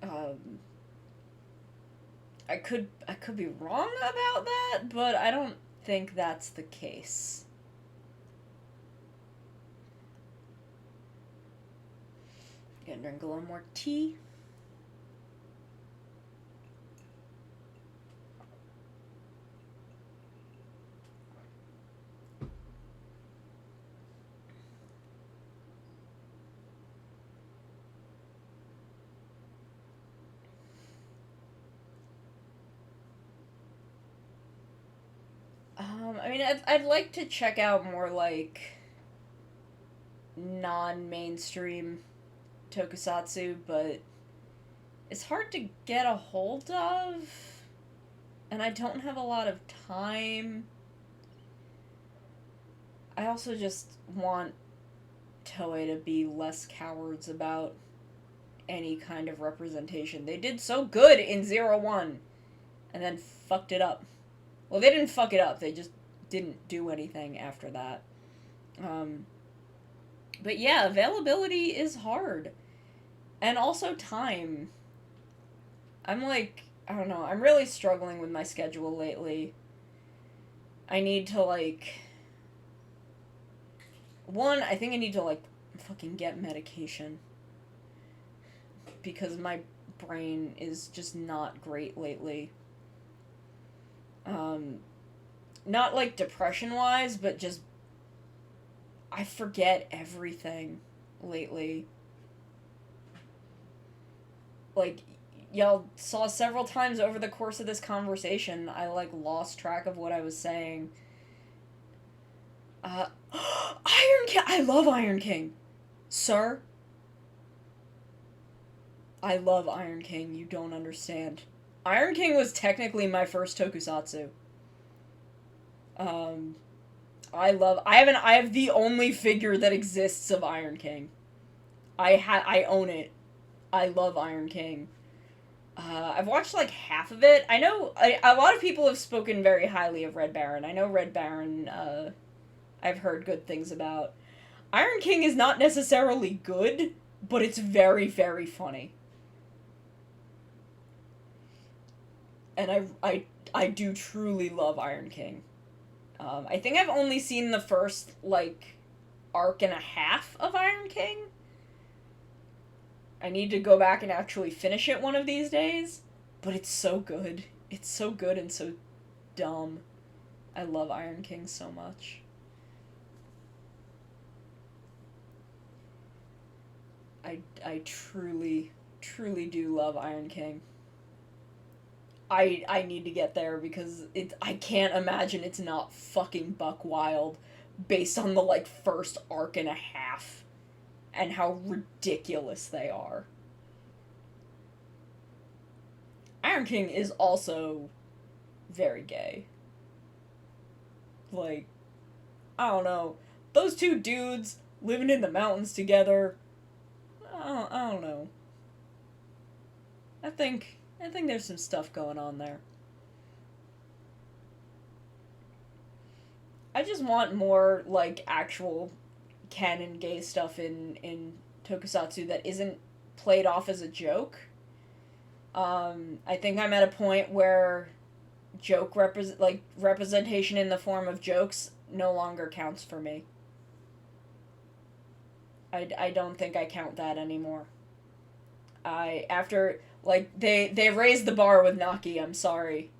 Um, I could be wrong about that, but I don't think that's the case. Gonna drink a little more tea. I mean, I'd like to check out more like non-mainstream tokusatsu, but it's hard to get a hold of, and I don't have a lot of time. I also just want Toei to be less cowards about any kind of representation. They did so good in Zero One, and then fucked it up. Well, they didn't fuck it up, they just didn't do anything after that. Um, but yeah, availability is hard. And also time. I'm like, I don't know, I'm really struggling with my schedule lately. I need to, like, One, I think I need to, like, fucking get medication. Because my brain is just not great lately. Not, like, depression-wise, but just... I forget everything lately. Like, y'all saw several times over the course of this conversation, I, like, lost track of what I was saying. Iron King! I love Iron King! Sir? I love Iron King, you don't understand. Iron King was technically my first tokusatsu. I have the only figure that exists of Iron King. I own it. I love Iron King. I've watched like half of it. I know a lot of people have spoken very highly of Red Baron. I know Red Baron, I've heard good things about. Iron King is not necessarily good, but it's very, very funny. And I do truly love Iron King. I think I've only seen the first, like, arc and a half of Iron King. I need to go back and actually finish it one of these days. But it's so good. It's so good and so dumb. I love Iron King so much. I truly, truly do love Iron King. I need to get there because I can't imagine it's not fucking buck wild based on the, like, first arc and a half and how ridiculous they are. Iron King is also very gay. Like, I don't know. Those two dudes living in the mountains together, I don't know. I think there's some stuff going on there. I just want more, like, actual canon gay stuff in tokusatsu that isn't played off as a joke. I think I'm at a point where representation in the form of jokes no longer counts for me. I don't think I count that anymore. They raised the bar with Naki, I'm sorry.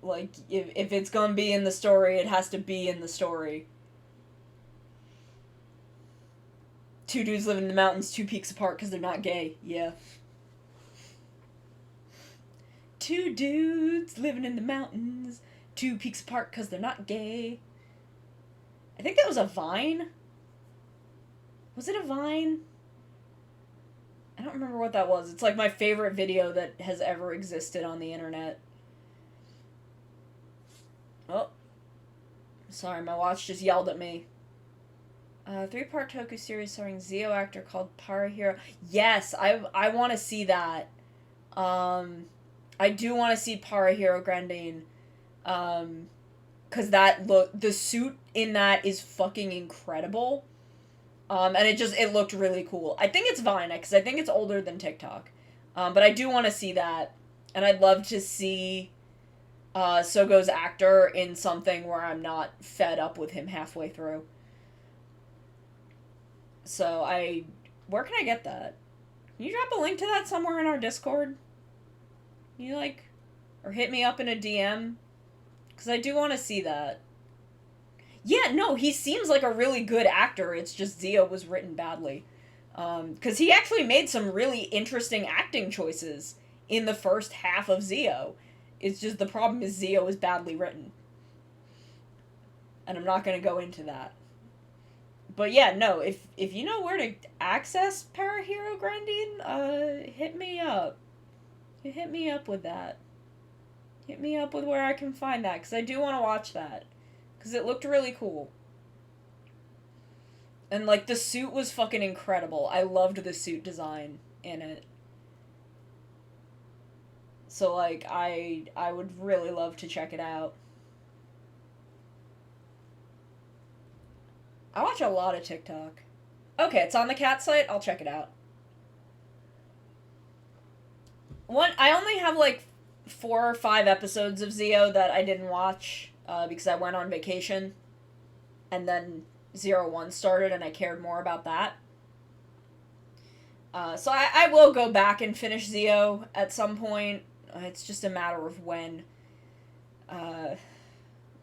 Like, if it's gonna be in the story, it has to be in the story. Two dudes live in the mountains 2 peaks apart because they're not gay. Yeah. Two dudes living in the mountains 2 peaks apart because they're not gay. I think that was a Vine. Was it a Vine? I don't remember what that was. It's like my favorite video that has ever existed on the internet. Oh. Sorry, my watch just yelled at me. 3-part Toku series starring Zeo actor called Parahiro. Yes, I want to see that. I do want to see Parahiro Grandin. Because the suit in that is fucking incredible. And it looked really cool. I think it's Vine, because I think it's older than TikTok. But I do want to see that. And I'd love to see Sogo's actor in something where I'm not fed up with him halfway through. So where can I get that? Can you drop a link to that somewhere in our Discord? Or hit me up in a DM? Because I do want to see that. Yeah, no, he seems like a really good actor. It's just Zeo was written badly. Because he actually made some really interesting acting choices in the first half of Zeo. It's just the problem is Zeo is badly written. And I'm not going to go into that. But yeah, no, if you know where to access Parahiro Grandin, hit me up. Hit me up with that. Hit me up with where I can find that, because I do want to watch that. Because it looked really cool. And, like, the suit was fucking incredible. I loved the suit design in it. So, like, I would really love to check it out. I watch a lot of TikTok. Okay, it's on the cat site. I'll check it out. I only have, like, 4 or 5 episodes of Zeo that I didn't watch, because I went on vacation. and then 01 started and I cared more about that. So I will go back and finish Zio at some point. It's just a matter of when.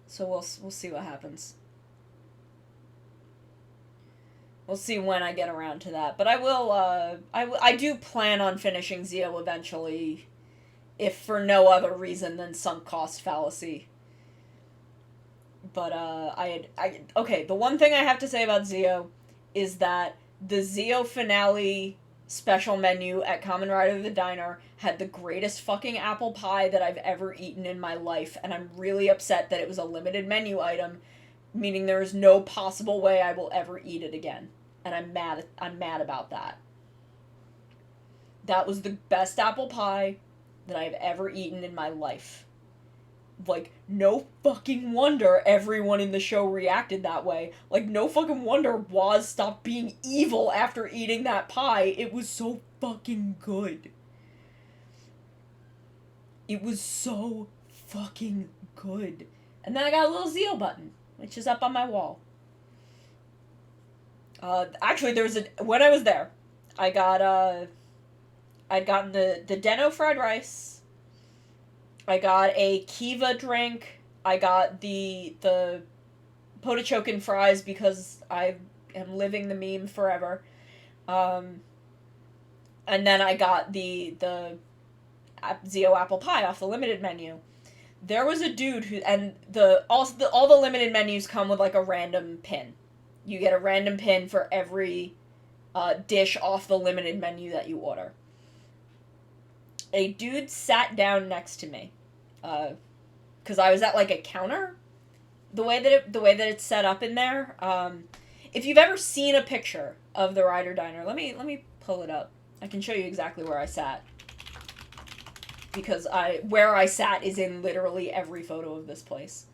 So we'll see what happens. We'll see when I get around to that. But I will, I do plan on finishing Zio eventually, if for no other reason than sunk cost fallacy. But, okay, the one thing I have to say about Zio is that the Zio finale special menu at Kamen Rider the Diner had the greatest fucking apple pie that I've ever eaten in my life, and I'm really upset that it was a limited menu item, meaning there is no possible way I will ever eat it again. And I'm mad about that. That was the best apple pie that I've ever eaten in my life. Like, no fucking wonder everyone in the show reacted that way. Like, no fucking wonder Waz stopped being evil after eating that pie. It was so fucking good. It was so fucking good. And then I got a little Zio button, which is up on my wall. Actually, when I was there, I'd gotten the Deno fried rice. I got a Kiva drink. I got the Potachokin fries because I am living the meme forever. And then I got the Zio apple pie off the limited menu. There was a dude who, and all the limited menus come with like a random pin. You get a random pin for every dish off the limited menu that you order. A dude sat down next to me, because I was at like a counter. The way that it's set up in there. If you've ever seen a picture of the Rider Diner, let me pull it up. I can show you exactly where I sat. Because where I sat is in literally every photo of this place.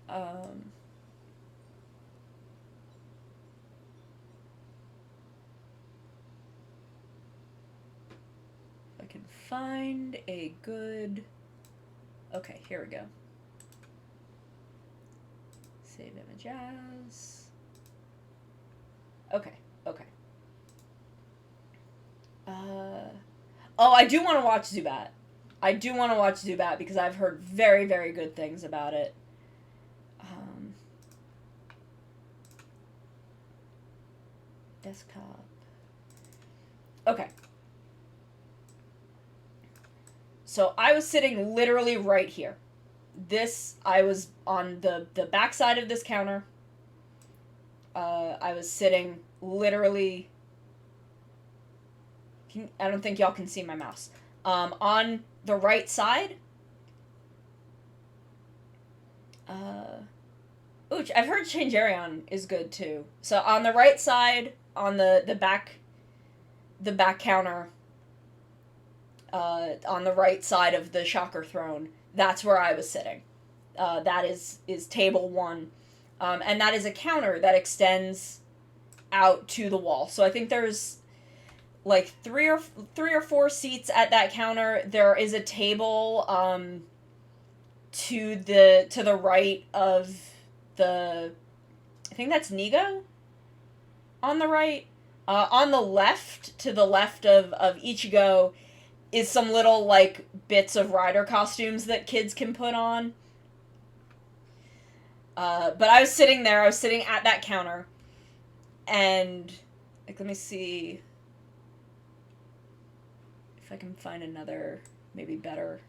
I can find a good... Okay, here we go. Save image as... Okay. Oh, I do want to watch Zubat. I do want to watch Zubat because I've heard very, very good things about it. Desktop. Okay. So I was sitting literally right here. I was on the back side of this counter. I was sitting literally... I don't think y'all can see my mouse. On the right side... Ooh, I've heard Changerion is good too. So on the right side, on the back counter, on the right side of the Shocker Throne, that's where I was sitting. That is table 1. And that is a counter that extends out to the wall. So I think there's like three or four seats at that counter. There is a table to the right of I think that's Nigo on the right. On the left, to the left of Ichigo, is some little, like, bits of rider costumes that kids can put on. But I was sitting there, I was sitting at that counter, and, like, let me see if I can find another, maybe better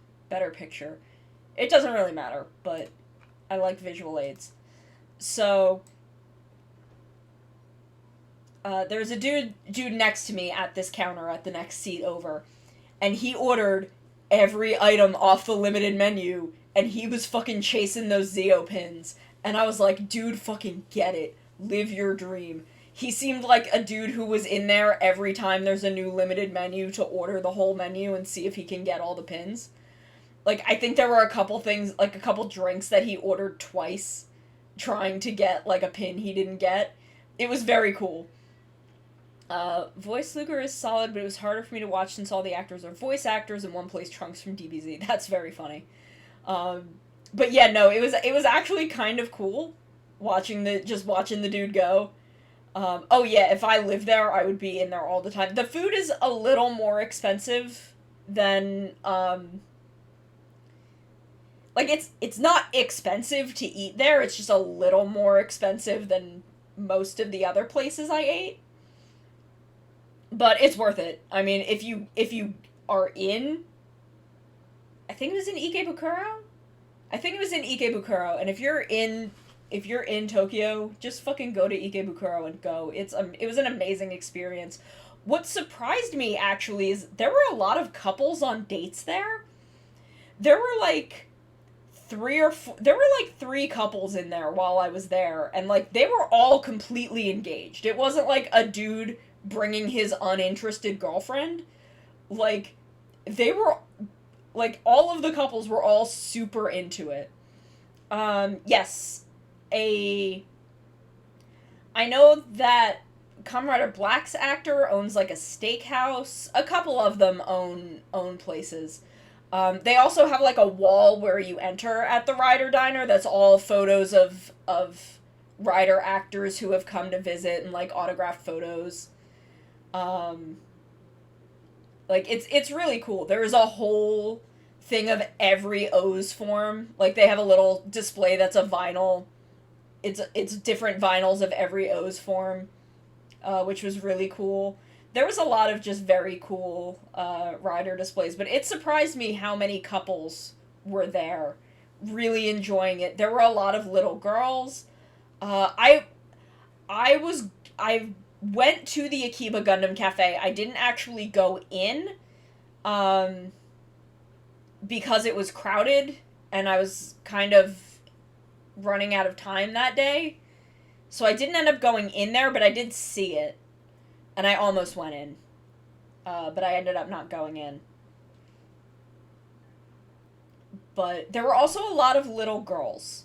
picture. It doesn't really matter, but I like visual aids. So, there's a dude next to me at this counter at the next seat over, and he ordered every item off the limited menu, and he was fucking chasing those Zio pins, and I was like, dude, fucking get it. Live your dream. He seemed like a dude who was in there every time there's a new limited menu to order the whole menu and see if he can get all the pins. Like, I think there were a couple things, like a couple drinks that he ordered twice, trying to get, like, a pin he didn't get. It was very cool. Voice Luger is solid, but it was harder for me to watch since all the actors are voice actors and one plays Trunks from DBZ. That's very funny. But yeah, no, it was actually kind of cool watching the dude go. Oh yeah, if I lived there, I would be in there all the time. The food is a little more expensive than like it's not expensive to eat there. It's just a little more expensive than most of the other places I ate. But it's worth it. I mean, if you are in, I think it was in Ikebukuro. I think it was in Ikebukuro, and if you're in Tokyo, just fucking go to Ikebukuro and go. It was an amazing experience. What surprised me actually is there were a lot of couples on dates there. There were like three couples in there while I was there, and like they were all completely engaged. It wasn't like a dude bringing his uninterested girlfriend. Like they were like all of the couples were all super into it. Yes, a I know that Kamen Rider Black's actor owns like a steakhouse. A couple of them own places. They also have like a wall where you enter at the Rider Diner that's all photos of Rider actors who have come to visit and like autographed photos. Um, like it's really cool. There is a whole thing of every O's form. Like they have a little display that's a vinyl. It's different vinyls of every O's form, which was really cool. There was a lot of just very cool rider displays, but it surprised me how many couples were there, really enjoying it. There were a lot of little girls. I went to the Akiba Gundam Cafe. I didn't actually go in, um, because it was crowded, and I was kind of running out of time that day. So I didn't end up going in there, but I did see it, and I almost went in, but I ended up not going in. But there were also a lot of little girls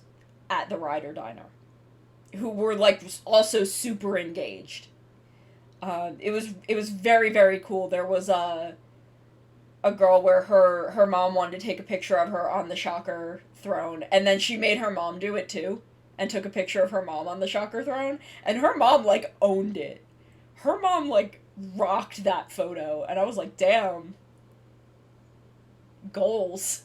at the Rider Diner who were like also super engaged. It was very very cool. There was a girl where her mom wanted to take a picture of her on the shocker throne, and then she made her mom do it too, and took a picture of her mom on the shocker throne, and her mom like owned it. Her mom like rocked that photo, and I was like, damn, goals.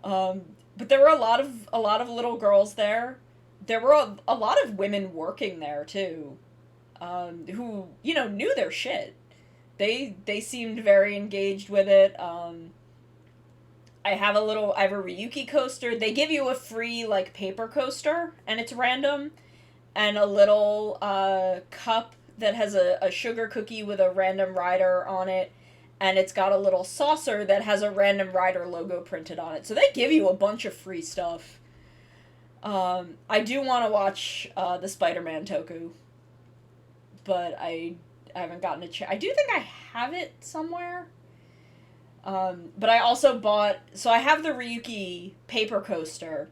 Um, but there were a lot of little girls there. There were a lot of women working there too, who knew their shit. They seemed very engaged with it. I have a Ryuki coaster. They give you a free like paper coaster, and it's random, and a little cup that has a sugar cookie with a random rider on it, and it's got a little saucer that has a random rider logo printed on it. So they give you a bunch of free stuff. I do want to watch the Spider-Man Toku, but I haven't gotten a chance. I do think I have it somewhere. But I also bought. So I have the Ryuki paper coaster,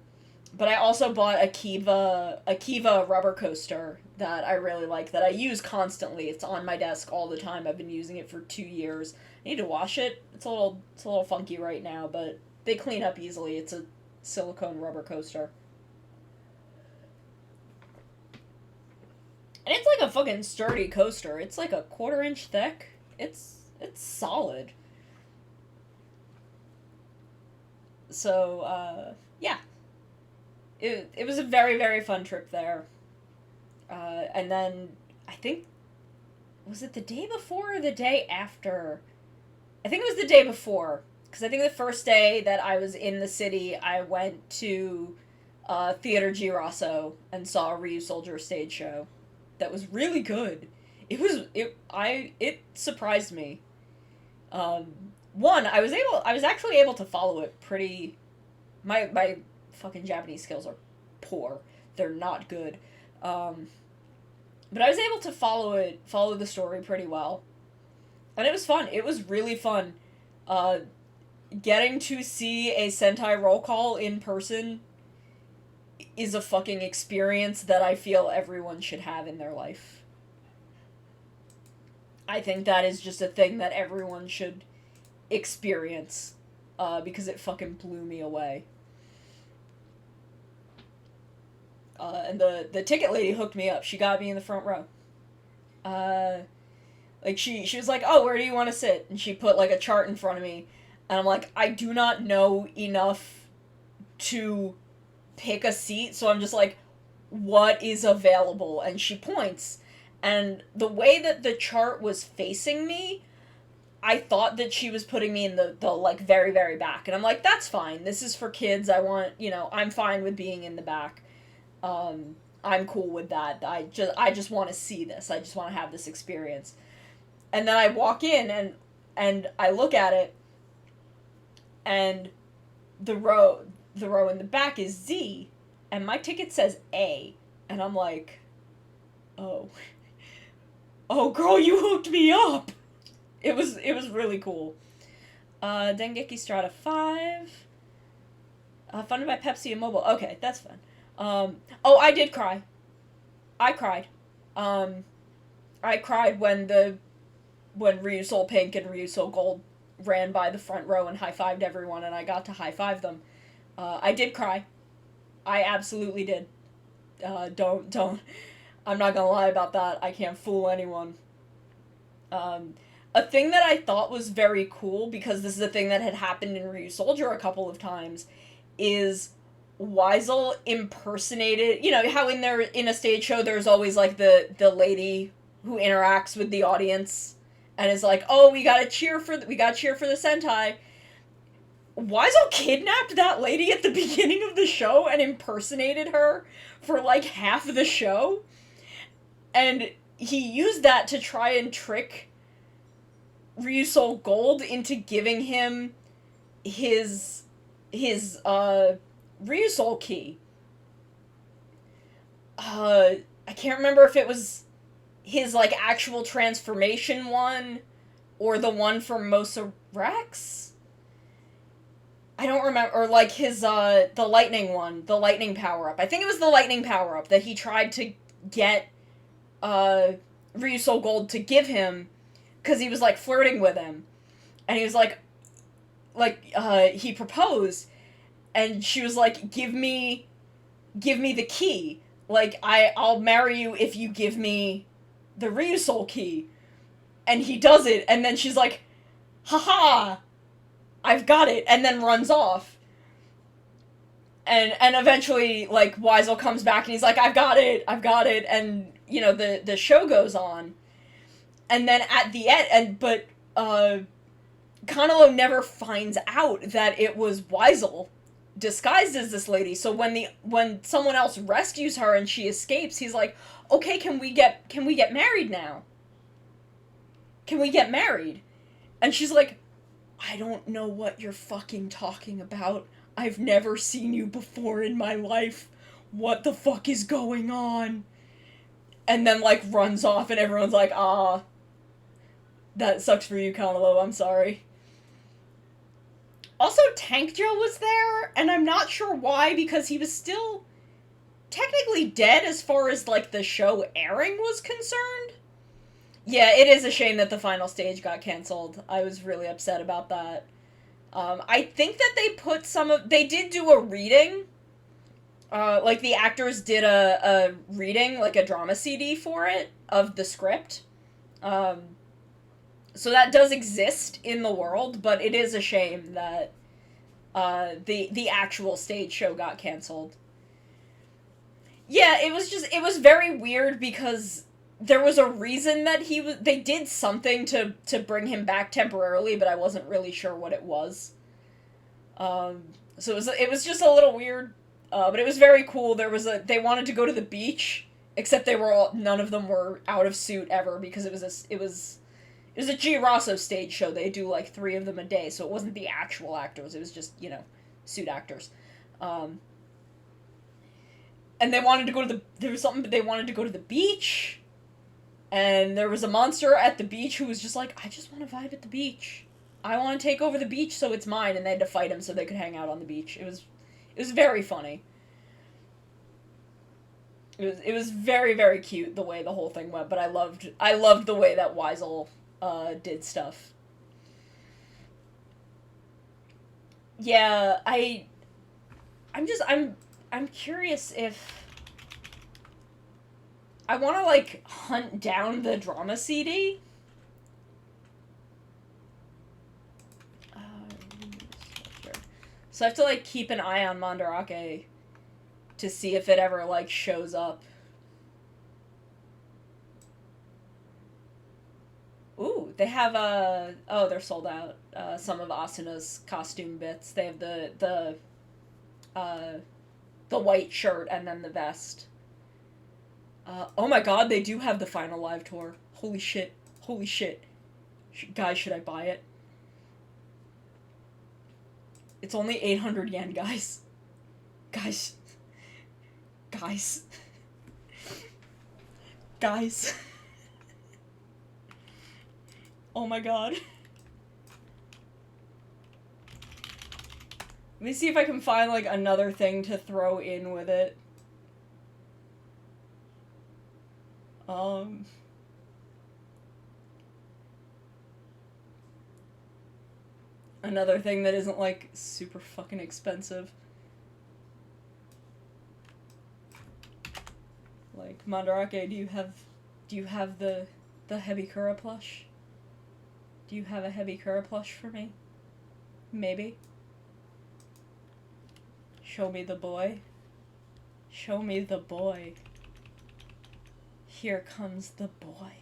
but I also bought a Kiva rubber coaster that I really like, that I use constantly. It's on my desk all the time. I've been using it for 2 years. I need to wash it. It's a little funky right now, but they clean up easily. It's a silicone rubber coaster. And it's like a fucking sturdy coaster. It's like a 1/4 inch thick. It's solid. So yeah, it was a very very fun trip there. And then I think, was it the day before or the day after? I think it was the day before, because I think the first day that I was in the city, I went to Theater Girasso and saw a Ryu Soldier stage show. That was really good. It surprised me. One, I was actually able to follow it pretty. My fucking Japanese skills are poor. They're not good. But I was able to follow the story pretty well, and it was fun. It was really fun. Uh, Getting to see a Sentai roll call in person is a fucking experience that I feel everyone should have in their life. I think that is just a thing that everyone should experience, because it fucking blew me away. And the ticket lady hooked me up. She got me in the front row. Like, she was like, oh, where do you want to sit? And she put, like, a chart in front of me. And I'm like, I do not know enough to pick a seat, so I'm just like, what is available? And she points. And the way that the chart was facing me, I thought that she was putting me in the like, very, very back. And I'm like, that's fine. This is for kids. I'm fine with being in the back. I'm cool with that. I just want to see this. I just want to have this experience. And then I walk in and I look at it, and the row in the back is Z, and my ticket says A, and I'm like, oh, girl, you hooked me up. It was really cool. Dengeki Strata 5, funded by Pepsi and Mobile. Okay, that's fun. I did cry. I cried. I cried when Ryusol Pink and Ryusol Gold ran by the front row and high-fived everyone, and I got to high-five them. I did cry. I absolutely did. Don't. I'm not gonna lie about that. I can't fool anyone. A thing that I thought was very cool, because this is a thing that had happened in Ryu Soldier a couple of times, is Weisel impersonated, you know, how in a stage show there's always, like, the lady who interacts with the audience and is like, oh, we gotta cheer for the Sentai. Weisel kidnapped that lady at the beginning of the show and impersonated her for, like, half of the show. And he used that to try and trick Ryusol Gold into giving him his Ryusol key. I can't remember if it was his, like, actual transformation one or the one for Mosa Rex. I don't remember, or, like, his, the lightning one, the lightning power-up. I think it was the lightning power-up that he tried to get, Ryusol Gold to give him, because he was, like, flirting with him. And he was like, he proposed, and she was like, give me the key. Like, I'll marry you if you give me the Ryusol key. And he does it, and then she's like, haha, I've got it, and then runs off. And eventually, like, Weisel comes back and he's like, I've got it, and, you know, the show goes on. And then at the end, but Kanalo never finds out that it was Weisel disguised as this lady, so when someone else rescues her and she escapes, he's like, okay, can we get married now? Can we get married? And she's like, I don't know what you're fucking talking about. I've never seen you before in my life. What the fuck is going on? And then, like, runs off, and everyone's like, ah, that sucks for you, Kanalo, I'm sorry. Also, Tank Joe was there, and I'm not sure why, because he was still technically dead as far as, like, the show airing was concerned. Yeah, it is a shame that the final stage got canceled. I was really upset about that. I think that they did do a reading. Like, the actors did a reading, like a drama CD for it, of the script. So that does exist in the world, but it is a shame that the actual stage show got canceled. Yeah, it was very weird, because there was a reason that they did something to bring him back temporarily, but I wasn't really sure what it was. So it was just a little weird, but it was very cool. They wanted to go to the beach, except none of them were out of suit ever, because it was a Girasso stage show. They do, like, 3 of them a day, so it wasn't the actual actors. It was just, you know, suit actors. And they wanted to go they wanted to go to the beach, and there was a monster at the beach who was just like, I just want to vibe at the beach. I want to take over the beach so it's mine, and they had to fight him so they could hang out on the beach. It was very funny. It was very, very cute the way the whole thing went, but I loved the way that Weisel did stuff. Yeah, I'm curious if I want to, like, hunt down the drama CD. So I have to, like, keep an eye on Mandarake to see if it ever, like, shows up. Ooh, they have, oh, they're sold out. Some of Asuna's costume bits. They have the white shirt and then the vest. Oh my god, they do have the final live tour. Holy shit. Holy shit. Guys, should I buy it? It's only 800 yen, guys. Guys. Guys. Guys. Oh my god. Let me see if I can find, like, another thing to throw in with it. Another thing that isn't, like, super fucking expensive. Like, Mandarake, do you have the Hebikura plush? Do you have a Hebikura plush for me? Maybe? Show me the boy. Show me the boy. Here comes the boy.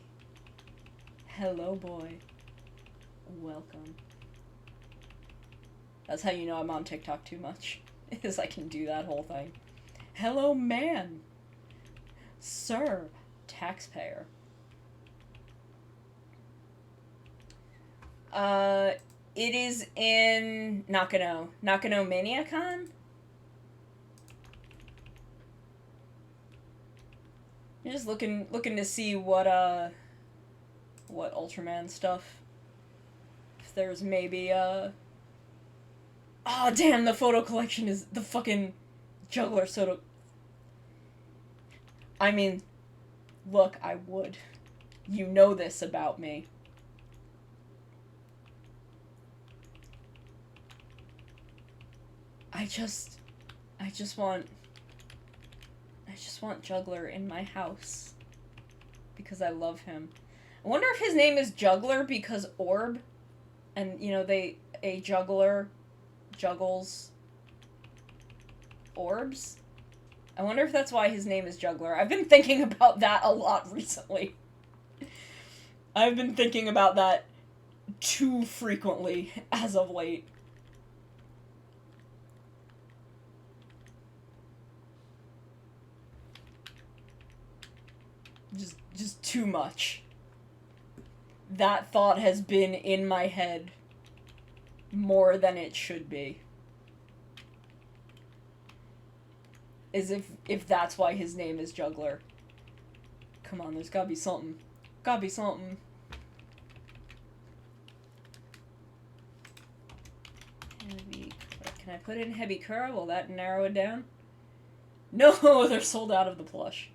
Hello, boy. Welcome. That's how you know I'm on TikTok too much. Is I can do that whole thing. Hello, man. Sir. Taxpayer. It is in Nakano. Nakano Maniacon? I'm just looking to see what Ultraman stuff. If there's maybe, oh, damn, the photo collection is the fucking juggler soda. I mean, look, I would. You know this about me. I just want Juggler in my house. Because I love him. I wonder if his name is Juggler because orb. And, you know, a juggler juggles orbs. I wonder if that's why his name is Juggler. I've been thinking about that a lot recently. I've been thinking about that too frequently as of late. Just too much. That thought has been in my head more than it should be. As if that's why his name is Juggler. Come on, there's gotta be something. Gotta be something. Can I put in Hebikura? Will that narrow it down? No, they're sold out of the plush.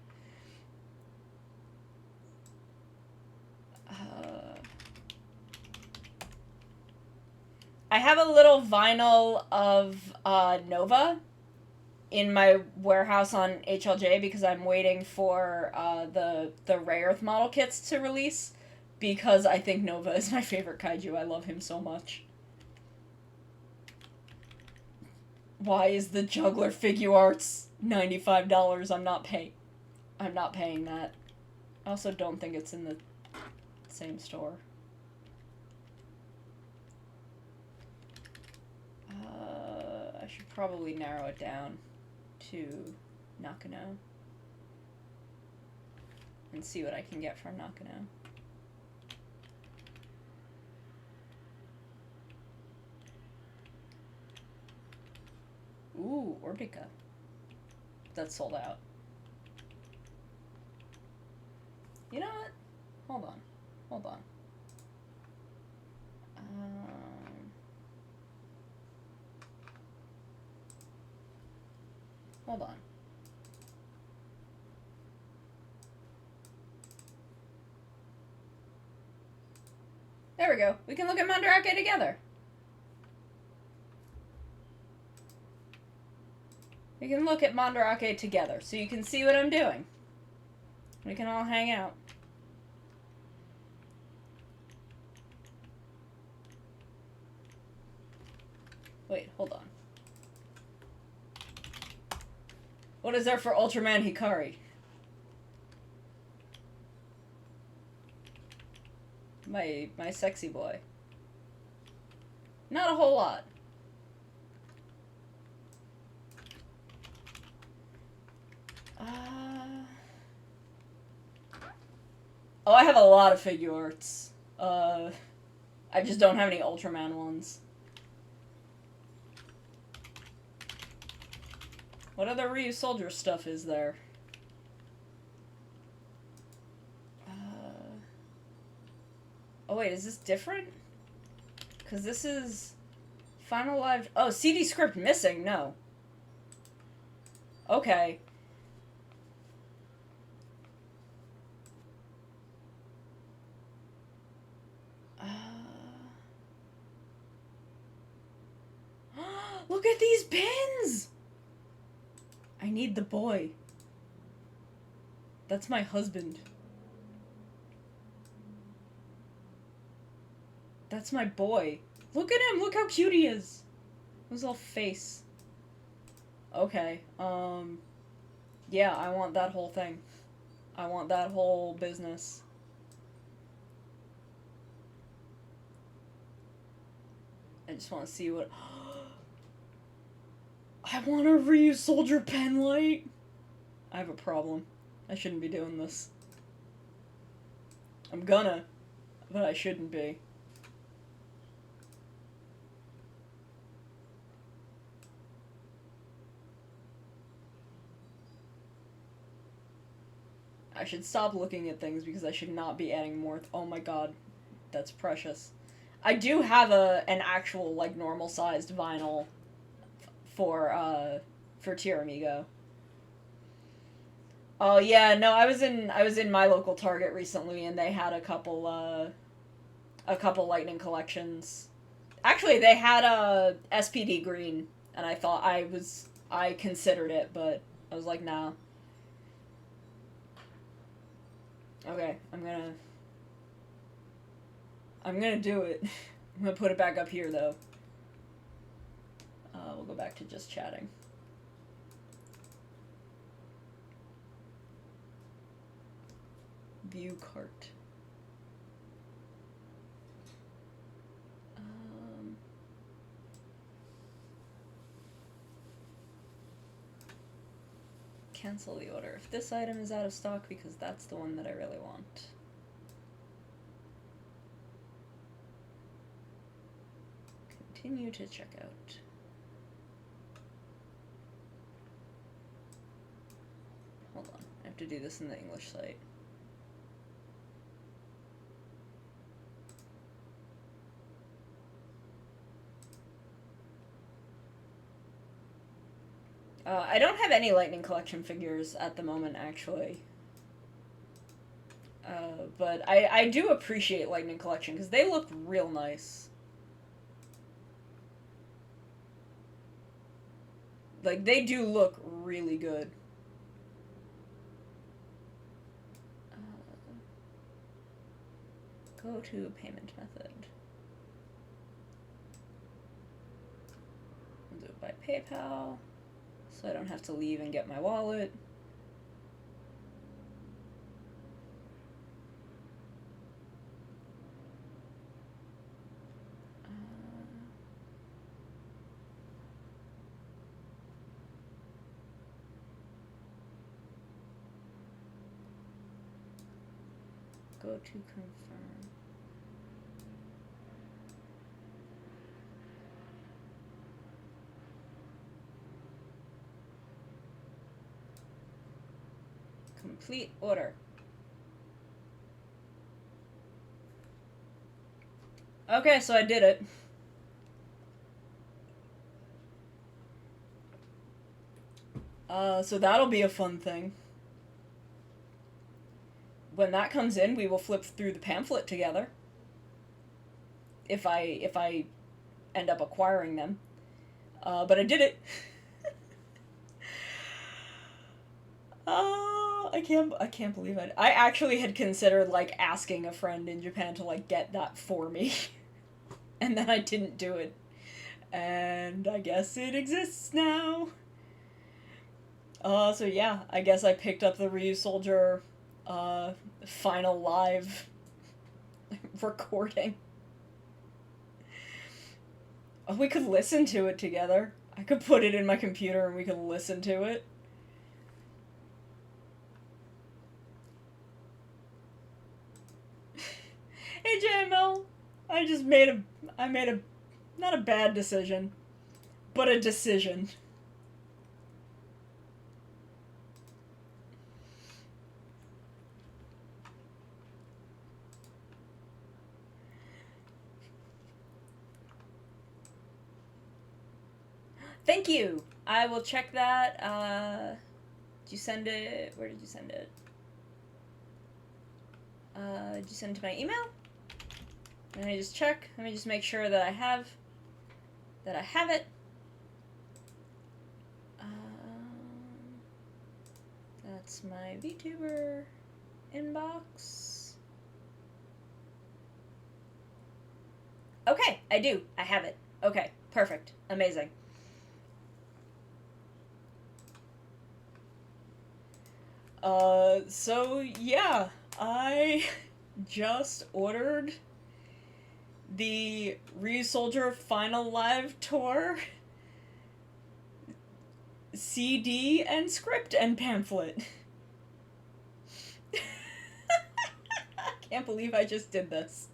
I have a little vinyl of Nova in my warehouse on HLJ because I'm waiting for the Rare Earth model kits to release because I think Nova is my favorite kaiju. I love him so much. Why is the Juggler Figure Arts $95? I'm not paying that. I also don't think it's in the same store. I should probably narrow it down to Nakano. And see what I can get from Nakano. Ooh, Orbica. That's sold out. You know what? Hold on. Hold on. Hold on. There we go. We can look at Mandarake together. We can look at Mandarake together, so you can see what I'm doing. We can all hang out. Wait, hold on. What is there for Ultraman Hikari? My sexy boy. Not a whole lot. Oh, I have a lot of figure arts. I just don't have any Ultraman ones. What other Ryu Soldier stuff is there? Oh wait, is this different? Because this is... Final Live... Oh, CD script missing? No. Okay. Look at these pins! I need the boy. That's my husband. That's my boy. Look at him! Look how cute he is! His little face. Okay, yeah, I want that whole thing. I want that whole business. I just want to see what... I want a Ryu Soldier pen light! I have a problem. I shouldn't be doing this. I'm gonna, but I shouldn't be. I should stop looking at things because I should not be adding more. Oh my god, that's precious. I do have an actual, like, normal-sized vinyl for Tiramigo. Oh yeah, no, I was in my local Target recently, and they had a couple Lightning collections. Actually, they had a SPD green, and I considered it, but I was like, nah. Okay, I'm gonna do it. I'm gonna put it back up here, though. We'll go back to just chatting. View cart. Cancel the order. If this item is out of stock, because that's the one that I really want. Continue to check out. Hold on, I have to do this in the English site. I don't have any Lightning Collection figures at the moment, actually. But I do appreciate Lightning Collection, because they look real nice. Like, they do look really good. Go to payment method. I'll do it by PayPal, so I don't have to leave and get my wallet. Go to confirm. Complete order. Okay, so I did it. So that'll be a fun thing. When that comes in, we will flip through the pamphlet together. If I end up acquiring them. But I did it. I can't believe it. I actually had considered, like, asking a friend in Japan to, like, get that for me. And then I didn't do it. And I guess it exists now. So yeah, I guess I picked up the Ryu Soldier, final live recording. Oh, we could listen to it together. I could put it in my computer and we could listen to it. Hey JML, I made a, not a bad decision, but a decision. Thank you! I will check that, did you send it, where did you send it? Did you send it to my email? Let me just check. Let me just make sure that I have it. That's my VTuber inbox. Okay, I do. I have it. Okay, perfect. Amazing. So yeah, I just ordered the Ryu Soldier Final Live Tour CD and script and pamphlet. I can't believe I just did this.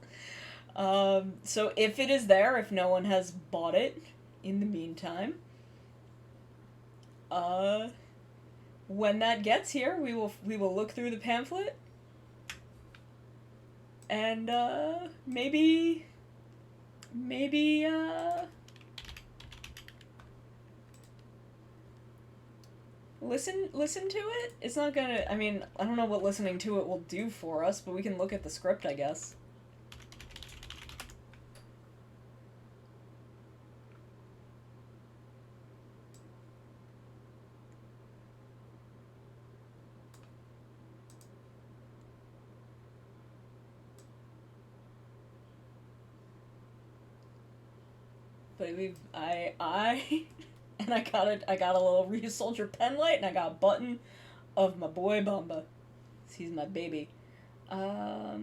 So if it is there, if no one has bought it in the meantime, when that gets here, we will look through the pamphlet and maybe listen to it. It's not gonna, I mean, I don't know what listening to it will do for us, but we can look at the script, I guess. But and I got a little Ryu Soldier pen light, and I got a button of my boy Bamba. He's my baby. That's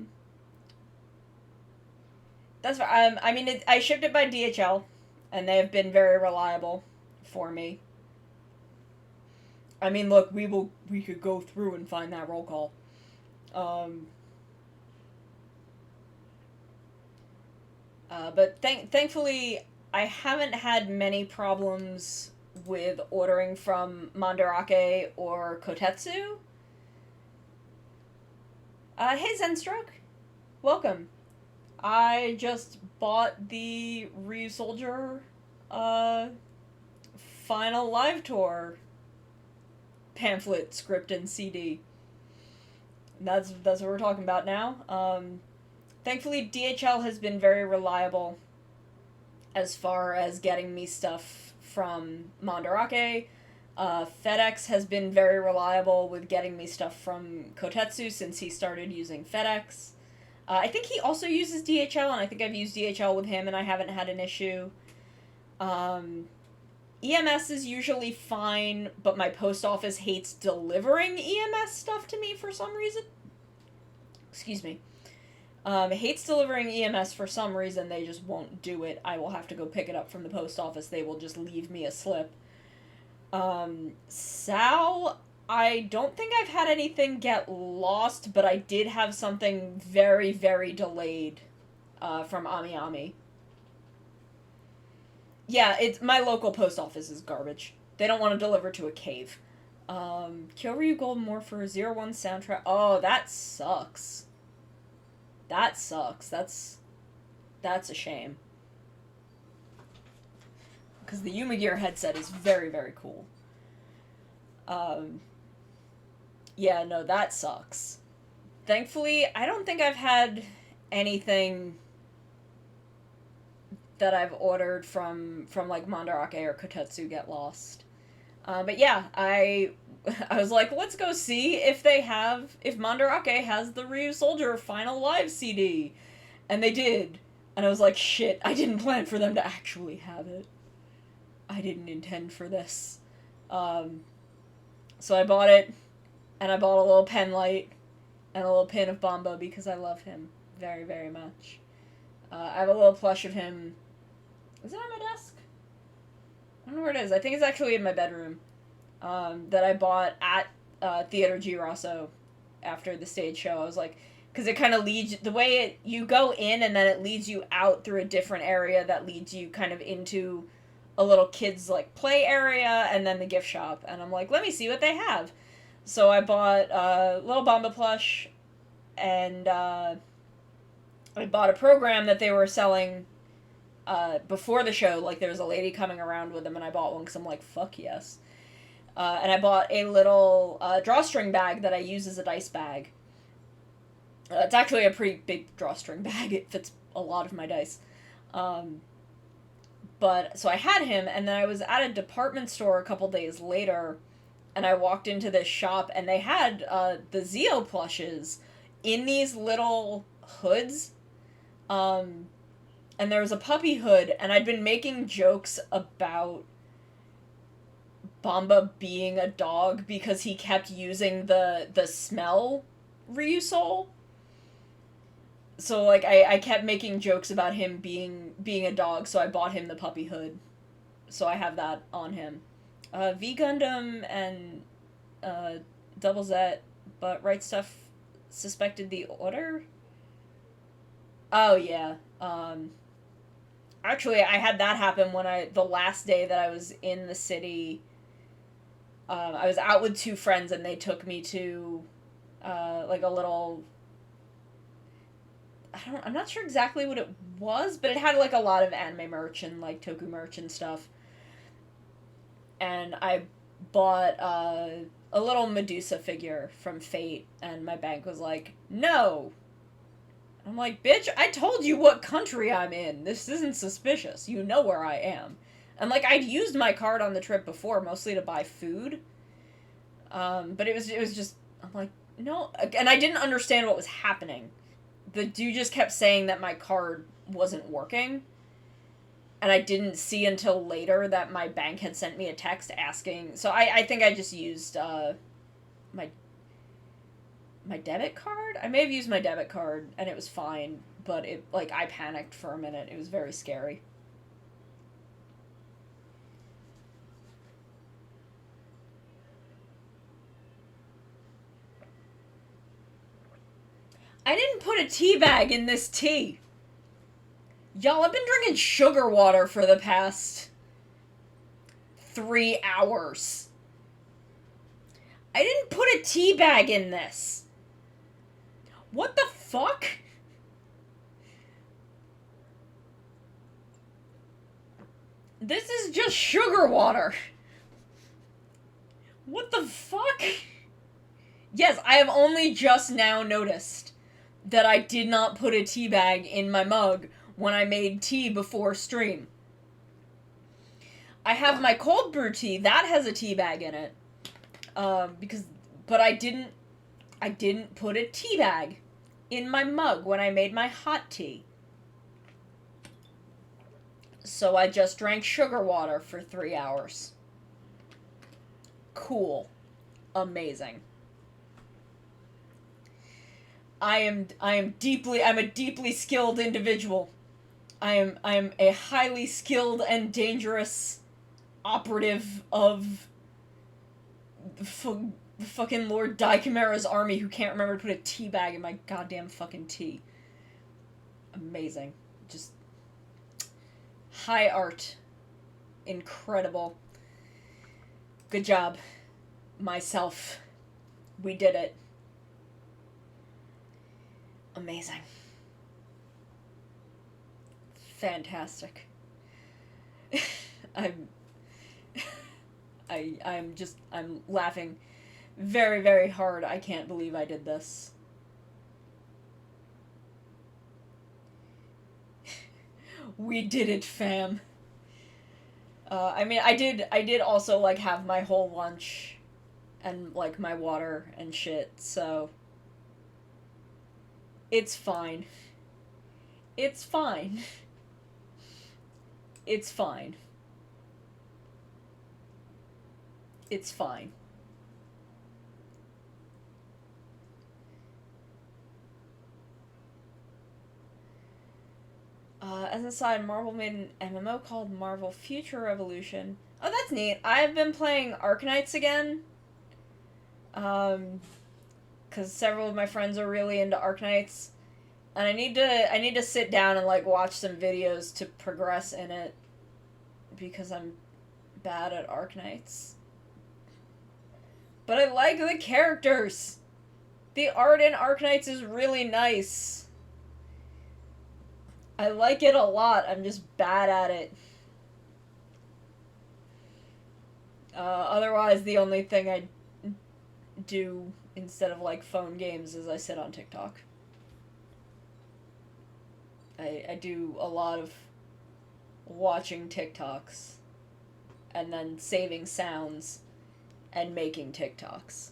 I mean, I shipped it by DHL, and they have been very reliable for me. I mean, look, we could go through and find that roll call. But thankfully, I haven't had many problems with ordering from Mandarake or Kotetsu. Hey Zenstroke, welcome. I just bought the Ryu Soldier, Final Live Tour pamphlet, script, and CD. That's what we're talking about now. Thankfully, DHL has been very reliable as far as getting me stuff from Mandarake. FedEx has been very reliable with getting me stuff from Kotetsu since he started using FedEx. I think he also uses DHL, and I think I've used DHL with him, and I haven't had an issue. EMS is usually fine, but my post office hates delivering EMS stuff to me for some reason. Excuse me. Hates delivering EMS for some reason. They just won't do it. I will have to go pick it up from the post office. They will just leave me a slip. Sal, I don't think I've had anything get lost, but I did have something very, very delayed, from Ami Ami. Yeah, my local post office is garbage. They don't want to deliver to a cave. Kyoryu Gold more for 01 soundtrack. Oh, that sucks. That sucks. That's a shame. Because the Yuma Gear headset is very, very cool. Yeah, no, that sucks. Thankfully, I don't think I've had anything that I've ordered from like Mandarake or Kotetsu get lost. But yeah, I was like, let's go see if Mandarake has the Ryu Soldier Final Live CD. And they did. And I was like, shit, I didn't plan for them to actually have it. I didn't intend for this. So I bought it, and I bought a little pen light and a little pin of Bomba because I love him very, very much. I have a little plush of him. Is it on my desk? I don't know where it is. I think it's actually in my bedroom. That I bought at Theater G. Rosso after the stage show. I was like, because it kind of leads, the way you go in and then it leads you out through a different area that leads you kind of into a little kids like play area and then the gift shop. And I'm like, let me see what they have. So I bought a little Bomba plush, and I bought a program that they were selling before the show. Like, there was a lady coming around with them, and I bought one because I'm like, fuck yes. And I bought a little drawstring bag that I use as a dice bag. It's actually a pretty big drawstring bag. It fits a lot of my dice. But, so I had him, and then I was at a department store a couple days later, and I walked into this shop, and they had the Zeo plushes in these little hoods. And there was a puppy hood, and I'd been making jokes about Bomba being a dog because he kept using the smell Ryusol. So, like, I kept making jokes about him being a dog, so I bought him the puppy hood. So I have that on him. V Gundam and Double Z, but Right Stuff suspected the order? Oh, yeah. Actually, I had that happen when the last day that I was in the city. I was out with two friends, and they took me to, like, a little... I'm not sure exactly what it was, but it had, like, a lot of anime merch and, like, Toku merch and stuff. And I bought a little Medusa figure from Fate, and my bank was like, no! I'm like, bitch, I told you what country I'm in. This isn't suspicious. You know where I am. And, like, I'd used my card on the trip before, mostly to buy food. But it was just, I'm like, no. And I didn't understand what was happening. The dude just kept saying that my card wasn't working. And I didn't see until later that my bank had sent me a text asking. So I think I just used my debit card? I may have used my debit card, and it was fine. But, I panicked for a minute. It was very scary. I didn't put a tea bag in this tea. Y'all, I've been drinking sugar water for the past 3 hours. I didn't put a tea bag in this. What the fuck? This is just sugar water. What the fuck? Yes, I have only just now noticed that I did not put a tea bag in my mug when I made tea before stream. I have my cold brew tea, that has a tea bag in it. But I didn't put a tea bag in my mug when I made my hot tea. So I just drank sugar water for 3 hours. Cool. Amazing. I'm a deeply skilled individual. I am a highly skilled and dangerous operative of the fucking Lord Daikimera's army who can't remember to put a tea bag in my goddamn fucking tea. Amazing. Just high art. Incredible. Good job. Myself. We did it. Amazing. Fantastic. I'm laughing very, very hard. I can't believe I did this. We did it, fam. I mean, I did also, like, have my whole lunch and, like, my water and shit, so it's fine. It's fine. It's fine. It's fine. As an aside, Marvel made an MMO called Marvel Future Revolution. Oh, that's neat. I've been playing Arknights again. Because several of my friends are really into Arknights. And I need to sit down and, like, watch some videos to progress in it. Because I'm bad at Arknights. But I like the characters! The art in Arknights is really nice. I like it a lot, I'm just bad at it. Otherwise, the only thing I do instead of, like, phone games is I sit on TikTok. I do a lot of watching TikToks and then saving sounds and making TikToks.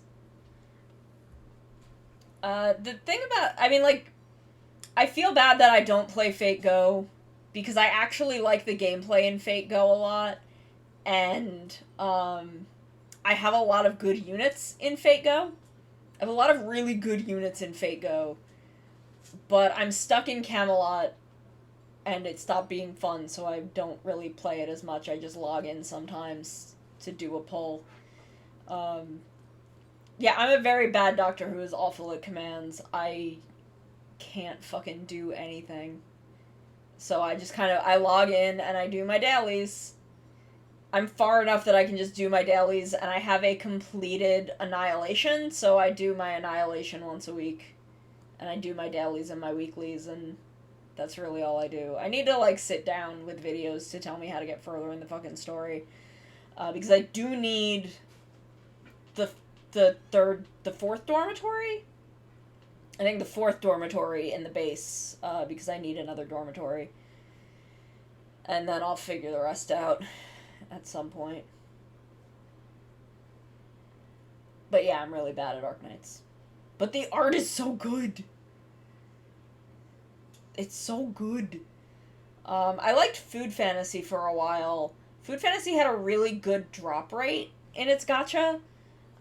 The thing about, I mean, like, I feel bad that I don't play Fate Go, because I actually like the gameplay in Fate Go a lot, and, I have a lot of good units in Fate Go. I have a lot of really good units in Fate Go, but I'm stuck in Camelot, and it stopped being fun, so I don't really play it as much. I just log in sometimes to do a pull. Yeah, I'm a very bad Doctor Who is awful at commands. I can't fucking do anything. So I just kind of, I log in and I do my dailies. I'm far enough that I can just do my dailies, and I have a completed Annihilation, so I do my Annihilation once a week. And I do my dailies and my weeklies, and that's really all I do. I need to, like, sit down with videos to tell me how to get further in the fucking story. Because I do need the fourth dormitory? I think the fourth dormitory in the base, because I need another dormitory. And then I'll figure the rest out at some point. But yeah, I'm really bad at Arknights. But the art is so good! It's so good. I liked Food Fantasy for a while. Food Fantasy had a really good drop rate in its gacha.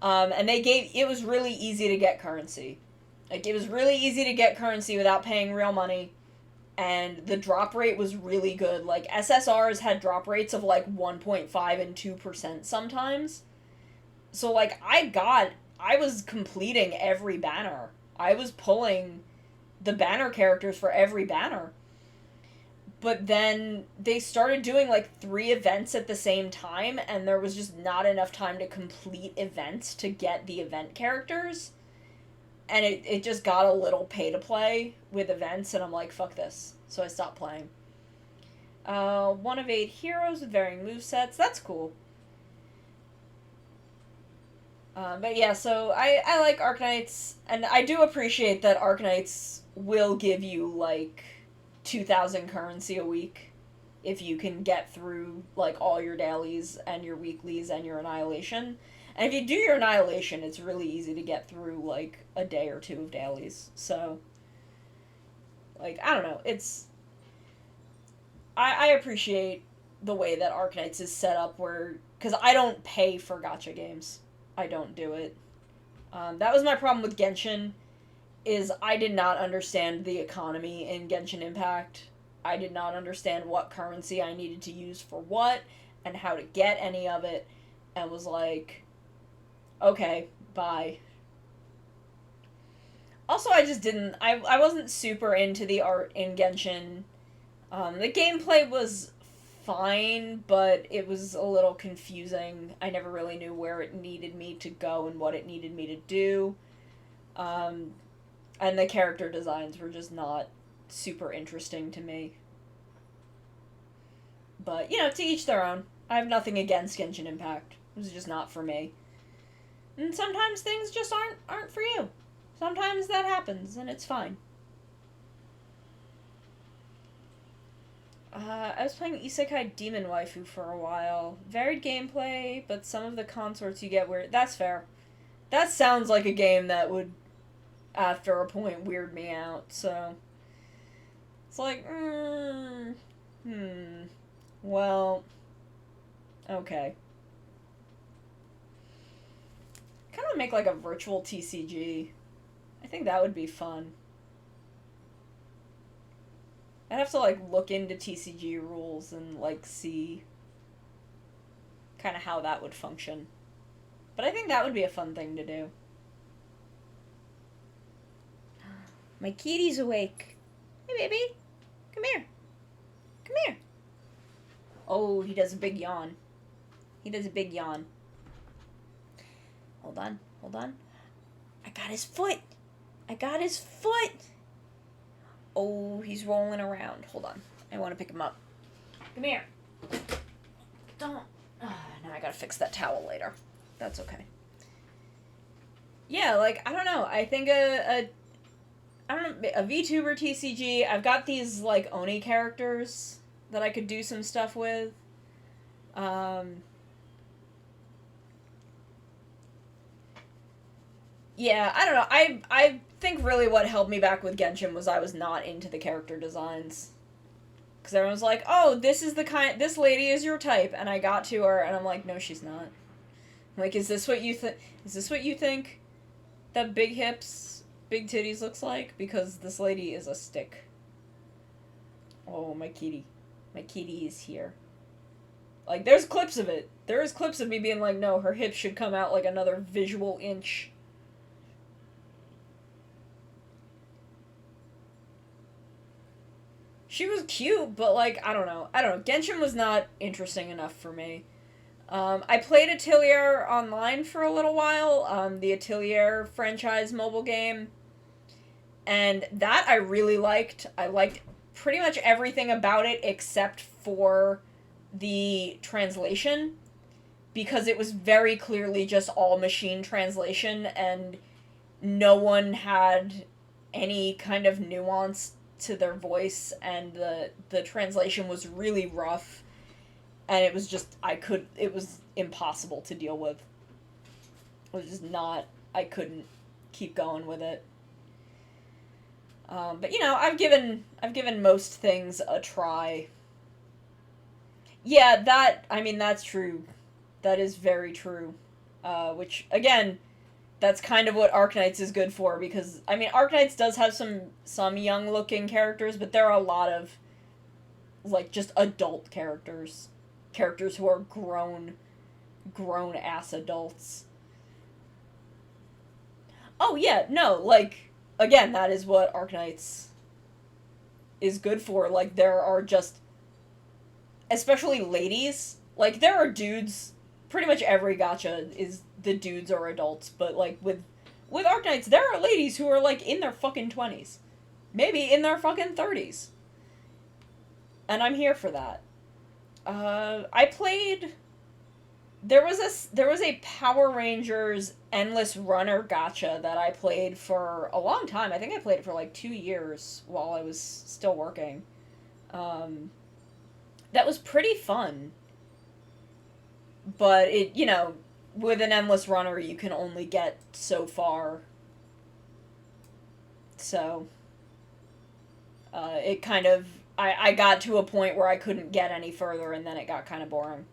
And it was really easy to get currency. Like, it was really easy to get currency without paying real money. And the drop rate was really good. Like, SSRs had drop rates of, like, 1.5 and 2% sometimes. So, like, I was completing every banner. I was pulling the banner characters for every banner. But then they started doing, like, 3 events at the same time, and there was just not enough time to complete events to get the event characters. And it just got a little pay-to-play with events, and I'm like, fuck this. So I stopped playing. 1 of 8 heroes with varying movesets. That's cool. But yeah, so I like Arknights, and I do appreciate that Arknights will give you, like, 2,000 currency a week if you can get through, like, all your dailies and your weeklies and your Annihilation. And if you do your Annihilation, it's really easy to get through, like, a day or 2 of dailies. So, like, I don't know, it's... I appreciate the way that Arknights is set up where... Because I don't pay for gacha games. I don't do it. That was my problem with Genshin, is I did not understand the economy in Genshin Impact. I did not understand what currency I needed to use for what, and how to get any of it, and was like, okay, bye. Also, I just didn't, I wasn't super into the art in Genshin. The gameplay was fine, but it was a little confusing. I never really knew where it needed me to go and what it needed me to do. And the character designs were just not super interesting to me. But, you know, to each their own. I have nothing against Genshin Impact. It was just not for me. And sometimes things just aren't for you. Sometimes that happens, and it's fine. I was playing Isekai Demon Waifu for a while. Varied gameplay, but some of the consorts you get weird. That's fair. That sounds like a game that would, after a point, weird me out, so... It's like, well, okay. Kind of make like a virtual TCG. I think that would be fun. I'd have to like look into TCG rules and like see kind of how that would function. But I think that would be a fun thing to do. My kitty's awake. Hey, baby. Come here. Come here. Oh, he does a big yawn. He does a big yawn. Hold on. Hold on. I got his foot. I got his foot. Oh, he's rolling around. Hold on. I want to pick him up. Come here. Don't. Now I gotta fix that towel later. That's okay. Yeah, like, I don't know. I think a VTuber TCG. I've got these, like, Oni characters that I could do some stuff with. Yeah, I don't know. I think really what held me back with Genshin was I was not into the character designs. Because everyone was like, oh, this lady is your type, and I got to her, and I'm like, no, she's not. I'm like, is this what you think that big hips, big titties looks like? Because this lady is a stick. Oh, my kitty. My kitty is here. Like, there's clips of it. There is clips of me being like, no, her hips should come out like another visual inch. She was cute, but, like, I don't know. Genshin was not interesting enough for me. I played Atelier online for a little while, the Atelier franchise mobile game. And that I really liked. I liked pretty much everything about it except for the translation. Because it was very clearly just all machine translation, and no one had any kind of nuance to their voice, and the translation was really rough, and it was just, it was impossible to deal with. It was just not, I couldn't keep going with it. But, you know, I've given most things a try. Yeah, that's true. That is very true. Which, again, that's kind of what Arknights is good for, because, I mean, Arknights does have some young-looking characters, but there are a lot of, like, just adult characters. Characters who are grown-ass adults. Oh, yeah, no, like, again, that is what Arknights is good for. Like, there are just, especially ladies, like, there are dudes, pretty much every gacha is the dudes are adults, but, like, with Arknights, there are ladies who are, like, in their fucking 20s. Maybe in their fucking 30s. And I'm here for that. I played... There was a Power Rangers Endless Runner gacha that I played for a long time. I think I played it for, like, 2 years while I was still working. That was pretty fun. But it, you know, with an Endless Runner, you can only get so far. So, it kind of, I got to a point where I couldn't get any further, and then it got kind of boring.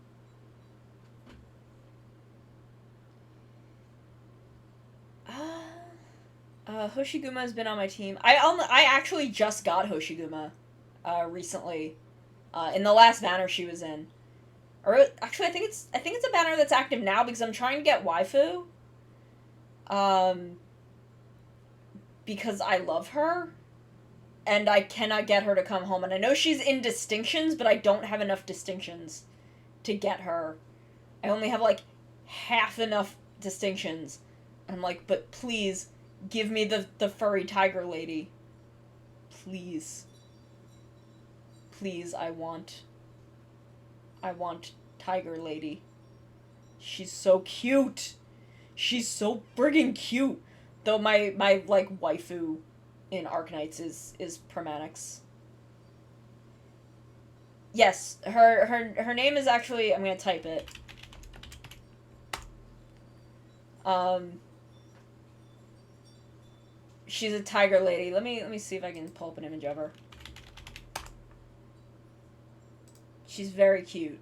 Hoshiguma's been on my team. I actually just got Hoshiguma, recently, in the last banner she was in. Or, actually, I think it's a banner that's active now, because I'm trying to get waifu. Because I love her, and I cannot get her to come home. And I know she's in distinctions, but I don't have enough distinctions to get her. I only have, like, half enough distinctions. And I'm like, but please, give me the furry tiger lady. Please. Please, I want Tiger Lady. She's so cute. She's so friggin' cute. Though my like waifu in Arknights is Permanix. Yes, her name is actually, I'm gonna type it. She's a tiger lady. Let me see if I can pull up an image of her. She's very cute.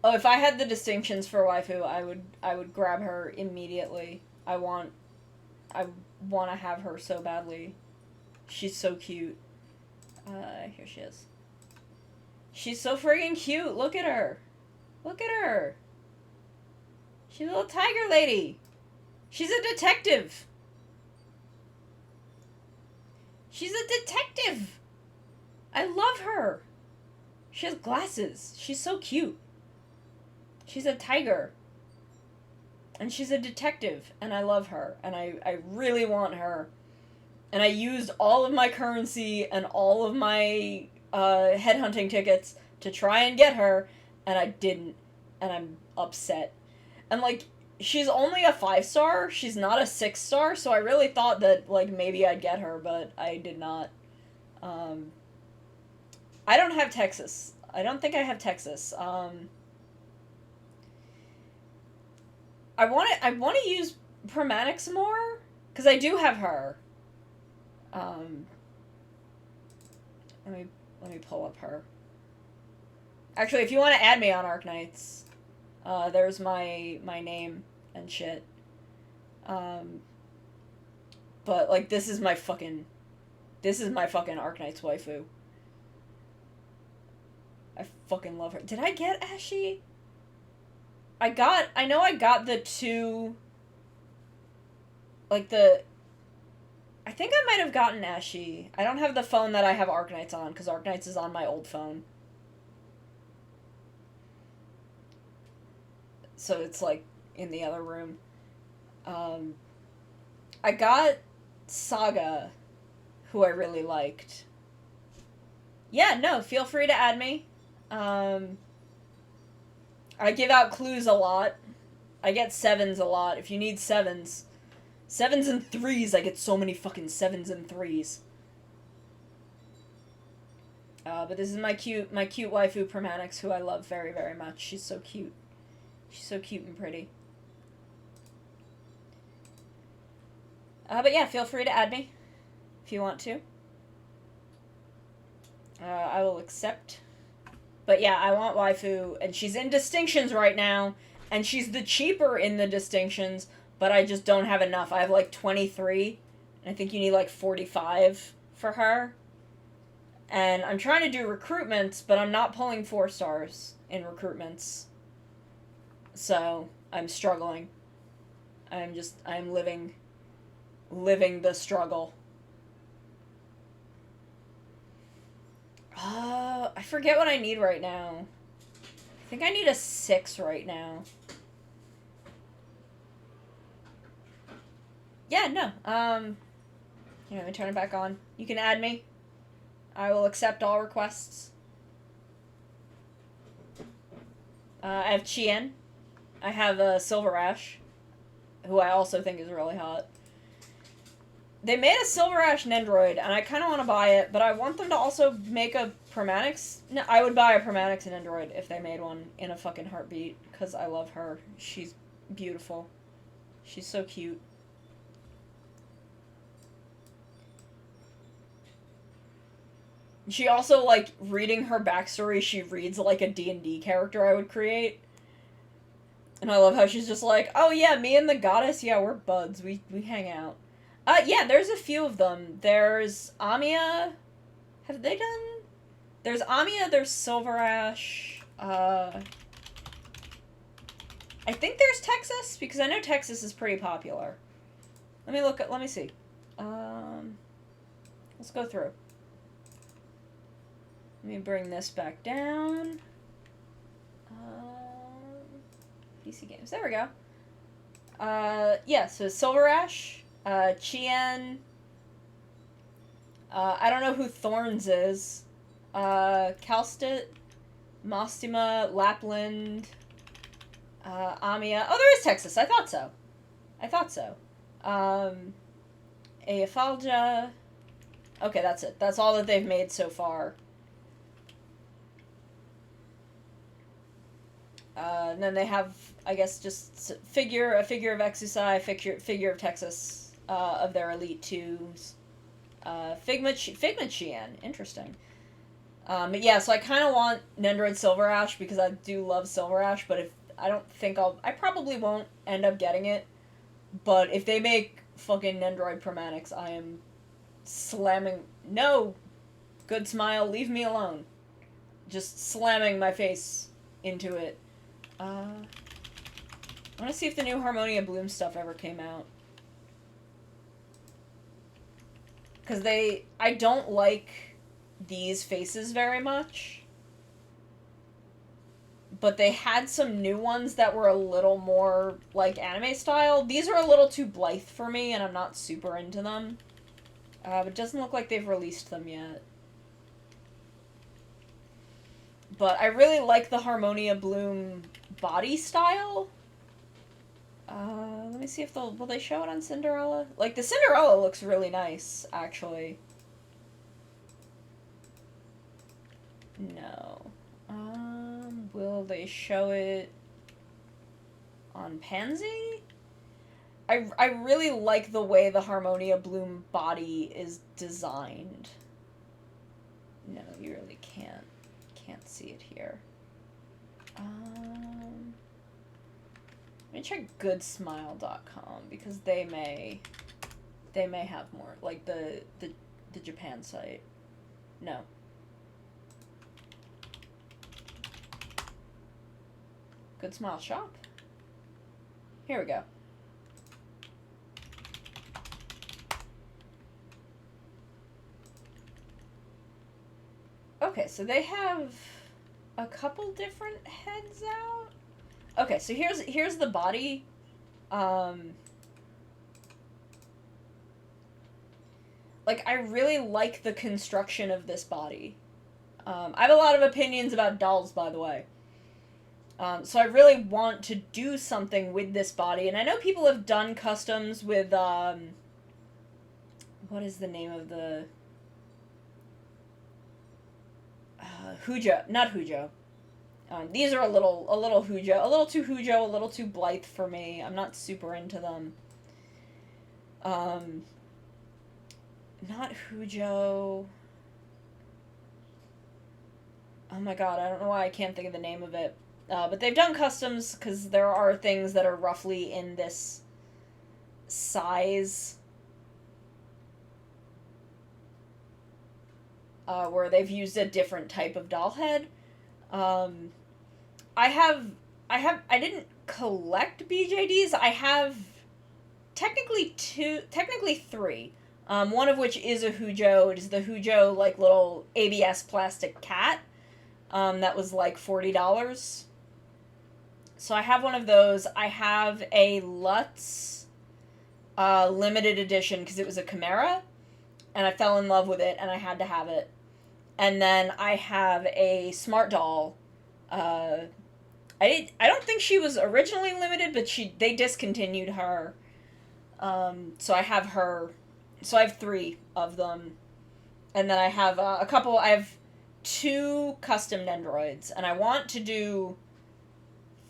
Oh, if I had the distinctions for waifu, I would grab her immediately. I want to have her so badly. She's so cute. Here she is. She's so friggin' cute. Look at her. Look at her. She's a little tiger lady. She's a detective. She's a detective. I love her. She has glasses. She's so cute. She's a tiger. And she's a detective. And I love her. And I really want her. And I used all of my currency and all of my headhunting tickets to try and get her. And I didn't. And I'm upset. And, like, she's only a 5-star. She's not a 6-star. So I really thought that, like, maybe I'd get her. But I did not. I don't have Texas. I don't think I have Texas. I want to use Permanix more, because I do have her. Let me pull up her. Actually, if you want to add me on Arknights, there's my name and shit. But, like, this is my fucking Arknights waifu. I fucking love her. Did I get Ashy? I know I got the two, like I think I might have gotten Ashy. I don't have the phone that I have Arknights on, because Arknights is on my old phone. So it's, like, in the other room. I got Saga, who I really liked. Yeah, no, feel free to add me. I give out clues a lot. I get 7s a lot. If you need 7s. 7s and 3s. I get so many fucking 7s and 3s. But this is my cute waifu Permanix, who I love very, very much. She's so cute. She's so cute and pretty. But yeah, feel free to add me. If you want to. I will accept. But yeah, I want waifu, and she's in distinctions right now, and she's the cheaper in the distinctions, but I just don't have enough. I have, like, 23, and I think you need, like, 45 for her. And I'm trying to do recruitments, but I'm not pulling 4-stars in recruitments. So, I'm struggling. I'm living the struggle. I forget what I need right now. I think I need a 6 right now. Yeah, no. Here, let me turn it back on. You can add me. I will accept all requests. I have Chien. I have Silver Ash, who I also think is really hot. They made a Silver Ash Nendroid, and I kind of want to buy it, but I want them to also make a Permanix. No, I would buy a Permanix Nendroid if they made one in a fucking heartbeat, because I love her. She's beautiful. She's so cute. She also, like, reading her backstory, she reads like a D&D character I would create. And I love how she's just like, oh yeah, me and the goddess, yeah, we're buds. We hang out. Yeah, there's a few of them. There's Amiya. Have they done? There's Amiya, there's Silver Ash. I think there's Texas, because I know Texas is pretty popular. Let me see. Let's go through. Let me bring this back down. PC games. There we go. Yeah, so Silver Ash, Chien. I don't know who Thorns is. Kalstit, Mostima, Lapland, Amiya. Oh, there is Texas. I thought so. Aephalgia. Okay, that's it. That's all that they've made so far. And then they have, I guess, just a figure of Exusai, figure of Texas, of their Elite 2s. Figma Chien. Interesting. But yeah, so I kind of want Nendroid Silver Ash because I do love Silver Ash, but I probably won't end up getting it. But if they make fucking Nendroid Promatics, I am slamming. No! Good smile, leave me alone. Just slamming my face into it. I want to see if the new Harmonia Bloom stuff ever came out. Because I don't like these faces very much. But they had some new ones that were a little more, like, anime style. These are a little too blithe for me, and I'm not super into them. It doesn't look like they've released them yet. But I really like the Harmonia Bloom body style. Let me see if will they show it on Cinderella? Like, the Cinderella looks really nice, actually. No. Will they show it on Pansy? I really like the way the Harmonia Bloom body is designed. No, you really can't see it here. Let me check goodsmile.com because they may have more, like the Japan site. No. Good Smile Shop? Here we go. Okay, so they have a couple different heads out. Okay, so here's the body. Like, I really like the construction of this body. I have a lot of opinions about dolls, by the way. So I really want to do something with this body, and I know people have done customs with, what is the name of the... Hujo, not Hujo. These are a little Hujo, a little too Hujo, a little too blithe for me. I'm not super into them. Not Hujo. Oh my god, I don't know why I can't think of the name of it. But they've done customs, because there are things that are roughly in this size. Where they've used a different type of doll head. I didn't collect BJDs. I have technically three. One of which is a Hujo. It is the Hujo, like, little ABS plastic cat. That was like $40. So I have one of those. I have a Lutz limited edition because it was a Chimera, and I fell in love with it, and I had to have it. And then I have a Smart Doll. I don't think she was originally limited, but they discontinued her. So I have her. So I have 3 of them. And then I have a couple. I have 2 custom Nendroids, and I want to do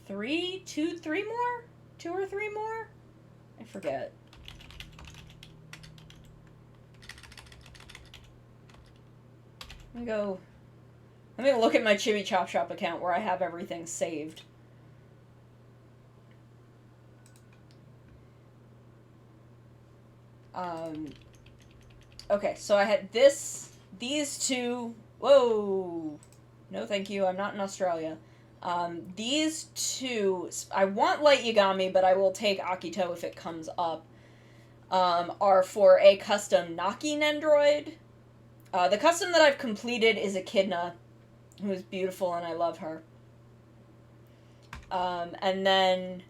3 more? 2 or 3 more? I forget. Let me look at my Chibi Chop Shop account where I have everything saved. Okay, so I had these 2. Whoa! No, thank you. I'm not in Australia. These 2, I want Light Yagami, but I will take Akito if it comes up, are for a custom Naki Nendroid. The custom that I've completed is Echidna, who is beautiful and I love her. And then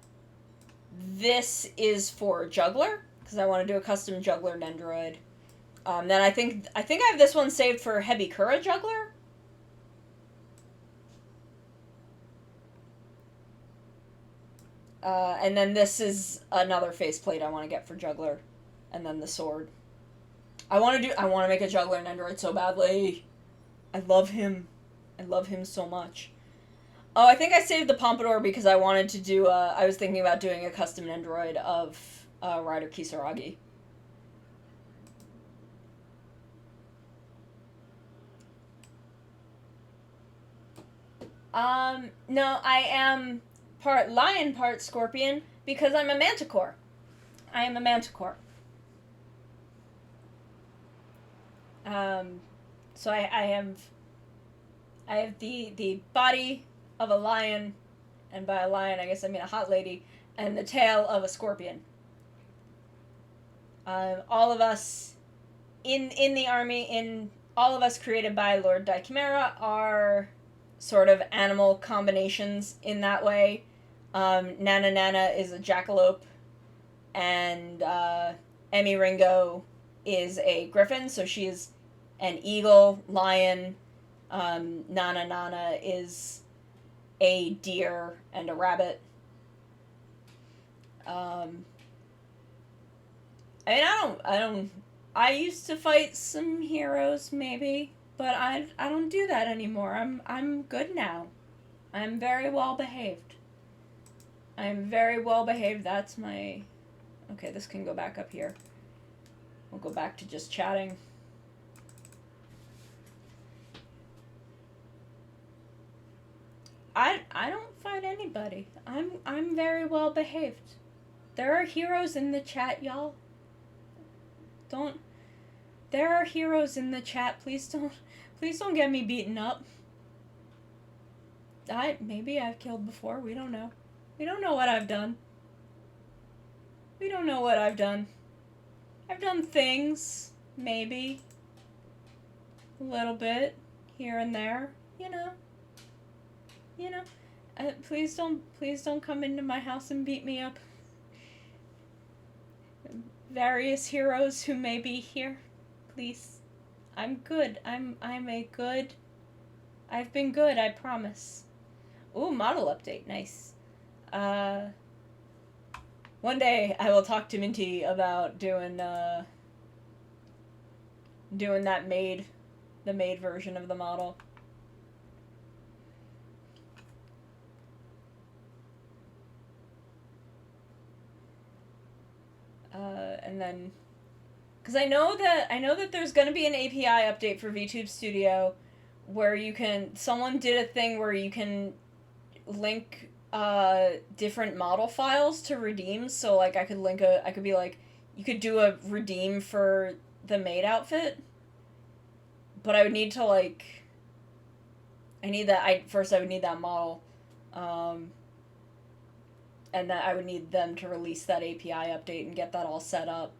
this is for Juggler, because I want to do a custom Juggler Nendroid. Then I think I have this one saved for Hebikura Juggler. And then this is another faceplate I want to get for Juggler. And then the sword. I want to make a juggler android so badly. I love him. I love him so much. Oh, I think I saved the Pompadour because I wanted to do, I was thinking about doing a custom android of Ryder Kisaragi. No, I am part lion, part scorpion, because I'm a manticore. I am a manticore. So I have the body of a lion, and by a lion I guess I mean a hot lady, and the tail of a scorpion. All of us in the army, all of us created by Lord Daichimera are sort of animal combinations in that way. Nana Nana is a jackalope, and Emmy Ringo is a griffin, so she's an eagle, lion. Nana Nana is a deer and a rabbit. I used to fight some heroes, maybe, but I don't do that anymore. I'm good now. I'm very well behaved. I'm very well behaved. That's my... Okay, this can go back up here. We'll go back to just chatting. I don't fight anybody. I'm very well behaved. There are heroes in the chat, y'all. There are heroes in the chat. Please don't get me beaten up. Maybe I've killed before. We don't know. We don't know what I've done. We don't know what I've done. I've done things, maybe. A little bit, here and there, you know. Please don't come into my house and beat me up. Various heroes who may be here, please. I'm good. I've been good, I promise. Ooh, model update, nice. One day I will talk to Minty about doing that the maid version of the model. And then, because I know that there's gonna be an API update for VTube Studio, where someone did a thing where you can link different model files to redeems. So like I could be like, you could do a redeem for the maid outfit, but I would need to I would need that model, and that I would need them to release that API update and get that all set up.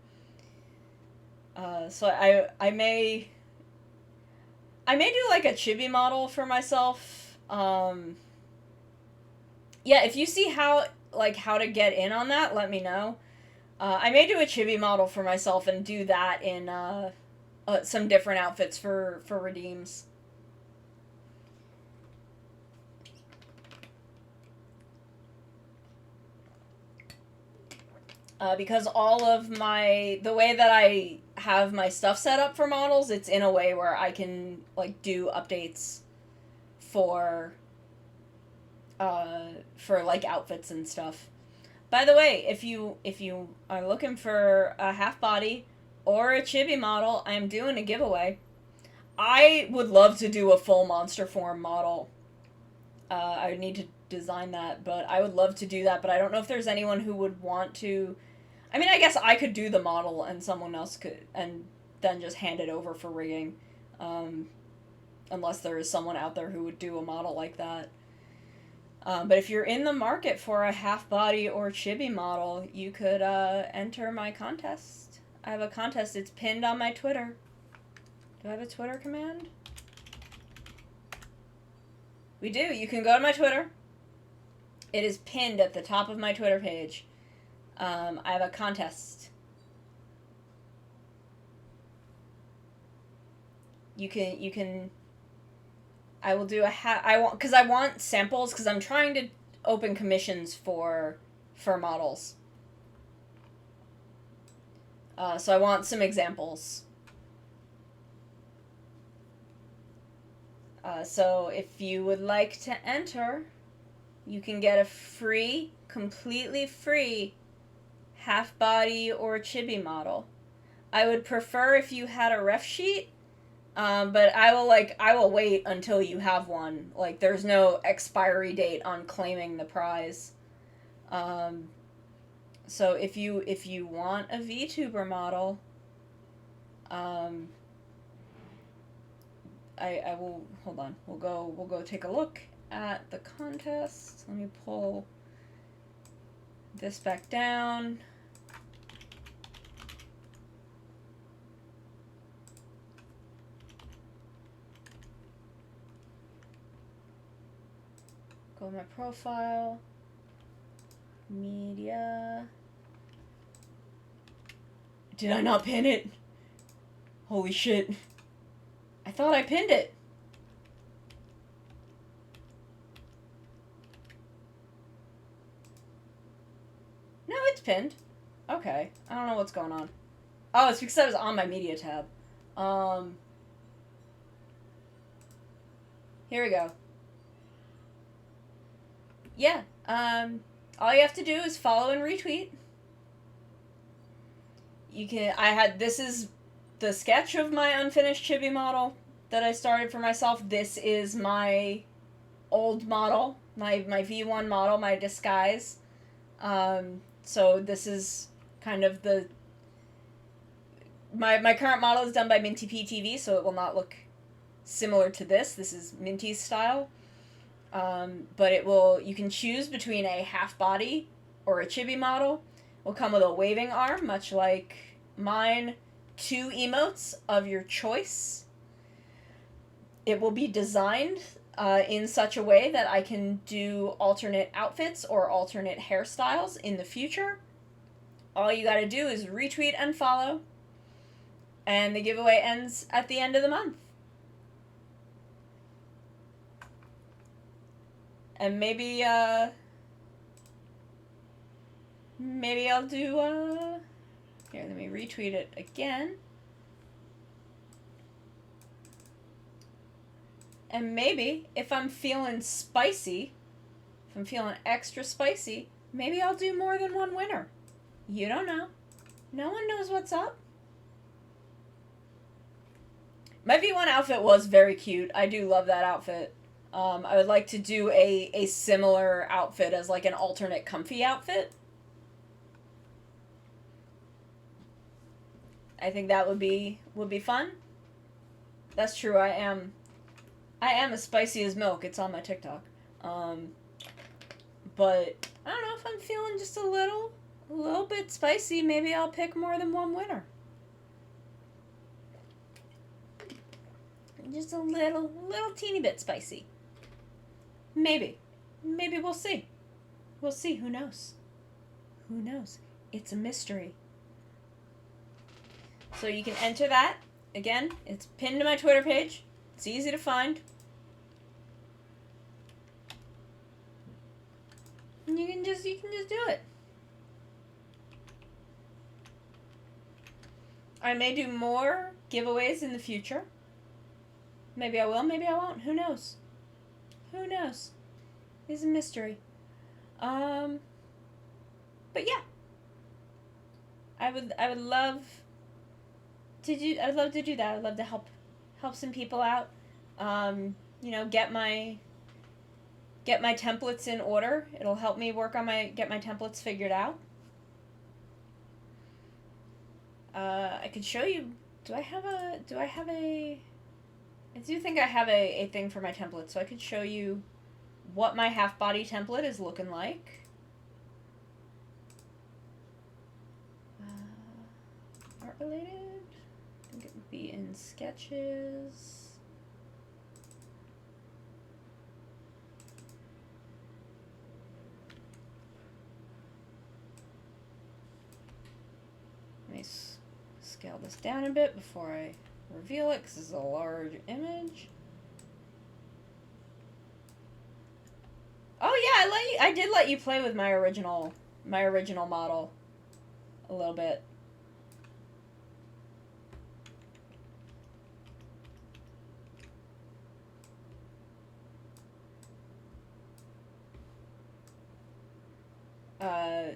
So I may do like a chibi model for myself. Yeah, if you see how to get in on that, let me know. I may do a chibi model for myself and do that in some different outfits for redeems. Because all of the way that I have my stuff set up for models, it's in a way where I can do updates for outfits and stuff. By the way, if you are looking for a half body or a chibi model, I am doing a giveaway. I would love to do a full monster form model. I would need to design that, but I would love to do that, but I don't know if there's anyone who would want to... I mean, I guess I could do the model and someone else could, and then just hand it over for rigging. Unless there is someone out there who would do a model like that. But if you're in the market for a half-body or chibi model, you could enter my contest. I have a contest. It's pinned on my Twitter. Do I have a Twitter command? We do. You can go to my Twitter. It is pinned at the top of my Twitter page. I have a contest. You can... I will do because I want samples, because I'm trying to open commissions for models. So I want some examples. So if you would like to enter, you can get a free, completely free half body or chibi model. I would prefer if you had a ref sheet, but I will wait until you have one. Like, there's no expiry date on claiming the prize. So if you want a VTuber model, I will, hold on. We'll go take a look at the contest. Let me pull this back down. Go to my profile. Media. Did I not pin it? Holy shit. I thought I pinned it. No, it's pinned. Okay. I don't know what's going on. Oh, it's because I was on my media tab. Here we go. Yeah. All you have to do is follow and retweet. You can, this is the sketch of my unfinished chibi model that I started for myself. This is my old model, my V1 model, my disguise. So this is kind of my current model is done by Minty PTV, so it will not look similar to this. This is Minty's style. But you can choose between a half body or a chibi model. It will come with a waving arm, much like mine, 2 emotes of your choice. It will be designed in such a way that I can do alternate outfits or alternate hairstyles in the future. All you gotta do is retweet and follow, and the giveaway ends at the end of the month. And maybe I'll do, here, let me retweet it again. And maybe, if I'm feeling spicy, if I'm feeling extra spicy, maybe I'll do more than one winner. You don't know. No one knows what's up. My V1 outfit was very cute. I do love that outfit. I would like to do a similar outfit as like an alternate comfy outfit. I think that would be fun. That's true. I am as spicy as milk. It's on my TikTok. But I don't know, if I'm feeling just a little bit spicy, maybe I'll pick more than one winner. Just a little teeny bit spicy. Maybe we'll see. We'll see. Who knows? Who knows? It's a mystery. So you can enter that. Again, it's pinned to my Twitter page. It's easy to find. And you can just do it. I may do more giveaways in the future. Maybe I will, maybe I won't. Who knows? Who knows? It's a mystery. But yeah. I'd love to do that. I'd love to help some people out. You know, get my templates in order. It'll help me work on get my templates figured out. I could show you. I do think I have a thing for my template, so I could show you what my half body template is looking like. Art related? I think it would be in sketches. Let me scale this down a bit before I reveal it, because this is a large image. Oh yeah, I did let you play with my original model a little bit.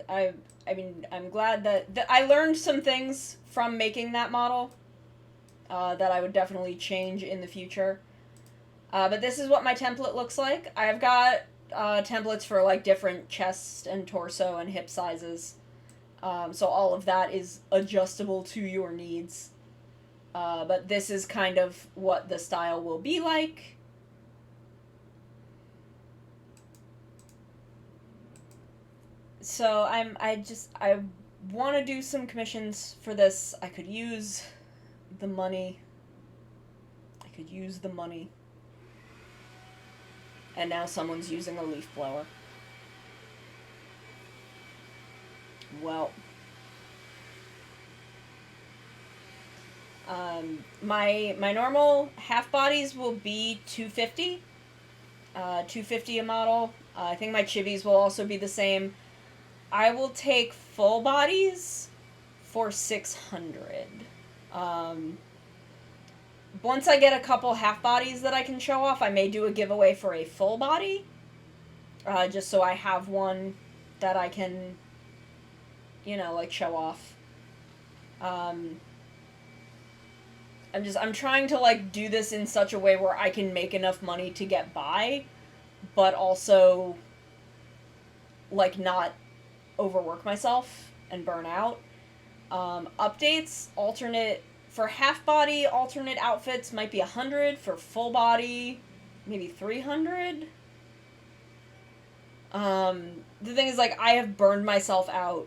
I mean, I'm glad that I learned some things from making that model that I would definitely change in the future. But this is what my template looks like. I've got templates for like different chest and torso and hip sizes. So all of that is adjustable to your needs. But this is kind of what the style will be like. So I want to do some commissions for this. I could use the money. And now someone's using a leaf blower. Well. My normal half bodies will be $250. $250 a model. I think my chibies will also be the same. I will take full bodies for $600. Once I get a couple half bodies that I can show off, I may do a giveaway for a full body. Just so I have one that I can, like show off. I'm trying to like do this in such a way where I can make enough money to get by, but also like not overwork myself and burn out. Updates, for half body, alternate outfits might be $100. For full body, maybe $300. The thing is, like, I have burned myself out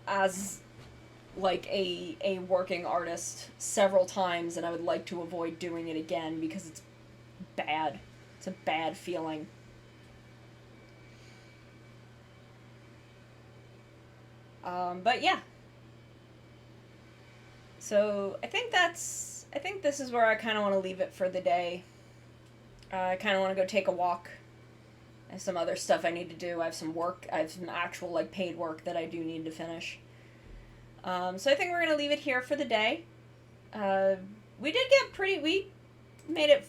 as like a working artist several times, and I would like to avoid doing it again because it's bad. It's a bad feeling. But yeah. So I think this is where I kind of want to leave it for the day. I kind of want to go take a walk. I have some other stuff I need to do. I have some actual like paid work that I do need to finish. So I think we're gonna leave it here for the day. We made it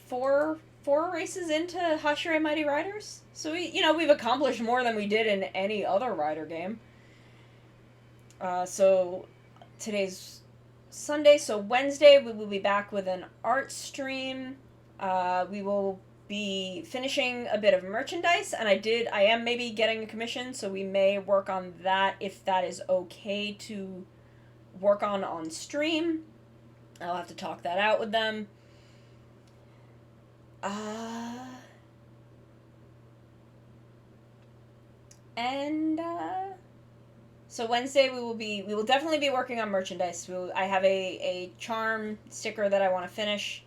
four races into Hashire Mighty Riders. So we've accomplished more than we did in any other rider game. So today's Sunday, so Wednesday we will be back with an art stream. We will be finishing a bit of merchandise, and I am maybe getting a commission, so we may work on that if that is okay to work on stream. I'll have to talk that out with them. So Wednesday we will definitely be working on merchandise. I have a charm sticker that I want to finish.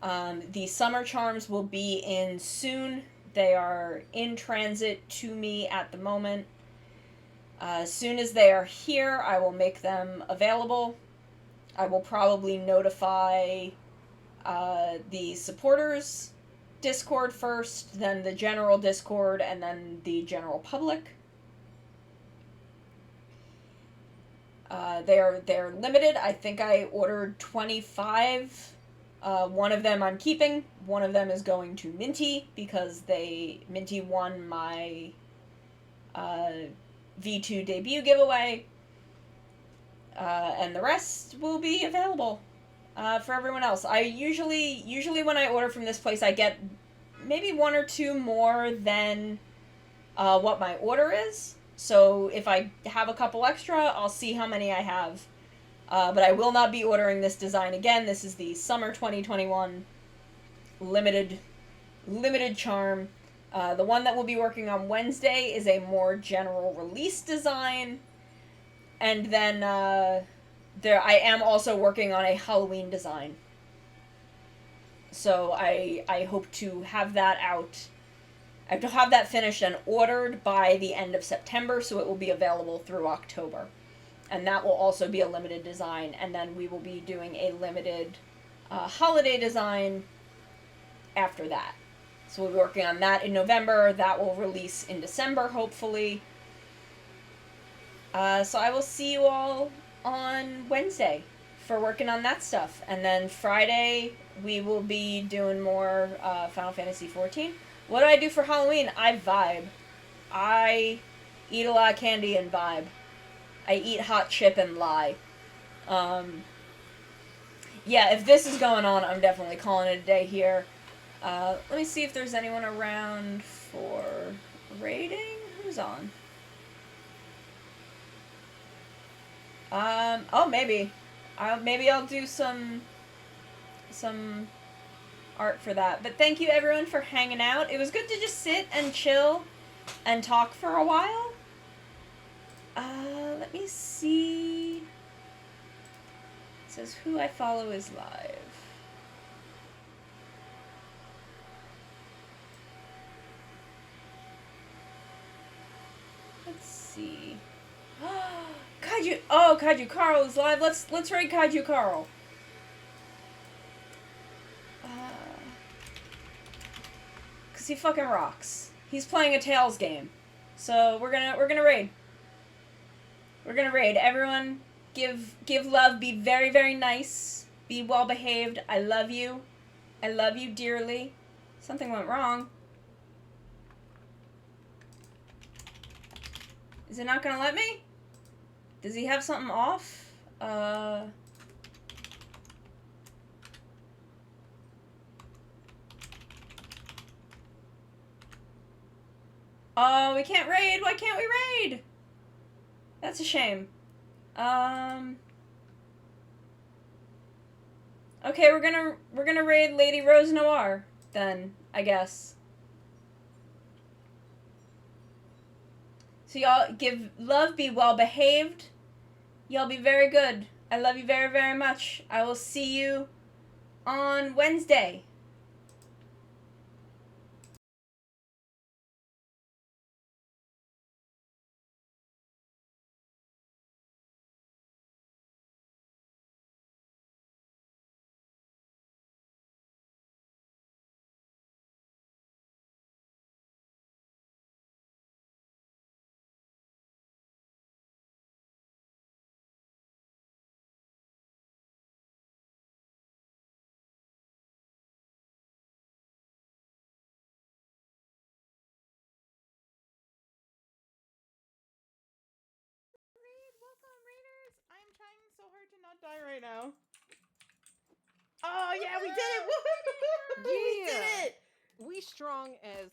The summer charms will be in soon. They are in transit to me at the moment. As soon as they are here, I will make them available. I will probably notify the supporters Discord first, then the general Discord, and then the general public. They're limited. I think I ordered 25. One of them I'm keeping. One of them is going to Minty because Minty won my V2 debut giveaway. And the rest will be available for everyone else. I usually when I order from this place, I get maybe one or two more than what my order is. So if I have a couple extra, I'll see how many I have. But I will not be ordering this design again. This is the Summer 2021 limited charm. The one that we'll be working on Wednesday is a more general release design. And then I am also working on a Halloween design. So I hope to have that out. I have to have that finished and ordered by the end of September, so it will be available through October. And that will also be a limited design, and then we will be doing a limited holiday design after that. So we'll be working on that in November. That will release in December, hopefully. So I will see you all on Wednesday for working on that stuff. And then Friday, we will be doing more Final Fantasy XIV. What do I do for Halloween? I vibe. I eat a lot of candy and vibe. I eat hot chip and lie. Yeah, if this is going on, I'm definitely calling it a day here. Let me see if there's anyone around for raiding. Who's on? Oh, maybe. Maybe I'll do some art for that. But thank you everyone for hanging out. It was good to just sit and chill and talk for a while. Let me see. It says who I follow is live. Let's see. Kaiju. Oh, Kaiju Carl is live. Let's raid Kaiju Carl. Cause he fucking rocks. He's playing a Tails game, so we're gonna raid. We're gonna raid. Everyone, give love. Be very, very nice. Be well behaved. I love you. I love you dearly. Something went wrong. Is it not gonna let me? Does he have something off? Oh, we can't raid. Why can't we raid? That's a shame. Okay, we're gonna raid Lady Rose Noir then, I guess. So y'all give love, be well behaved. Y'all be very good. I love you very, very much. I will see you on Wednesday. Welcome, Raiders! I'm trying so hard to not die right now. Oh yeah, we did it! Woo-hoo! We did it! We strong as